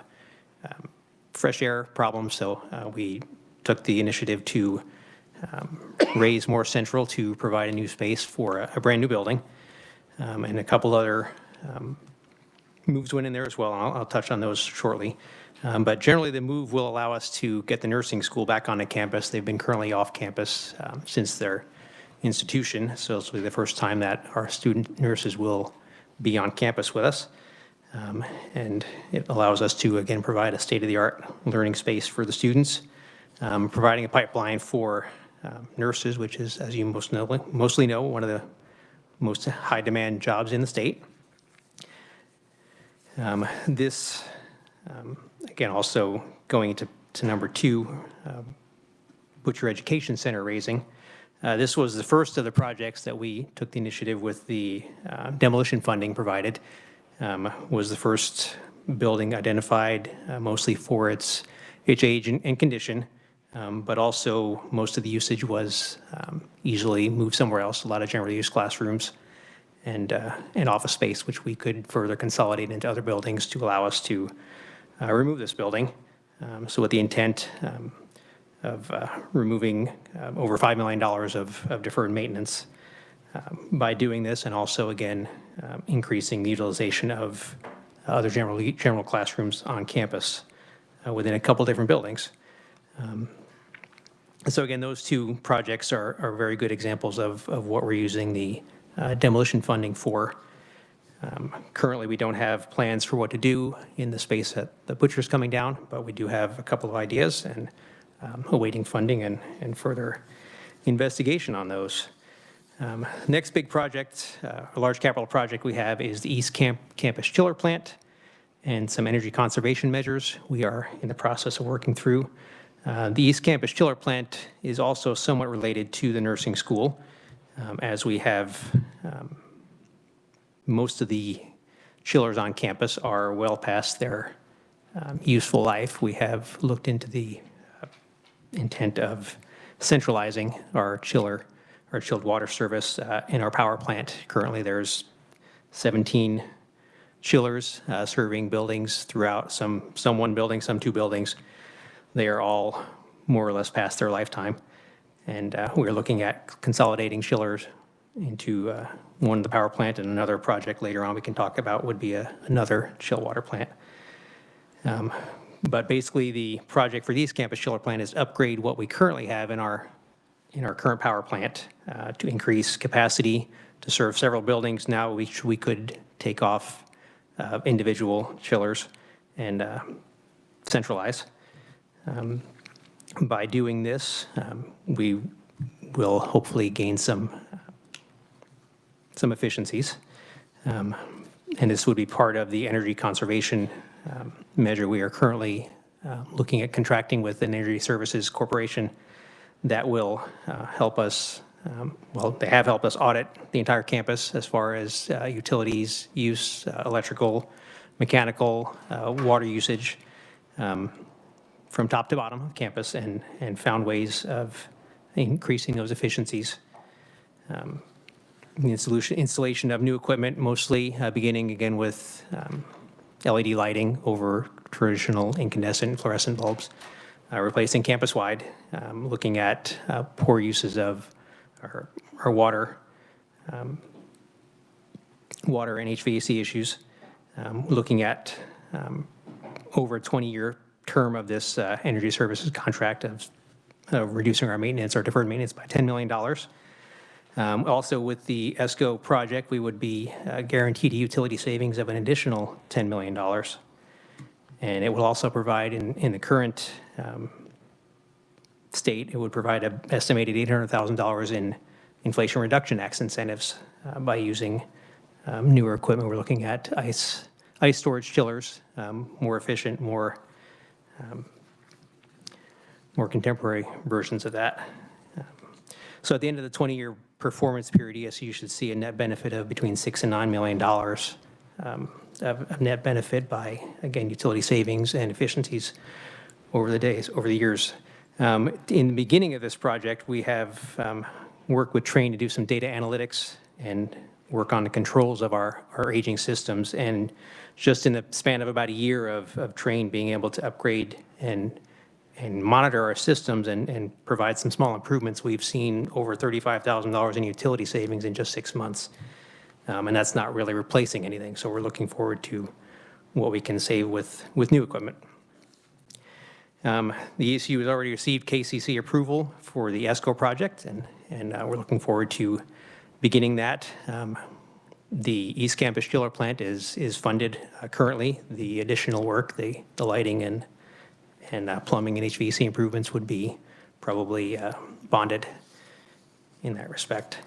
fresh air problems, so we took the initiative to raise more central to provide a new space for a brand new building. And a couple other moves went in there as well, and I'll touch on those shortly. But generally the move will allow us to get the nursing school back onto campus. They've been currently off campus since their institution, so this will be the first time that our student nurses will be on campus with us. And it allows us to, again, provide a state-of-the-art learning space for the students, providing a pipeline for nurses, which is, as you mostly know, one of the most high-demand jobs in the state. This, again, also going to number 2, Butcher Education Center raising. This was the first of the projects that we took the initiative with the demolition funding provided. Was the first building identified mostly for its age and condition, but also most of the usage was easily moved somewhere else, a lot of general use classrooms and office space, which we could further consolidate into other buildings to allow us to remove this building. So with the intent of removing over $5 million of deferred maintenance by doing this, and also, again, increasing the utilization of other general classrooms on campus within a couple different buildings. So again, those 2 projects are very good examples of what we're using the demolition funding for. Currently, we don't have plans for what to do in the space that the butcher's coming down, but we do have a couple of ideas and awaiting funding and further investigation on those. Next big project, a large capital project we have is the East Campus chiller plant and some energy conservation measures we are in the process of working through. The East Campus chiller plant is also somewhat related to the nursing school, as we have most of the chillers on campus are well past their useful life. We have looked into the intent of centralizing our chilled water service in our power plant. Currently, there's 17 chillers serving buildings throughout, some one building, some two buildings. They are all more or less past their lifetime. And we're looking at consolidating chillers into one, the power plant, and another project later on we can talk about would be another chill water plant. But basically, the project for the East Campus chiller plant is upgrade what we currently have in our current power plant to increase capacity to serve several buildings. Now we could take off individual chillers and centralize. By doing this, we will hopefully gain some efficiencies. And this would be part of the energy conservation measure. We are currently looking at contracting with an energy services corporation that will help us, well, they have helped us audit the entire campus as far as utilities use, electrical, mechanical, water usage from top to bottom of campus and found ways of increasing those efficiencies. The installation of new equipment, mostly beginning again with LED lighting over traditional incandescent and fluorescent bulbs, replacing campus-wide, looking at poor uses of our water, water and HVAC issues, looking at over a 20-year term of this energy services contract of reducing our maintenance, our deferred maintenance by $10 million. Also with the ESCO project, we would be guaranteed a utility savings of an additional $10 million. And it will also provide, in the current state, it would provide an estimated $800,000 in Inflation Reduction Act incentives by using newer equipment. We're looking at ice storage chillers, more efficient, more contemporary versions of that. So at the end of the 20-year performance period, ESU should see a net benefit of between $6 and $9 million of net benefit by, again, utility savings and efficiencies over the years. In the beginning of this project, we have worked with Train to do some data analytics and work on the controls of our aging systems. And just in the span of about a year of Train being able to upgrade and monitor our systems and provide some small improvements, we've seen over $35,000 in utility savings in just 6 months. And that's not really replacing anything. So we're looking forward to what we can save with new equipment. The ESU has already received KCC approval for the ESCO project, and we're looking forward to beginning that. The East Campus chiller plant is funded currently. The additional work, the lighting and plumbing and HVAC improvements would be probably bonded in that respect.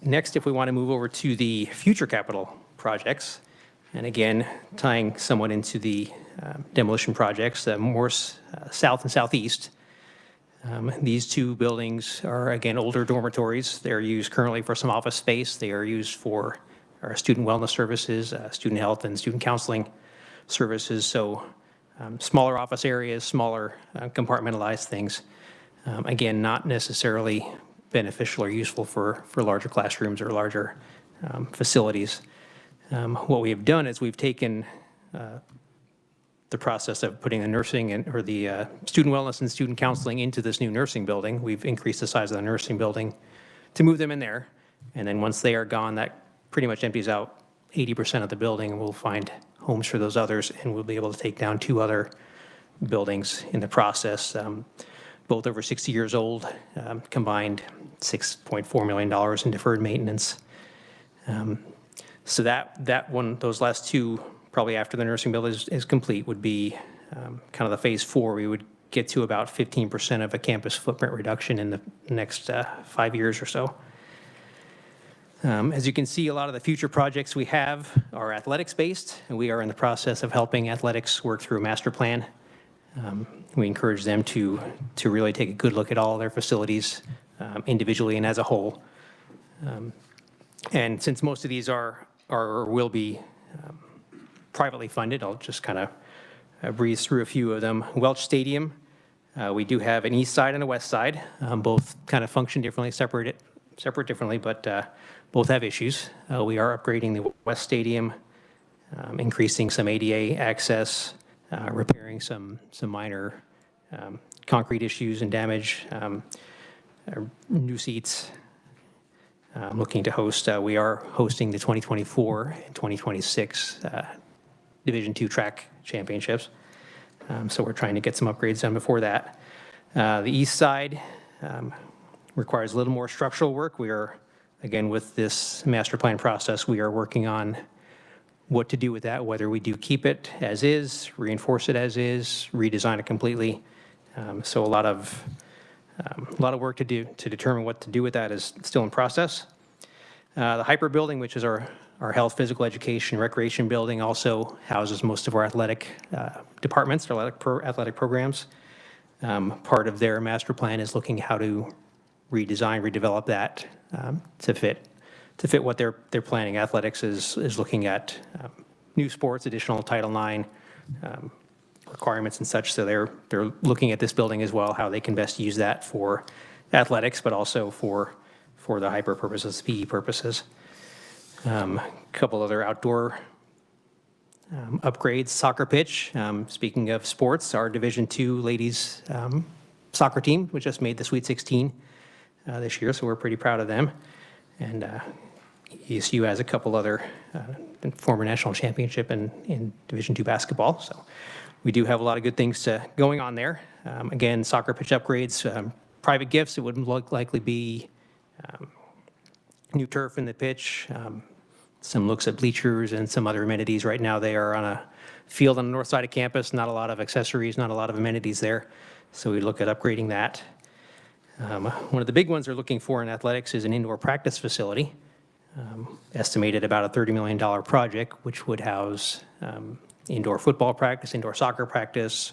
Next, if we want to move over to the future capital projects, and again, tying somewhat into the demolition projects, more south and southeast. These two buildings are, again, older dormitories. They're used currently for some office space. They are used for our student wellness services, student health and student counseling services. So smaller office areas, smaller compartmentalized things. Again, not necessarily beneficial or useful for larger classrooms or larger facilities. What we have done is we've taken the process of putting the nursing or the student wellness and student counseling into this new nursing building. We've increased the size of the nursing building to move them in there. And then once they are gone, that pretty much empties out 80% of the building, and we'll find homes for those others, and we'll be able to take down 2 other buildings in the process. both over 60 years old, combined $6.4 million in deferred maintenance. So that one, those last two, probably after the nursing building is complete, would be kind of the phase 4. We would get to about 15% of a campus footprint reduction in the next 5 years or so. As you can see, a lot of the future projects we have are athletics-based, and we are in the process of helping athletics work through a master plan. We encourage them to really take a good look at all their facilities individually and as a whole. And since most of these are or will be privately funded, I'll just kind of breeze through a few of them. Welch Stadium, we do have an east side and a west side. Both kind of function differently, separate differently, but both have issues. We are upgrading the West Stadium, increasing some ADA access, repairing some minor concrete issues and damage, new seats. Looking to host, we are hosting the 2024 and 2026 Division II track championships. So we're trying to get some upgrades done before that. The east side requires a little more structural work. We are, again, with this master plan process, we are working on what to do with that, whether we do keep it as is, reinforce it as is, redesign it completely. So a lot of work to do to determine what to do with that is still in process. The Hyper building, which is our health, physical education, recreation building, also houses most of our athletic departments, our athletic programs. Part of their master plan is looking how to redesign, redevelop that to fit what they're planning. Athletics is looking at new sports, additional Title IX requirements and such. So they're looking at this building as well, how they can best use that for athletics, but also for the hyper purposes, PE purposes. A couple other outdoor upgrades, soccer pitch. Speaking of sports, our Division II ladies soccer team, which just made the Sweet 16 this year, so we're pretty proud of them. And ESU has a couple other former national championship in Division II basketball. So we do have a lot of good things going on there. Again, soccer pitch upgrades, private gifts. It would likely be new turf in the pitch, some looks at bleachers and some other amenities. Right now they are on a field on the north side of campus, not a lot of accessories, not a lot of amenities there. So we look at upgrading that. One of the big ones they're looking for in athletics is an indoor practice facility, estimated about a $30 million project, which would house indoor football practice, indoor soccer practice.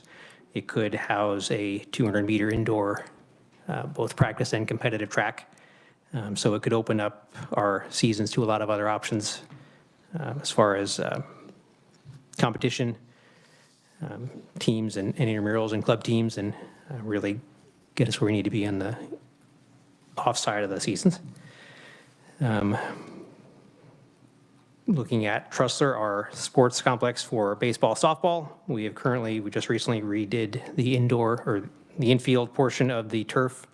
It could house a 200-meter indoor both practice and competitive track. So it could open up our seasons to a lot of other options as far as competition, teams and intramurals and club teams, and really get us where we need to be on the off side of the seasons. Looking at Trussler, our sports complex for baseball, softball. We just recently redid the the infield portion of the turf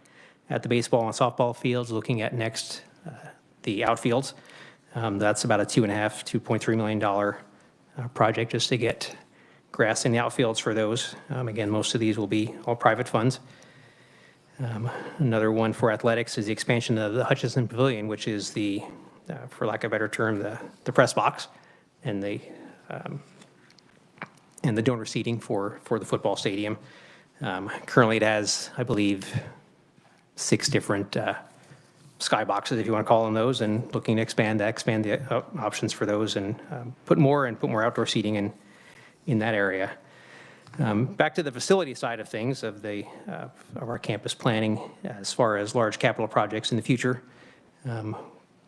at the baseball and softball fields, looking at next the outfields. That's about a $2.3 million project just to get grass in the outfields for those. Again, most of these will be all private funds. Another one for athletics is the expansion of the Hutchinson Pavilion, which is the, for lack of a better term, the press box and the donor seating for the football stadium. Currently it has, I believe, 6 different skyboxes, if you want to call them those, and looking to expand the options for those and put more outdoor seating in that area. Back to the facility side of things of our campus planning as far as large capital projects in the future.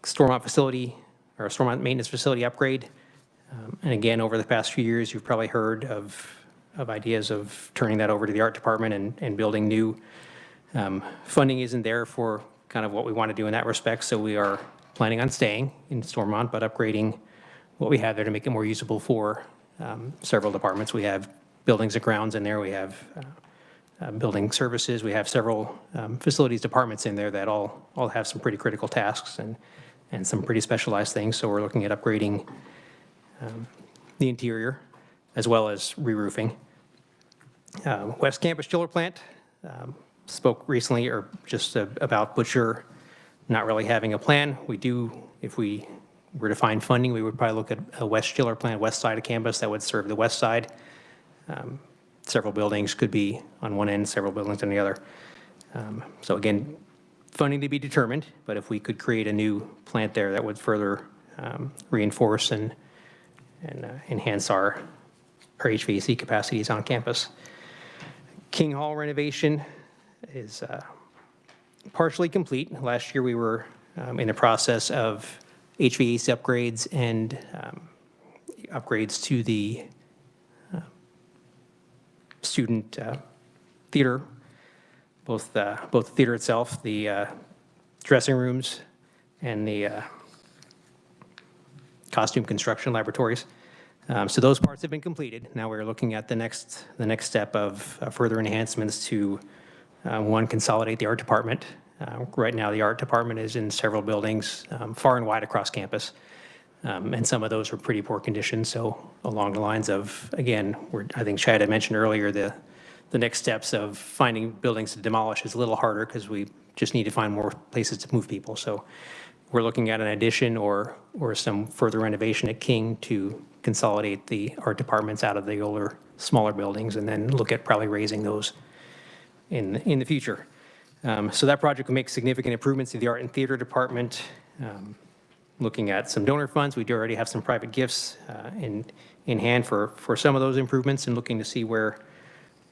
Stormont facility or stormont maintenance facility upgrade. And again, over the past few years, you've probably heard of ideas of turning that over to the art department and building new. Funding isn't there for kind of what we want to do in that respect, so we are planning on staying in Stormont, but upgrading what we have there to make it more usable for several departments. We have buildings and grounds in there. We have building services. We have several facilities departments in there that all have some pretty critical tasks and some pretty specialized things. So we're looking at upgrading the interior as well as re-roofing. West Campus chiller plant. spoke recently or just about Butcher not really having a plan. We do, if we were to find funding, we would probably look at a West Schiller plan, west side of campus that would serve the west side. Several buildings could be on one end, several buildings on the other. So again, funding to be determined, but if we could create a new plant there, that would further reinforce and enhance our HVAC capacities on campus. King Hall renovation is partially complete. Last year we were in the process of HVAC upgrades and upgrades to the student theater, both the theater itself, the dressing rooms, and the costume construction laboratories. So those parts have been completed. Now we're looking at the next step of further enhancements to, one, consolidate the art department. Right now the art department is in several buildings far and wide across campus. And some of those are pretty poor condition. So along the lines of, again, I think Chad had mentioned earlier, the next steps of finding buildings to demolish is a little harder because we just need to find more places to move people. So we're looking at an addition or some further renovation at King to consolidate the art departments out of the older, smaller buildings, and then look at probably raising those in the future. So that project will make significant improvements to the art and theater department. Looking at some donor funds, we do already have some private gifts in hand for some of those improvements, and looking to see where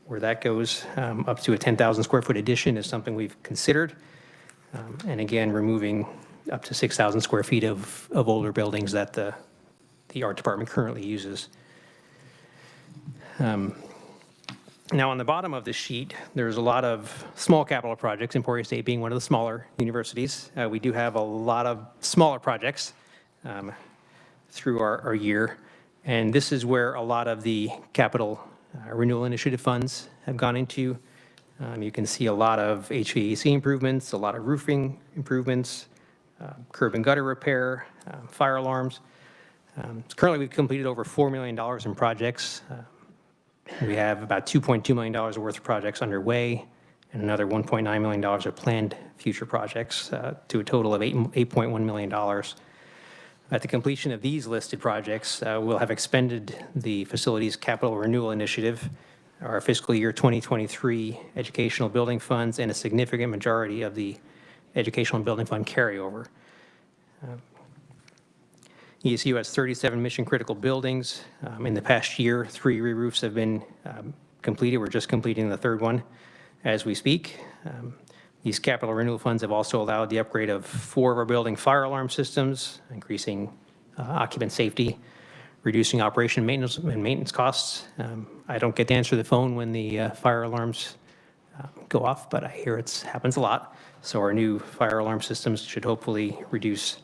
that goes. Up to a 10,000 square foot addition is something we've considered. And again, removing up to 6,000 square feet of older buildings that the art department currently uses. Now on the bottom of the sheet, there's a lot of small capital projects, Emporia State being one of the smaller universities. We do have a lot of smaller projects through our year, and this is where a lot of the capital renewal initiative funds have gone into. You can see a lot of HVAC improvements, a lot of roofing improvements, curb and gutter repair, fire alarms. Currently, we've completed over $4 million in projects. We have about $2.2 million worth of projects underway and another $1.9 million of planned future projects to a total of $8.1 million. At the completion of these listed projects, we'll have expended the facilities capital renewal initiative, our fiscal year 2023 educational building funds, and a significant majority of the educational building fund carryover. ESU has 37 mission-critical buildings. In the past year, 3 re-roofs have been completed. We're just completing the 3rd one as we speak. These capital renewal funds have also allowed the upgrade of 4 of our building fire alarm systems, increasing occupant safety, reducing operation and maintenance costs. I don't get to answer the phone when the fire alarms go off, but I hear it happens a lot. So our new fire alarm systems should hopefully reduce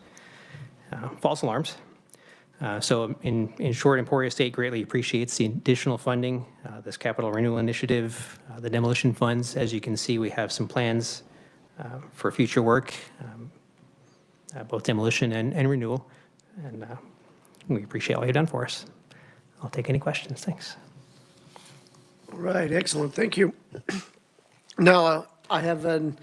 false alarms. So in short, Emporia State greatly appreciates the additional funding, this capital renewal initiative, the demolition funds. As you can see, we have some plans for future work, both demolition and renewal. And we appreciate all you've done for us. I'll take any questions. Thanks. All right, excellent. Thank you. Now, I have an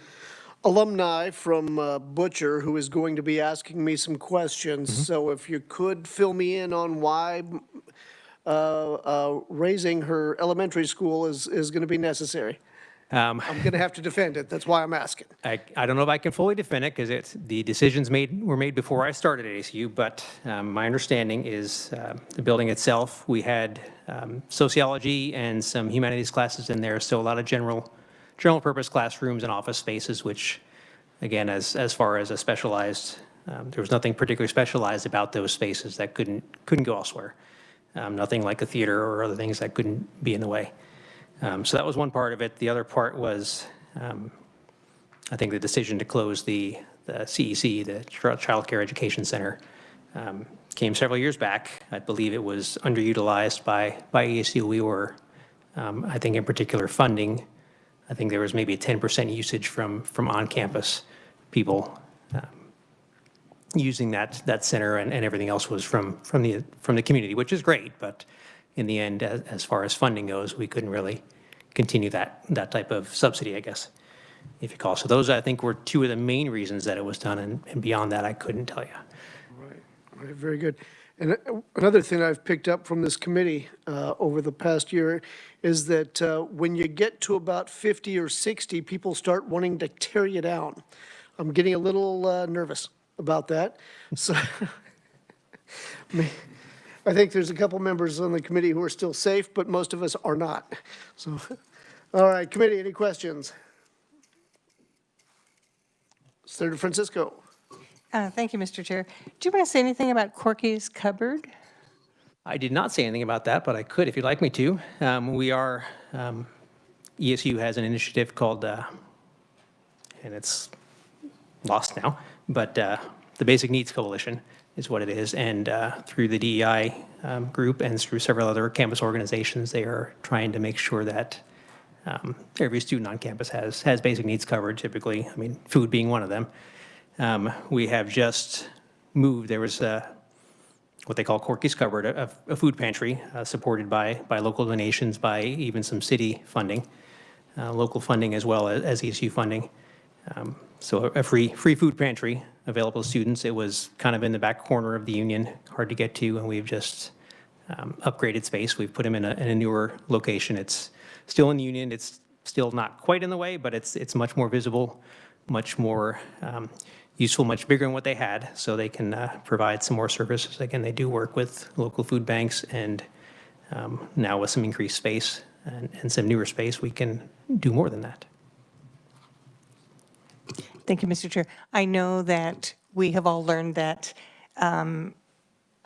alumni from Butcher who is going to be asking me some questions. So if you could fill me in on why raising her elementary school is going to be necessary. I'm going to have to defend it. That's why I'm asking. I don't know if I can fully defend it because the decisions were made before I started at ASU, but my understanding is the building itself, we had sociology and some humanities classes in there, so a lot of general purpose classrooms and office spaces, which, again, as far as a specialized, there was nothing particularly specialized about those spaces that couldn't go elsewhere. Nothing like a theater or other things that couldn't be in the way. So that was one part of it. The other part was, I think, the decision to close the CEC, the Child Care Education Center, came several years back. I believe it was underutilized by ASU. We were, I think, in particular funding. I think there was maybe a 10% usage from on-campus people using that center, and everything else was from the community, which is great. But in the end, as far as funding goes, we couldn't really continue that type of subsidy, I guess. if you call. So those, I think, were two of the main reasons that it was done, and beyond that, I couldn't tell you. Right, very good. And another thing I've picked up from this committee over the past year is that when you get to about 50 or 60, people start wanting to tear you down. I'm getting a little nervous about that. So I think there's a couple members on the committee who are still safe, but most of us are not. So, all right, committee, any questions? Senator Francisco. Thank you, Mr. Chair. Do you want to say anything about Corky's cupboard? I did not say anything about that, but I could if you'd like me to. ESU has an initiative called, and it's lost now, but the Basic Needs Coalition is what it is. And through the DEI group and through several other campus organizations, they are trying to make sure that every student on campus has basic needs covered, typically, I mean, food being one of them. We have just moved, there was what they call Corky's Cupboard, a food pantry supported by local donations, by even some city funding, local funding as well as ESU funding. So a free food pantry available to students. It was kind of in the back corner of the Union, hard to get to, and we've just upgraded space. We've put them in a newer location. It's still in the Union. It's still not quite in the way, but it's much more visible, much more useful, much bigger than what they had, so they can provide some more services. Again, they do work with local food banks, and now with some increased space and some newer space, we can do more than that. Thank you, Mr. Chair. I know that we have all learned that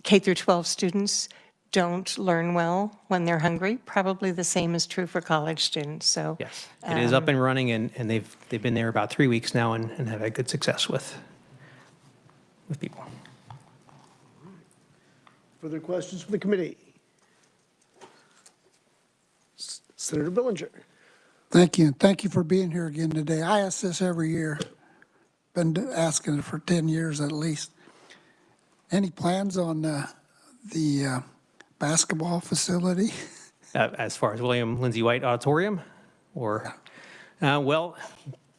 K through 12 students don't learn well when they're hungry. Probably the same is true for college students. So yes, it is up and running, and they've been there about 3 weeks now and have had good success with people. Further questions from the committee? Senator Billinger. Thank you. Thank you for being here again today. I ask this every year. Been asking it for 10 years at least. Any plans on the basketball facility? As far as William Lindsay White Auditorium, or well,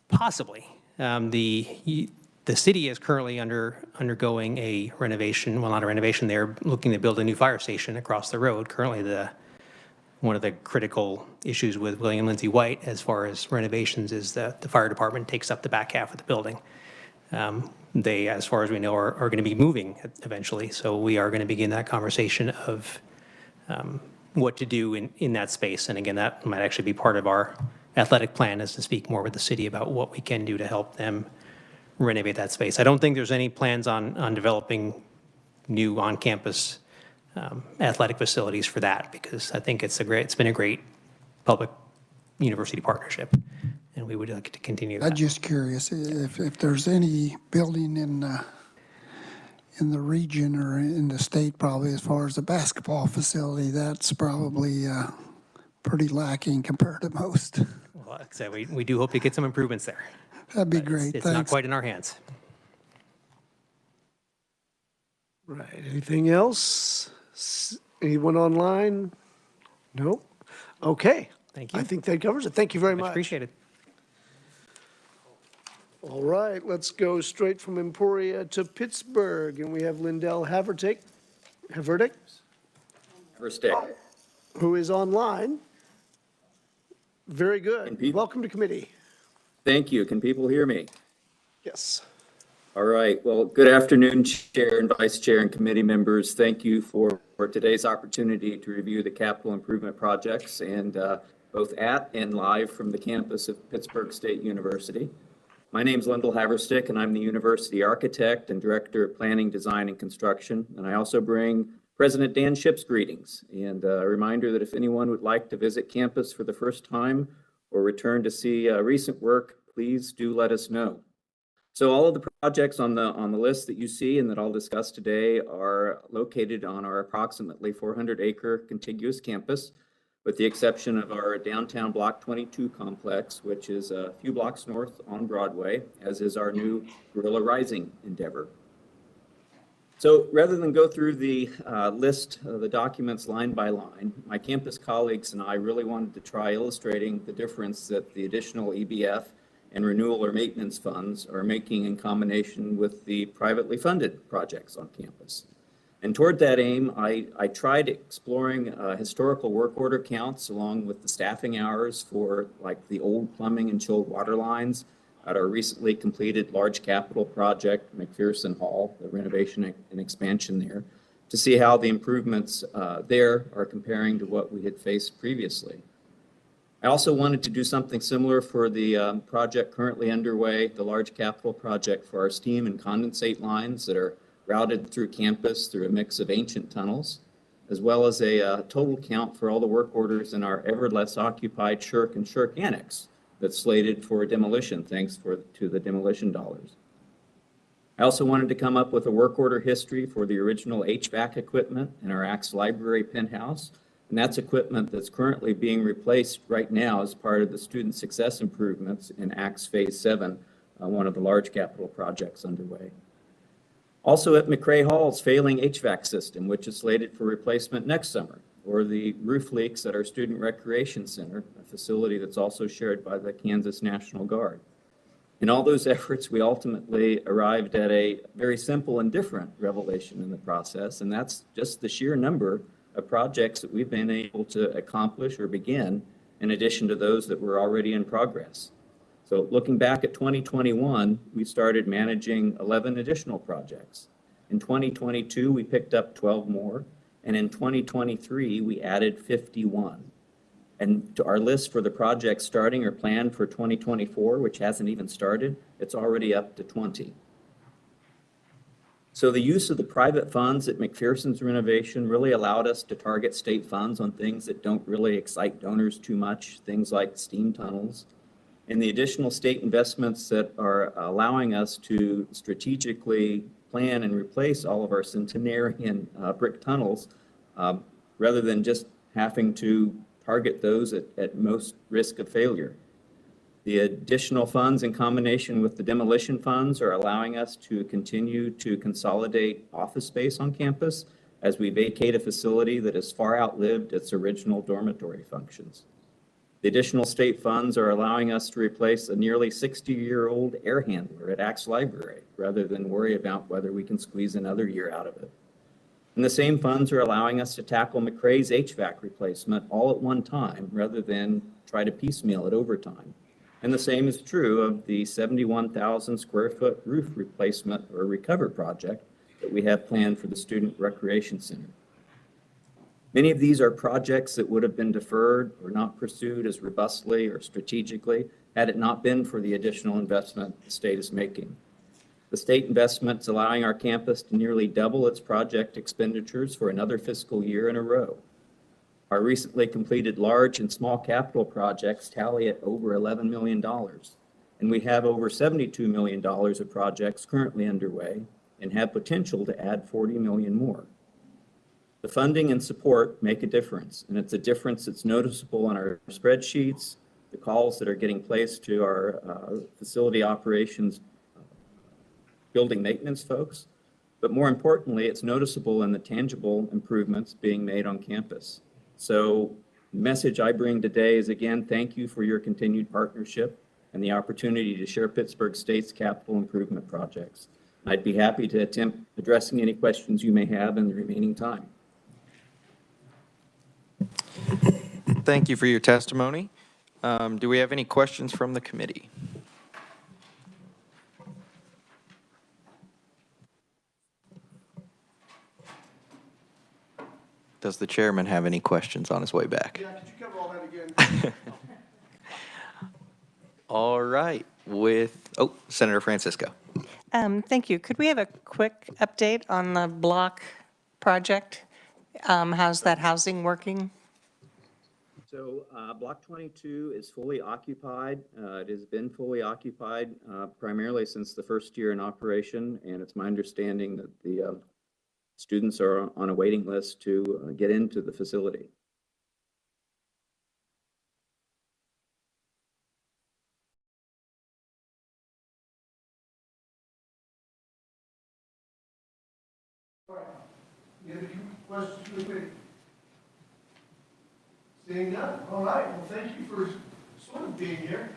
possibly. The city is currently undergoing a renovation. Well, not a renovation. They're looking to build a new fire station across the road. Currently, one of the critical issues with William Lindsay White, as far as renovations, is that the fire department takes up the back half of the building. They, as far as we know, are going to be moving eventually. So we are going to begin that conversation of what to do in that space. And again, that might actually be part of our athletic plan, is to speak more with the city about what we can do to help them renovate that space. I don't think there's any plans on developing new on-campus athletic facilities for that, because I think it's been a great public university partnership, and we would like to continue that. I'm just curious if there's any building in the region or in the state, probably, as far as the basketball facility, that's probably pretty lacking compared to most. Well, like I said, we do hope to get some improvements there. That'd be great. It's not quite in our hands. Right. Anything else? Anyone online? No? Okay. Thank you. I think that covers it. Thank you very much. Appreciate it. All right, let's go straight from Emporia to Pittsburgh, and we have Lindell Havertick, who is online. Very good. Welcome to committee. Thank you. Can people hear me? Yes. All right. Well, good afternoon, Chair and Vice Chair and committee members. Thank you for today's opportunity to review the capital improvement projects, and both at and live from the campus of Pittsburgh State University. My name is Lindell Haverstick, and I'm the university architect and director of planning, design, and construction. And I also bring President Dan Shipp's greetings, and a reminder that if anyone would like to visit campus for the first time or return to see recent work, please do let us know. So all of the projects on the list that you see and that I'll discuss today are located on our approximately 400-acre contiguous campus, with the exception of our downtown Block 22 complex, which is a few blocks north on Broadway, as is our new Gorilla Rising endeavor. So rather than go through the list of the documents line by line, my campus colleagues and I really wanted to try illustrating the difference that the additional EBF and renewal or maintenance funds are making in combination with the privately funded projects on campus. And toward that aim, I tried exploring historical work order counts along with the staffing hours for like the old plumbing and chilled water lines at our recently completed large capital project, McPherson Hall, the renovation and expansion there, to see how the improvements there are comparing to what we had faced previously. I also wanted to do something similar for the project currently underway, the large capital project for our steam and condensate lines that are routed through campus through a mix of ancient tunnels, as well as a total count for all the work orders in our ever less occupied Shirk and Shirk Annex that's slated for demolition, thanks to the demolition dollars. I also wanted to come up with a work order history for the original HVAC equipment in our Axe Library penthouse, and that's equipment that's currently being replaced right now as part of the student success improvements in Axe Phase 7, one of the large capital projects underway. Also at McRae Hall's failing HVAC system, which is slated for replacement next summer, or the roof leaks at our Student Recreation Center, a facility that's also shared by the Kansas National Guard. In all those efforts, we ultimately arrived at a very simple and different revelation in the process, and that's just the sheer number of projects that we've been able to accomplish or begin in addition to those that were already in progress. So looking back at 2021, we started managing 11 additional projects. In 2022, we picked up 12 more, and in 2023, we added 51. And to our list for the projects starting or planned for 2024, which hasn't even started, it's already up to 20. So the use of the private funds at McPherson's renovation really allowed us to target state funds on things that don't really excite donors too much, things like steam tunnels. And the additional state investments that are allowing us to strategically plan and replace all of our centenarian brick tunnels rather than just having to target those at most risk of failure. The additional funds in combination with the demolition funds are allowing us to continue to consolidate office space on campus as we vacate a facility that has far outlived its original dormitory functions. The additional state funds are allowing us to replace a nearly 60-year-old air handler at Axe Library rather than worry about whether we can squeeze another year out of it. And the same funds are allowing us to tackle McRae's HVAC replacement all at one time rather than try to piecemeal it over time. And the same is true of the 71,000 square foot roof replacement or recover project that we have planned for the Student Recreation Center. Many of these are projects that would have been deferred or not pursued as robustly or strategically had it not been for the additional investment the state is making. The state investment is allowing our campus to nearly double its project expenditures for another fiscal year in a row. Our recently completed large and small capital projects tally at over $11 million, and we have over $72 million of projects currently underway and have potential to add 40 million more. The funding and support make a difference, and it's a difference that's noticeable on our spreadsheets, the calls that are getting placed to our facility operations building maintenance folks, but more importantly, it's noticeable in the tangible improvements being made on campus. So the message I bring today is, again, thank you for your continued partnership and the opportunity to share Pittsburgh State's capital improvement projects. I'd be happy to attempt addressing any questions you may have in the remaining time. Thank you for your testimony. Do we have any questions from the committee? Does the chairman have any questions on his way back? Yeah, could you cover all that again? All right, Senator Francisco. Thank you. Could we have a quick update on the block project? How's that housing working? So Block 22 is fully occupied. It has been fully occupied primarily since the first year in operation, and it's my understanding that the students are on a waiting list to get into the facility. All right. You have any questions for me? Seeing none? All right. Well, thank you for sort of being here.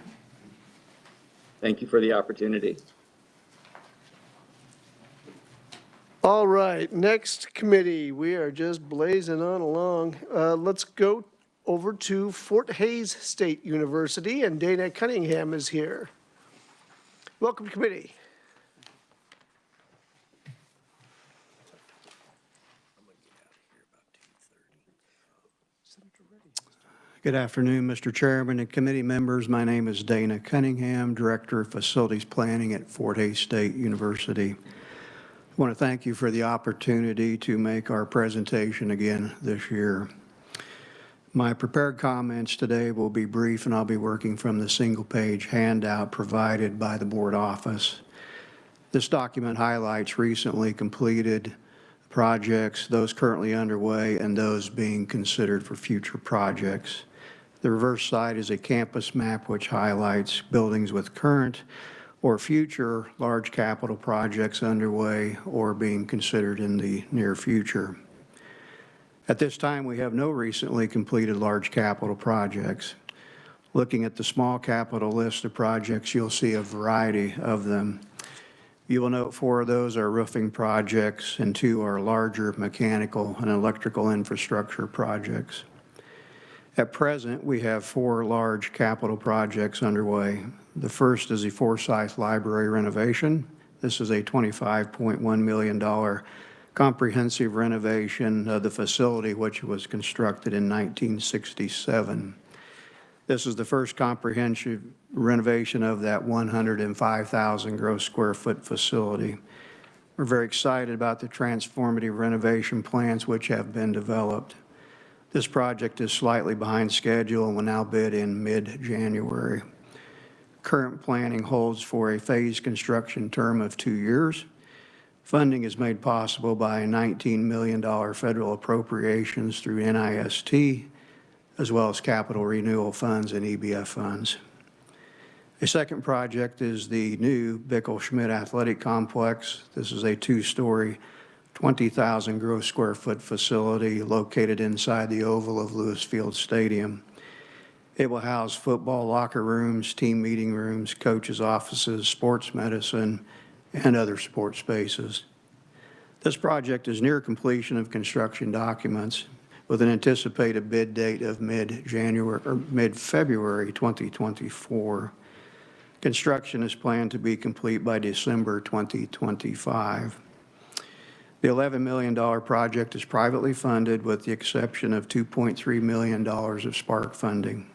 Thank you for the opportunity. All right, next committee, we are just blazing on along. Let's go over to Fort Hays State University, and Dana Cunningham is here. Welcome, committee. Good afternoon, Mr. Chairman and committee members. My name is Dana Cunningham, Director of Facilities Planning at Fort Hays State University. I want to thank you for the opportunity to make our presentation again this year. My prepared comments today will be brief, and I'll be working from the single-page handout provided by the board office. This document highlights recently completed projects, those currently underway, and those being considered for future projects. The reverse side is a campus map which highlights buildings with current or future large capital projects underway or being considered in the near future. At this time, we have no recently completed large capital projects. Looking at the small capital list of projects, you'll see a variety of them. You will note 4 of those are roofing projects and 2 are larger mechanical and electrical infrastructure projects. At present, we have 4 large capital projects underway. The first is the Forsyth Library renovation. This is a $25.1 million comprehensive renovation of the facility, which was constructed in 1967. This is the first comprehensive renovation of that 105,000 gross square foot facility. We're very excited about the transformative renovation plans which have been developed. This project is slightly behind schedule and will now bid in mid-January. Current planning holds for a phased construction term of 2 years. Funding is made possible by $19 million federal appropriations through NIST, as well as capital renewal funds and EBF funds. A second project is the new Bickle-Schmidt Athletic Complex. This is a 2-story, 20,000 gross square foot facility located inside the oval of Lewis Field Stadium. It will house football locker rooms, team meeting rooms, coaches' offices, sports medicine, and other sports spaces. This project is near completion of construction documents with an anticipated bid date of mid-January or mid-February 2024. Construction is planned to be complete by December 2025. The $11 million project is privately funded with the exception of $2.3 million of spark funding.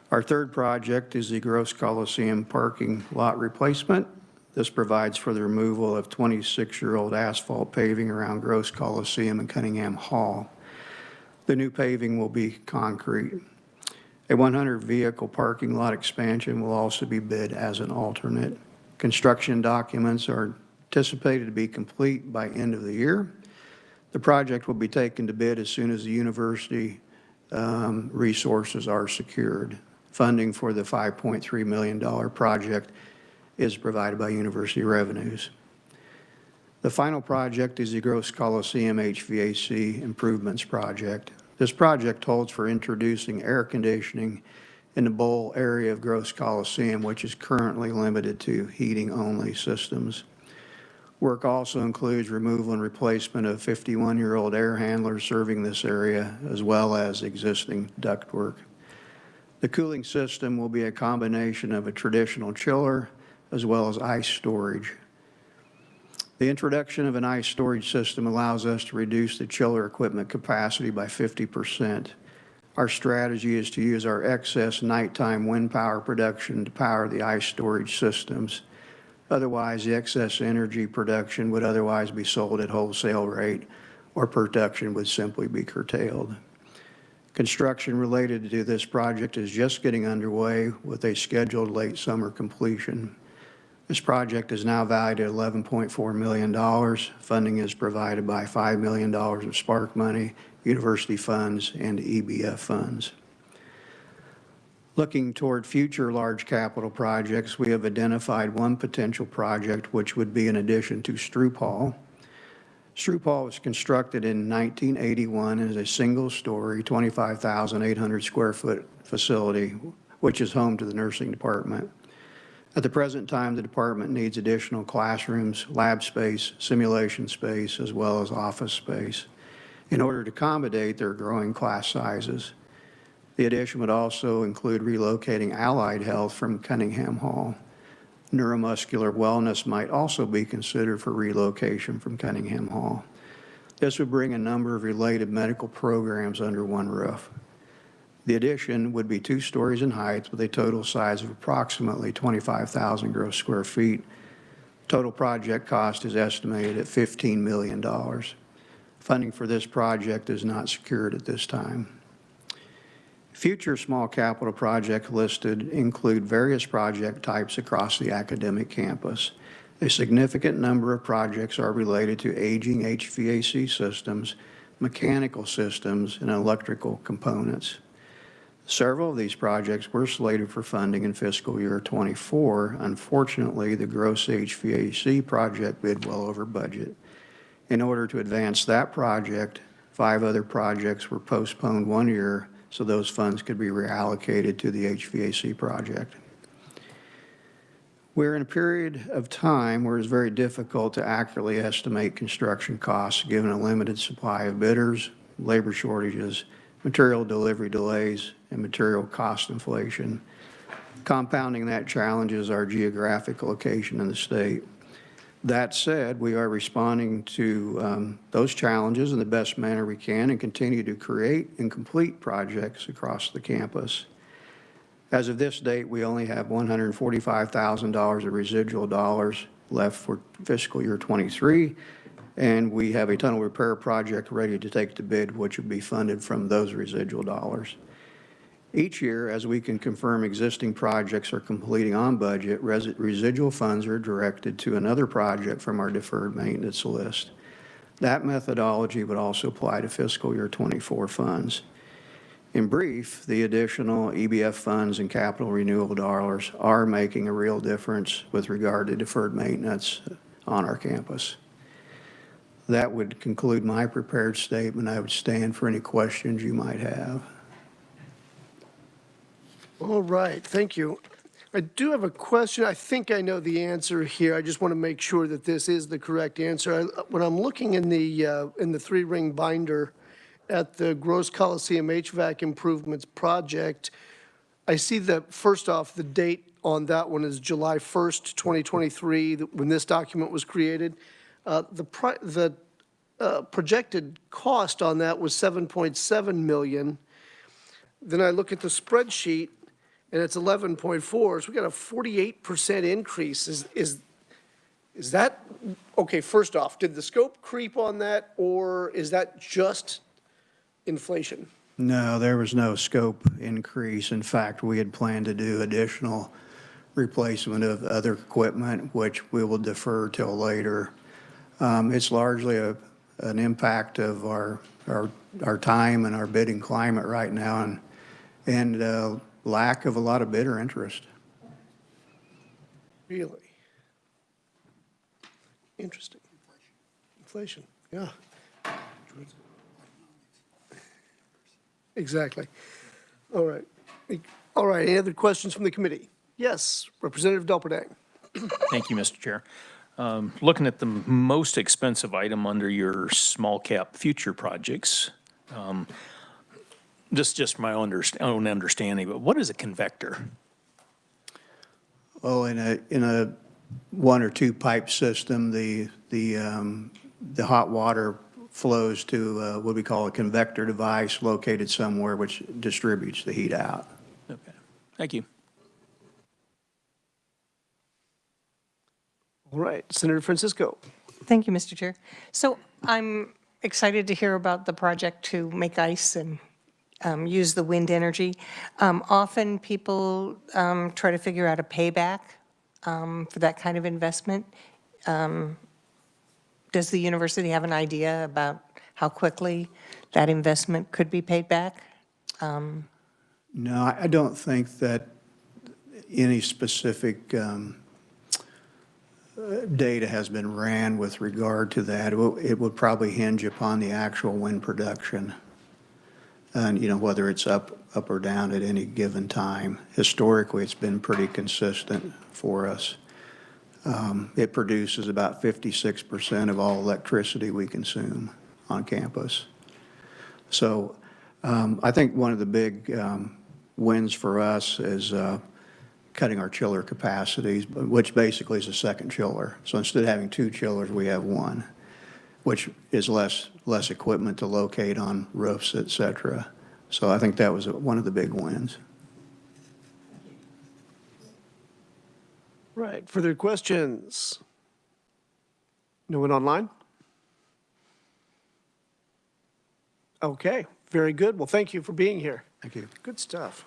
Our third project is the Gross Coliseum parking lot replacement. This provides for the removal of 26-year-old asphalt paving around Gross Coliseum and Cunningham Hall. The new paving will be concrete. A 100-vehicle parking lot expansion will also be bid as an alternate. Construction documents are anticipated to be complete by end of the year. The project will be taken to bid as soon as the university resources are secured. Funding for the $5.3 million project is provided by university revenues. The final project is the Gross Coliseum HVAC improvements project. This project holds for introducing air conditioning in the bowl area of Gross Coliseum, which is currently limited to heating-only systems. Work also includes removal and replacement of 51-year-old air handlers serving this area, as well as existing ductwork. The cooling system will be a combination of a traditional chiller as well as ice storage. The introduction of an ice storage system allows us to reduce the chiller equipment capacity by 50%. Our strategy is to use our excess nighttime wind power production to power the ice storage systems. Otherwise, the excess energy production would otherwise be sold at wholesale rate, or production would simply be curtailed. Construction related to this project is just getting underway with a scheduled late summer completion. This project is now valued at $11.4 million. Funding is provided by $5 million of spark money, university funds, and EBF funds. Looking toward future large capital projects, we have identified one potential project which would be in addition to Stroop Hall. Stroop Hall was constructed in 1981 as a single-story, 25,800 square foot facility, which is home to the nursing department. At the present time, the department needs additional classrooms, lab space, simulation space, as well as office space in order to accommodate their growing class sizes. The addition would also include relocating allied health from Cunningham Hall. Neuromuscular wellness might also be considered for relocation from Cunningham Hall. This would bring a number of related medical programs under one roof. The addition would be 2 stories in height with a total size of approximately 25,000 gross square feet. Total project cost is estimated at $15 million. Funding for this project is not secured at this time. Future small capital projects listed include various project types across the academic campus. A significant number of projects are related to aging HVAC systems, mechanical systems, and electrical components. Several of these projects were slated for funding in fiscal year '24. Unfortunately, the gross HVAC project bid well over budget. In order to advance that project, 5 other projects were postponed 1 year so those funds could be reallocated to the HVAC project. We're in a period of time where it's very difficult to accurately estimate construction costs given a limited supply of bidders, labor shortages, material delivery delays, and material cost inflation. Compounding that challenge is our geographic location in the state. That said, we are responding to those challenges in the best manner we can and continue to create and complete projects across the campus. As of this date, we only have $145,000 of residual dollars left for fiscal year '23, and we have a tunnel repair project ready to take to bid, which would be funded from those residual dollars. Each year, as we can confirm existing projects are completing on budget, residual funds are directed to another project from our deferred maintenance list. That methodology would also apply to fiscal year '24 funds. In brief, the additional EBF funds and capital renewal dollars are making a real difference with regard to deferred maintenance on our campus. That would conclude my prepared statement. I would stand for any questions you might have. All right, thank you. I do have a question. I think I know the answer here. I just want to make sure that this is the correct answer. When I'm looking in the 3-ring binder at the Gross Coliseum HVAC Improvements Project, I see that, first off, the date on that one is July 1st, 2023, when this document was created. The projected cost on that was $7.7 million. Then I look at the spreadsheet, and it's 11.4, so we got a 48% increase. Is that, okay, first off, did the scope creep on that, or is that just inflation? No, there was no scope increase. In fact, we had planned to do additional replacement of other equipment, which we will defer till later. It's largely an impact of our time and our bidding climate right now, and lack of a lot of bidder interest. Really? Interesting. Inflation, yeah. Exactly. All right. All right, any other questions from the committee? Yes, Representative Delperdang. Thank you, Mr. Chair. Looking at the most expensive item under your small cap future projects, this is just my own understanding, but what is a convector? Well, in a 1 or 2 pipe system, the hot water flows to what we call a convector device located somewhere which distributes the heat out. Okay, thank you. All right, Senator Francisco. Thank you, Mr. Chair. So I'm excited to hear about the project to make ice and use the wind energy. Often people try to figure out a payback for that kind of investment. Does the university have an idea about how quickly that investment could be paid back? No, I don't think that any specific data has been ran with regard to that. It would probably hinge upon the actual wind production. and, whether it's up or down at any given time. Historically, it's been pretty consistent for us. It produces about 56% of all electricity we consume on campus. So I think one of the big wins for us is cutting our chiller capacities, which basically is a second chiller. So instead of having 2 chillers, we have 1, which is less equipment to locate on roofs, et cetera. So I think that was one of the big wins. Right, further questions? No one online? Okay, very good. Well, thank you for being here. Thank you. Good stuff.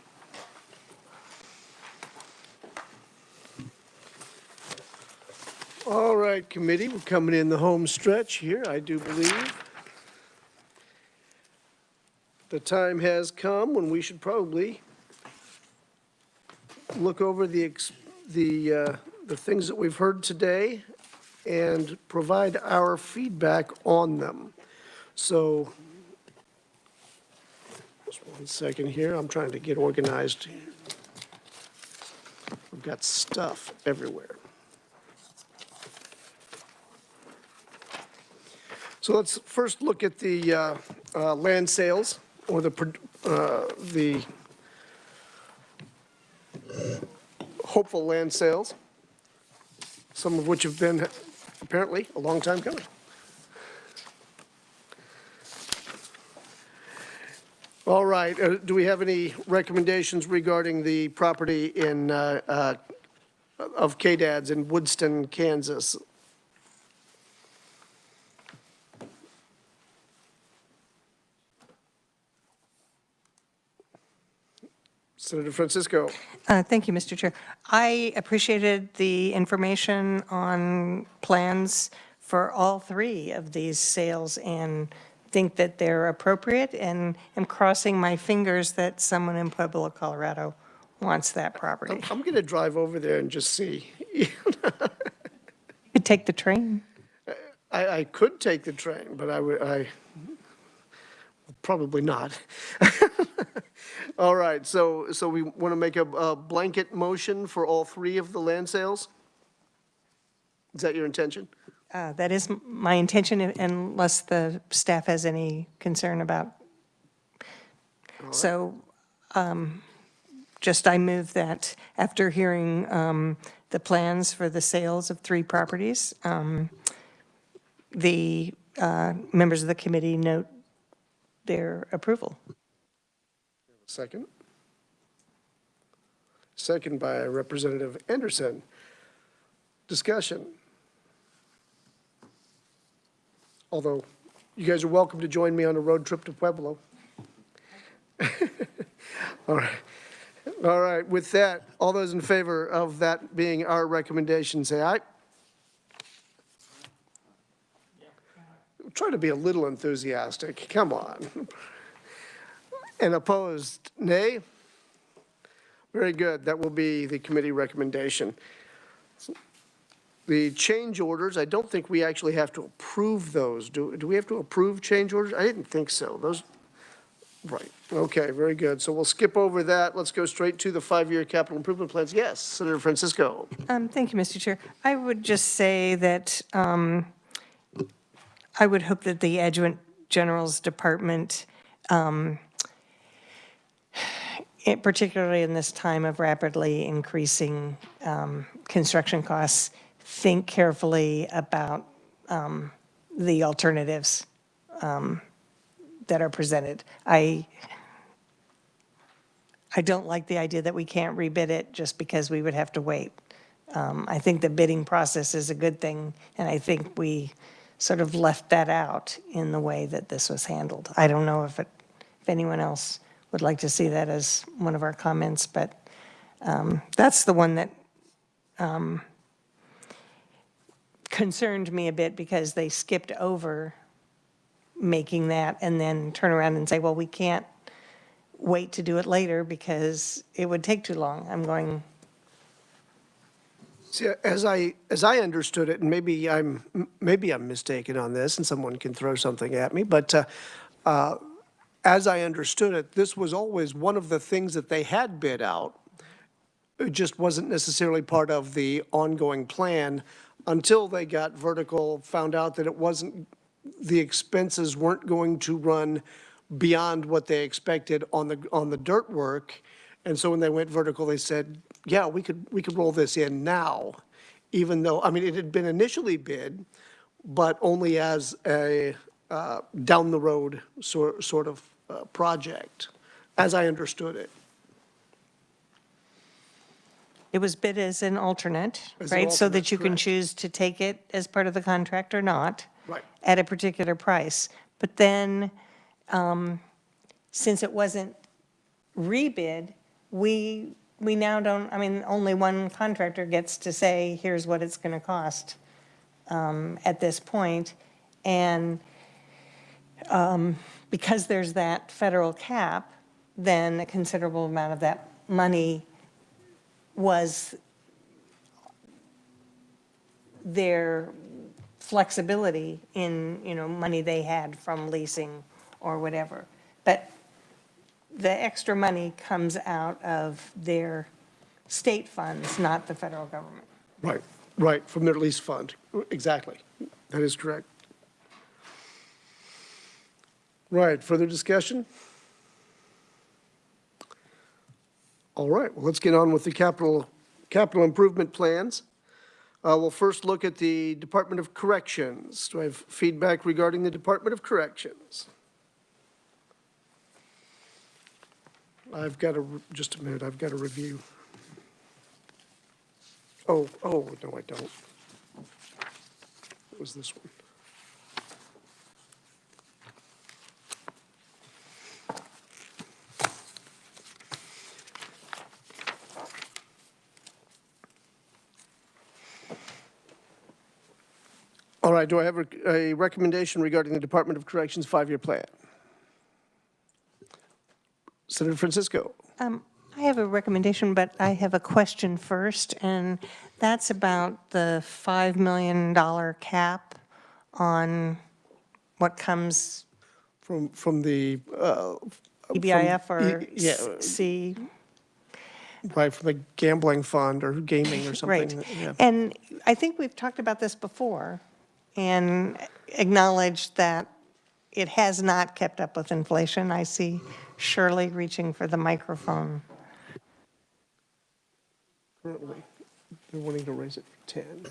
All right, committee, we're coming in the home stretch here, I do believe. The time has come when we should probably look over the things that we've heard today and provide our feedback on them. So, just 1 second here, I'm trying to get organized. We've got stuff everywhere. So let's first look at the land sales, or the hopeful land sales, some of which have been apparently a long time coming. All right, do we have any recommendations regarding the property in of K-Dad's in Woodston, Kansas? Senator Francisco. Thank you, Mr. Chair. I appreciated the information on plans for all 3 of these sales and think that they're appropriate, and am crossing my fingers that someone in Pueblo, Colorado wants that property. I'm going to drive over there and just see. You could take the train. I could take the train, but I probably not. All right, so we want to make a blanket motion for all 3 of the land sales? Is that your intention? That is my intention, unless the staff has any concern about. Right. So just I move that after hearing the plans for the sales of 3 properties, the members of the committee note their approval. Second. Second by Representative Anderson. Discussion. Although you guys are welcome to join me on a road trip to Pueblo. All right. All right. With that, all those in favor of that being our recommendation, say aye. Try to be a little enthusiastic. Come on. And opposed, nay? Very good. That will be the committee recommendation. The change orders, I don't think we actually have to approve those. Do we have to approve change orders? I didn't think so. Those, right. Okay, very good. So we'll skip over that. Let's go straight to the 5-year capital improvement plans. Yes, Senator Francisco. Thank you, Mr. Chair. I would just say that I would hope that the Adjutant General's Department, particularly in this time of rapidly increasing construction costs, think carefully about the alternatives that are presented. I don't like the idea that we can't rebid it just because we would have to wait. I think the bidding process is a good thing, and I think we sort of left that out in the way that this was handled. I don't know if anyone else would like to see that as one of our comments, but that's the one that concerned me a bit, because they skipped over making that and then turn around and say, well, we can't wait to do it later because it would take too long. I'm going. See, as I understood it, and maybe I'm mistaken on this, and someone can throw something at me, but as I understood it, this was always one of the things that they had bid out. It just wasn't necessarily part of the ongoing plan until they got vertical, found out that it wasn't, the expenses weren't going to run beyond what they expected on the dirt work. And so when they went vertical, they said, yeah, we could roll this in now, even though, I mean, it had been initially bid, but only as a down the road sort of project, as I understood it. It was bid as an alternate, As an right? So alternate, that you can correct. choose to take it as part of the contract or not. Right. At a particular price. But then, since it wasn't rebid, we now don't, I mean, only one contractor gets to say, here's what it's going to cost at this point. And because there's that federal cap, then a considerable amount of that money was their flexibility in, money they had from leasing or whatever. But the extra money comes out of their state funds, not the federal government. Right, from their lease fund, exactly. That is correct. Right, further discussion? All right, well, let's get on with the capital improvement plans. We'll first look at the Department of Corrections. Do I have feedback regarding the Department of Corrections? Just a minute, I've got a review. Oh, no, I don't. It was this one. All right, do I have a recommendation regarding the Department of Corrections 5-year plan? Senator Francisco. I have a recommendation, but I have a question first, and that's about the $5 million cap on what comes From the. EBIF or Yeah, C. right, from the gambling fund or gaming or Right. something. Yeah. And I think we've talked about this before and acknowledged that it has not kept up with inflation. I see Shirley reaching for the microphone. Currently, they're wanting to raise it to 10.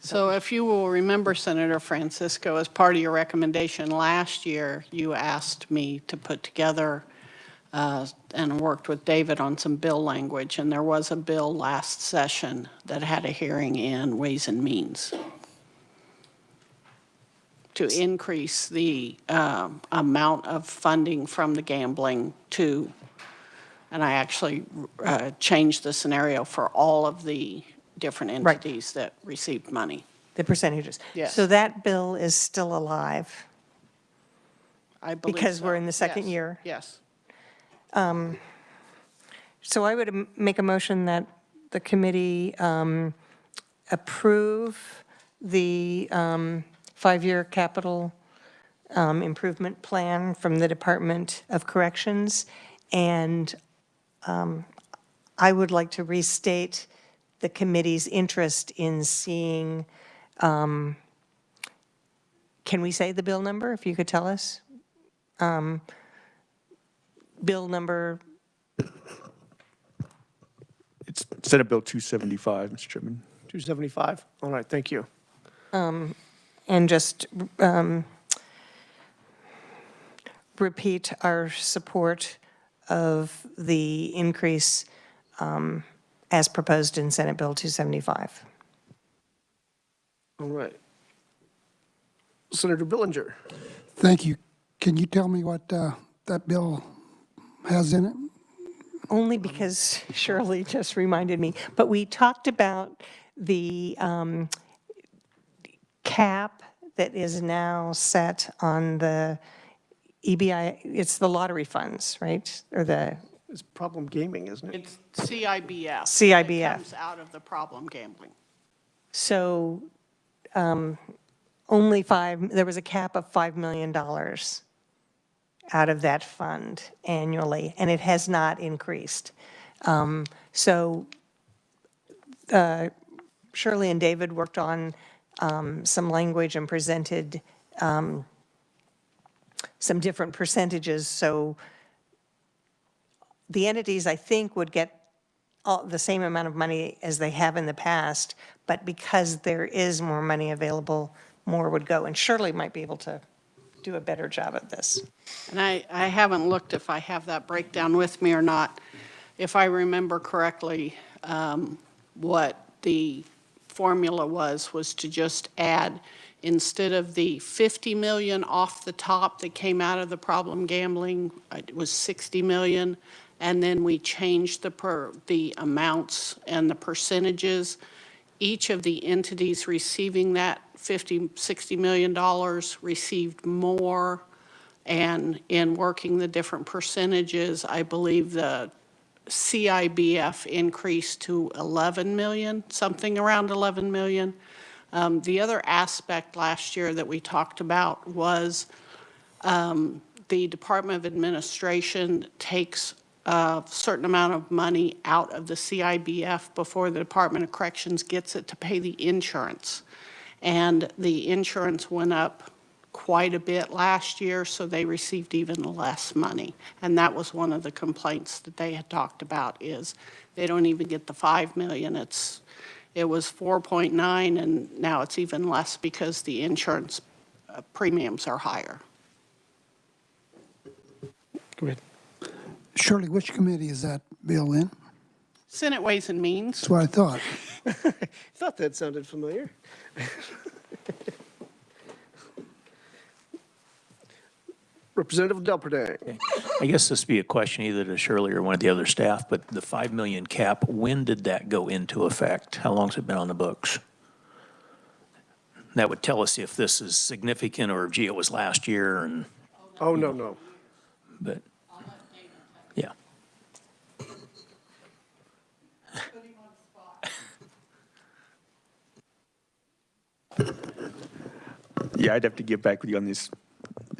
So if you will remember, Senator Francisco, as part of your recommendation last year, you asked me to put together and worked with David on some bill language, and there was a bill last session that had a hearing in Ways and Means to increase the amount of funding from the gambling to, and I actually changed the scenario for all of the different entities that received money. The percentages. Yes. So that bill is still alive I believe because so. we're in the second Yes. year. Yes. So I would make a motion that the committee approve the 5-year capital improvement plan from the Department of Corrections. And I would like to restate the committee's interest in seeing, can we say the bill number, if you could tell us? Bill number, It's Senate Bill 275, Mr. Chairman. 275? All right, thank you. and just repeat our support of the increase as proposed in Senate Bill 275. All right. Senator Billinger. Thank you. Can you tell me what that bill has in it? Only because Shirley just reminded me. But we talked about the cap that is now set on the EBI, it's the lottery funds, right? Or the It's problem gaming, isn't it? It's CIBF. CIBF. It comes out of the problem gambling. So there was a cap of $5 million out of that fund annually, and it has not increased. So Shirley and David worked on some language and presented some different percentages. So the entities, I think, would get the same amount of money as they have in the past, but because there is more money available, more would go. And Shirley might be able to do a better job at this. And I haven't looked if I have that breakdown with me or not. If I remember correctly, what the formula was to just add, instead of the 50 million off the top that came out of the problem gambling, it was 60 million. And then we changed the amounts and the percentages. Each of the entities receiving that $60 million received more. And in working the different percentages, I believe the CIBF increased to 11 million, something around 11 million. The other aspect last year that we talked about was the Department of Administration takes a certain amount of money out of the CIBF before the Department of Corrections gets it to pay the insurance. And the insurance went up quite a bit last year, so they received even less money. And that was one of the complaints that they had talked about, is they don't even get the 5 million. It was 4.9, and now it's even less because the insurance premiums are higher. Go ahead. Shirley, which committee is that bill in? Senate Ways and Means. That's what I thought. Thought that sounded familiar. Representative Delperdang. I guess this would be a question either to Shirley or one of the other staff, but the 5 million cap, when did that go into effect? How long has it been on the books? That would tell us if this is significant or, gee, it was last year and. Oh, no. But, yeah. Yeah, I'd have to get back with you on this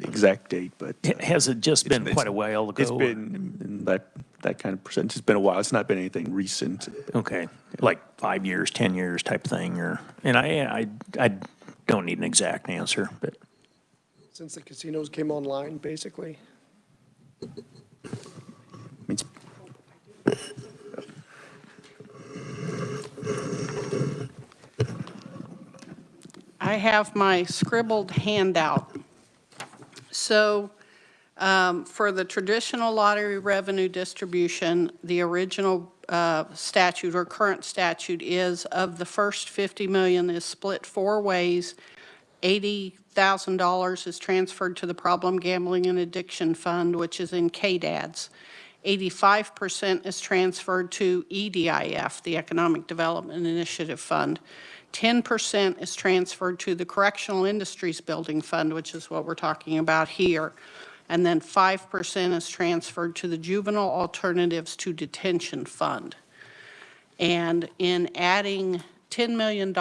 exact date, but. Has it just been quite a while ago? It's been in that kind of percentage. It's been a while. It's not been anything recent. Okay, like 5 years, 10 years type thing, or, and I don't need an exact answer, but. Since the casinos came online, basically. I have my scribbled handout. So for the traditional lottery revenue distribution, the original statute or current statute is of the first 50 million is split 4 ways. $80,000 is transferred to the Problem Gambling and Addiction Fund, which is in KDADS. 85% is transferred to EDIF, the Economic Development Initiative Fund. 10% is transferred to the Correctional Industries Building Fund, which is what we're talking about here. And then 5% is transferred to the Juvenile Alternatives to Detention Fund. And in adding $10 million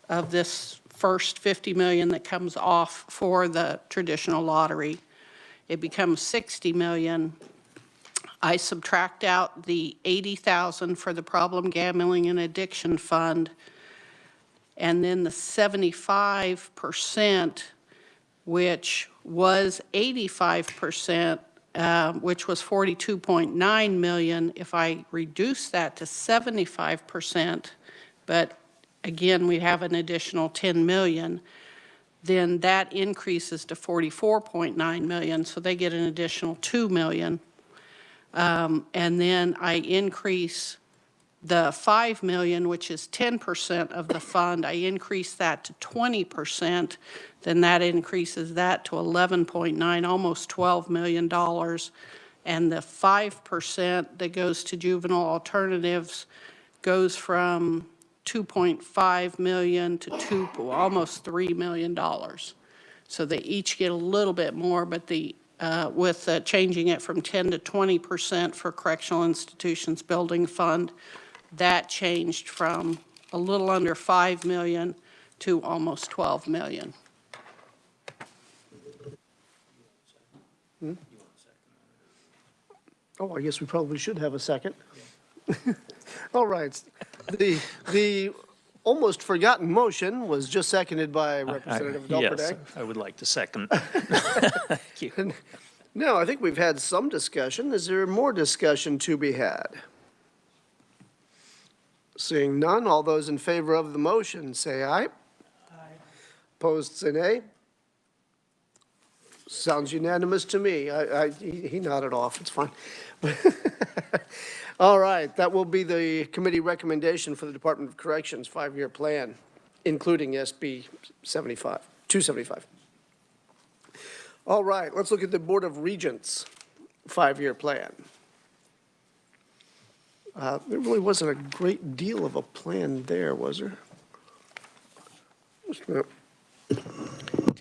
of this first 50 million that comes off for the traditional lottery, it becomes 60 million. I subtract out the 80,000 for the Problem Gambling and Addiction Fund, and then the 75%, which was 85%, which was 42.9 million. If I reduce that to 75%, but again, we have an additional 10 million, then that increases to 44.9 million, so they get an additional 2 million. And then I increase the 5 million, which is 10% of the fund, I increase that to 20%, then that increases that to 11.9, almost $12 million. And the 5% that goes to juvenile alternatives goes from 2.5 million to almost $3 million. So they each get a little bit more, but the with changing it from 10 to 20% for Correctional Institutions Building Fund, that changed from a little under 5 million to almost 12 million. Oh, I guess we probably should have a second. All right. The almost forgotten motion was just seconded by Representative Yes, Delperdang. I would like to second. Thank you. Now, I think we've had some discussion. Is there more discussion to be had? Seeing none, all those in favor of the motion, say aye. Aye. Opposed, say nay. Sounds unanimous to me. He nodded off, it's fine. All right, that will be the committee recommendation for the Department of Corrections 5-year plan, including SB 275. All right, let's look at the Board of Regents 5-year plan. There really wasn't a great deal of a plan there, was there?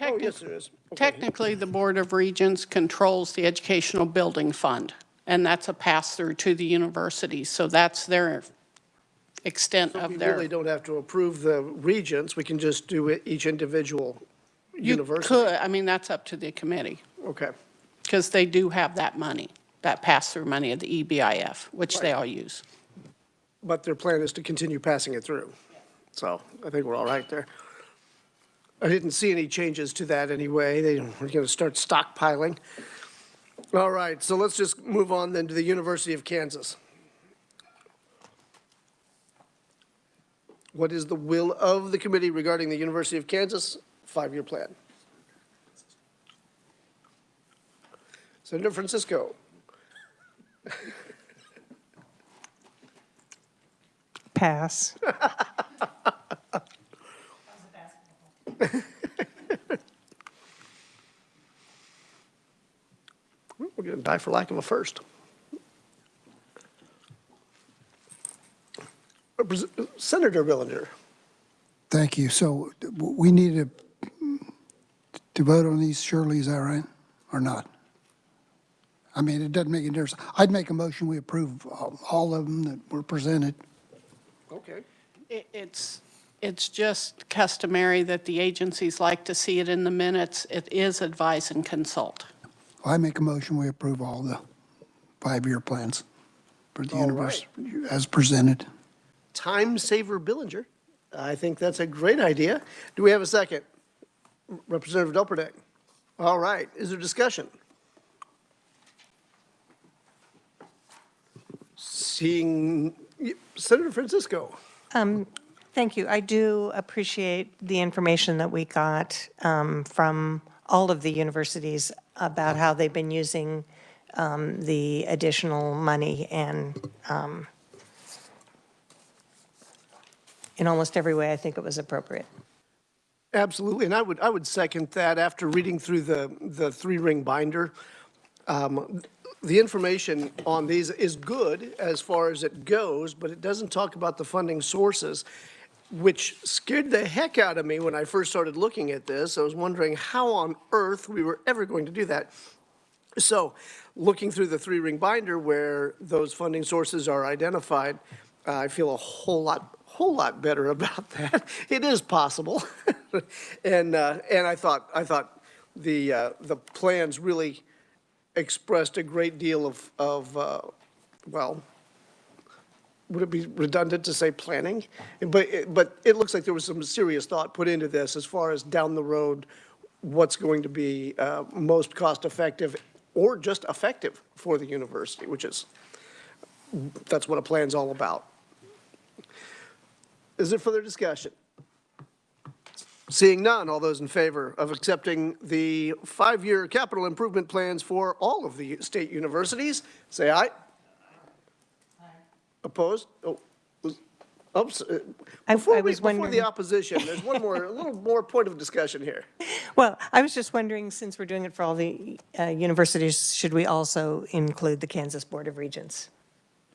Oh, yes, there is. Okay. Technically, the Board of Regents controls the Educational Building Fund, and that's a pass-through to the universities, so that's their extent So of we their. really don't have to approve the regents, we can just do it each individual You university? could, I mean, that's up to the committee, Okay, because they do have that money, that pass-through money of the EBIF, which they all use. but their plan is to continue passing it through. So I think we're all right there. I didn't see any changes to that anyway. They were going to start stockpiling. All right, so let's just move on then to the University of Kansas. What is the will of the committee regarding the University of Kansas 5-year plan? Senator Francisco. Pass. We're going to die for lack of a first. Senator Billinger. Thank you. So we need to vote on these, Shirley, is that right, or not? I mean, it doesn't make any difference. I'd make a motion, we approve all of them that were presented. Okay. It's just customary that the agencies like to see it in the minutes. It is advise and consult. I make a motion, we approve all the 5-year plans for the university as presented. Time saver Billinger. I think that's a great idea. Do we have a second? Representative Delperdang. All right. Is there discussion? Seeing Senator Francisco. Thank you. I do appreciate the information that we got from all of the universities about how they've been using the additional money, and in almost every way, I think it was appropriate. Absolutely, and I would second that. After reading through the 3-ring binder, the information on these is good as far as it goes, but it doesn't talk about the funding sources, which scared the heck out of me when I first started looking at this. I was wondering how on earth we were ever going to do that. So looking through the 3-ring binder where those funding sources are identified, I feel a whole lot better about that. It is possible. and I thought the plans really expressed a great deal of well, would it be redundant to say planning? But it looks like there was some serious thought put into this as far as down the road, what's going to be most cost effective or just effective for the university, that's what a plan's all about. Is there further discussion? Seeing none, all those in favor of accepting the 5-year capital improvement plans for all of the state universities, say aye. Aye. Opposed? Oh, oops. Before the opposition, there's a little more point of discussion here. Well, I was just wondering, since we're doing it for all the universities, should we also include the Kansas Board of Regents?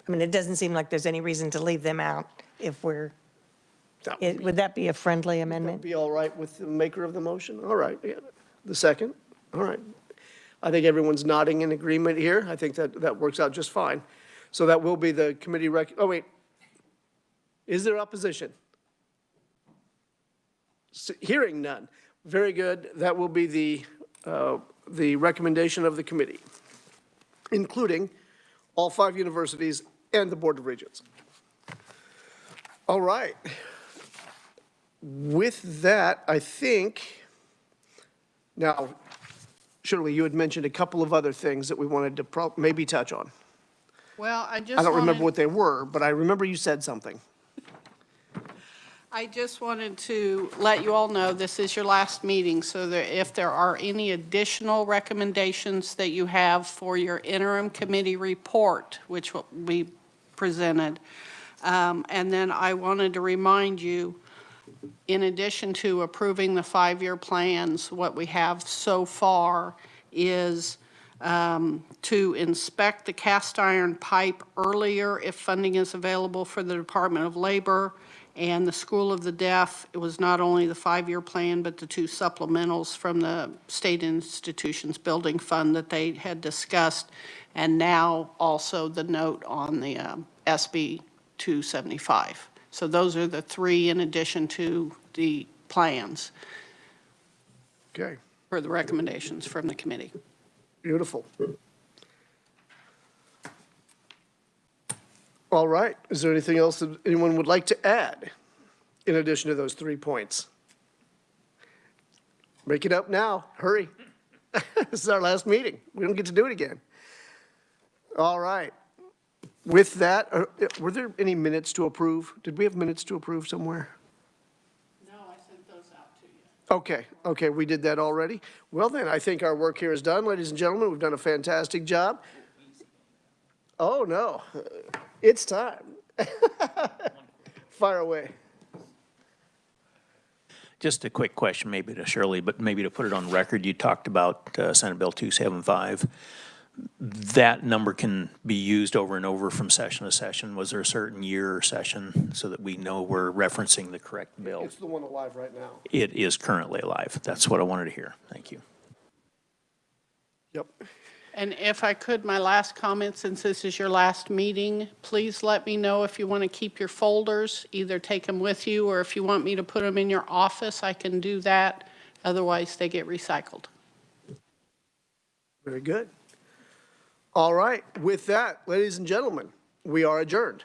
I mean, it doesn't seem like there's any reason to leave them out if we're, would that be a friendly amendment? Be all right with the maker of the motion? All right. Yeah. The second? All right. I think everyone's nodding in agreement here. I think that works out just fine. So that will be the committee oh, wait. Is there opposition? Hearing none. Very good. That will be the the recommendation of the committee, including all 5 universities and the Board of Regents. All right. With that, I think, now, Shirley, you had mentioned a couple of other things that we wanted to maybe touch on. Well, I I don't remember what they were, but I remember you said something. I just wanted to let you all know this is your last meeting, so that if there are any additional recommendations that you have for your interim committee report, which will be presented, and then I wanted to remind you, in addition to approving the 5-year plans, what we have so far is to inspect the cast iron pipe earlier if funding is available for the Department of Labor and the School of the Deaf. It was not only the 5-year plan, but the 2 supplementals from the State Institutions Building Fund that they had discussed, and now also the note on the SB 275. So those are the 3 in addition to the plans. Okay. For the recommendations from the committee. Beautiful. All right. Is there anything else that anyone would like to add in addition to those 3 points? Make it up now. Hurry. This is our last meeting. We don't get to do it again. All right. With that, were there any minutes to approve? Did we have minutes to approve somewhere? No, I sent those out to you. Okay, okay, we did that already. Well then, I think our work here is done, ladies and gentlemen. We've done a fantastic job. Oh, no, it's time. Fire away. Just a quick question, maybe to Shirley, but maybe to put it on record, you talked about Senate Bill 275. That number can be used over and over from session to session. Was there a certain year or session so that we know we're referencing the correct bill? It's the one alive right now. It is currently alive. That's what I wanted to hear. Thank you. Yep. And if I could, my last comment, since this is your last meeting, please let me know if you want to keep your folders, either take them with you, or if you want me to put them in your office, I can do that. Otherwise, they get recycled. Very good. All right, with that, ladies and gentlemen, we are adjourned.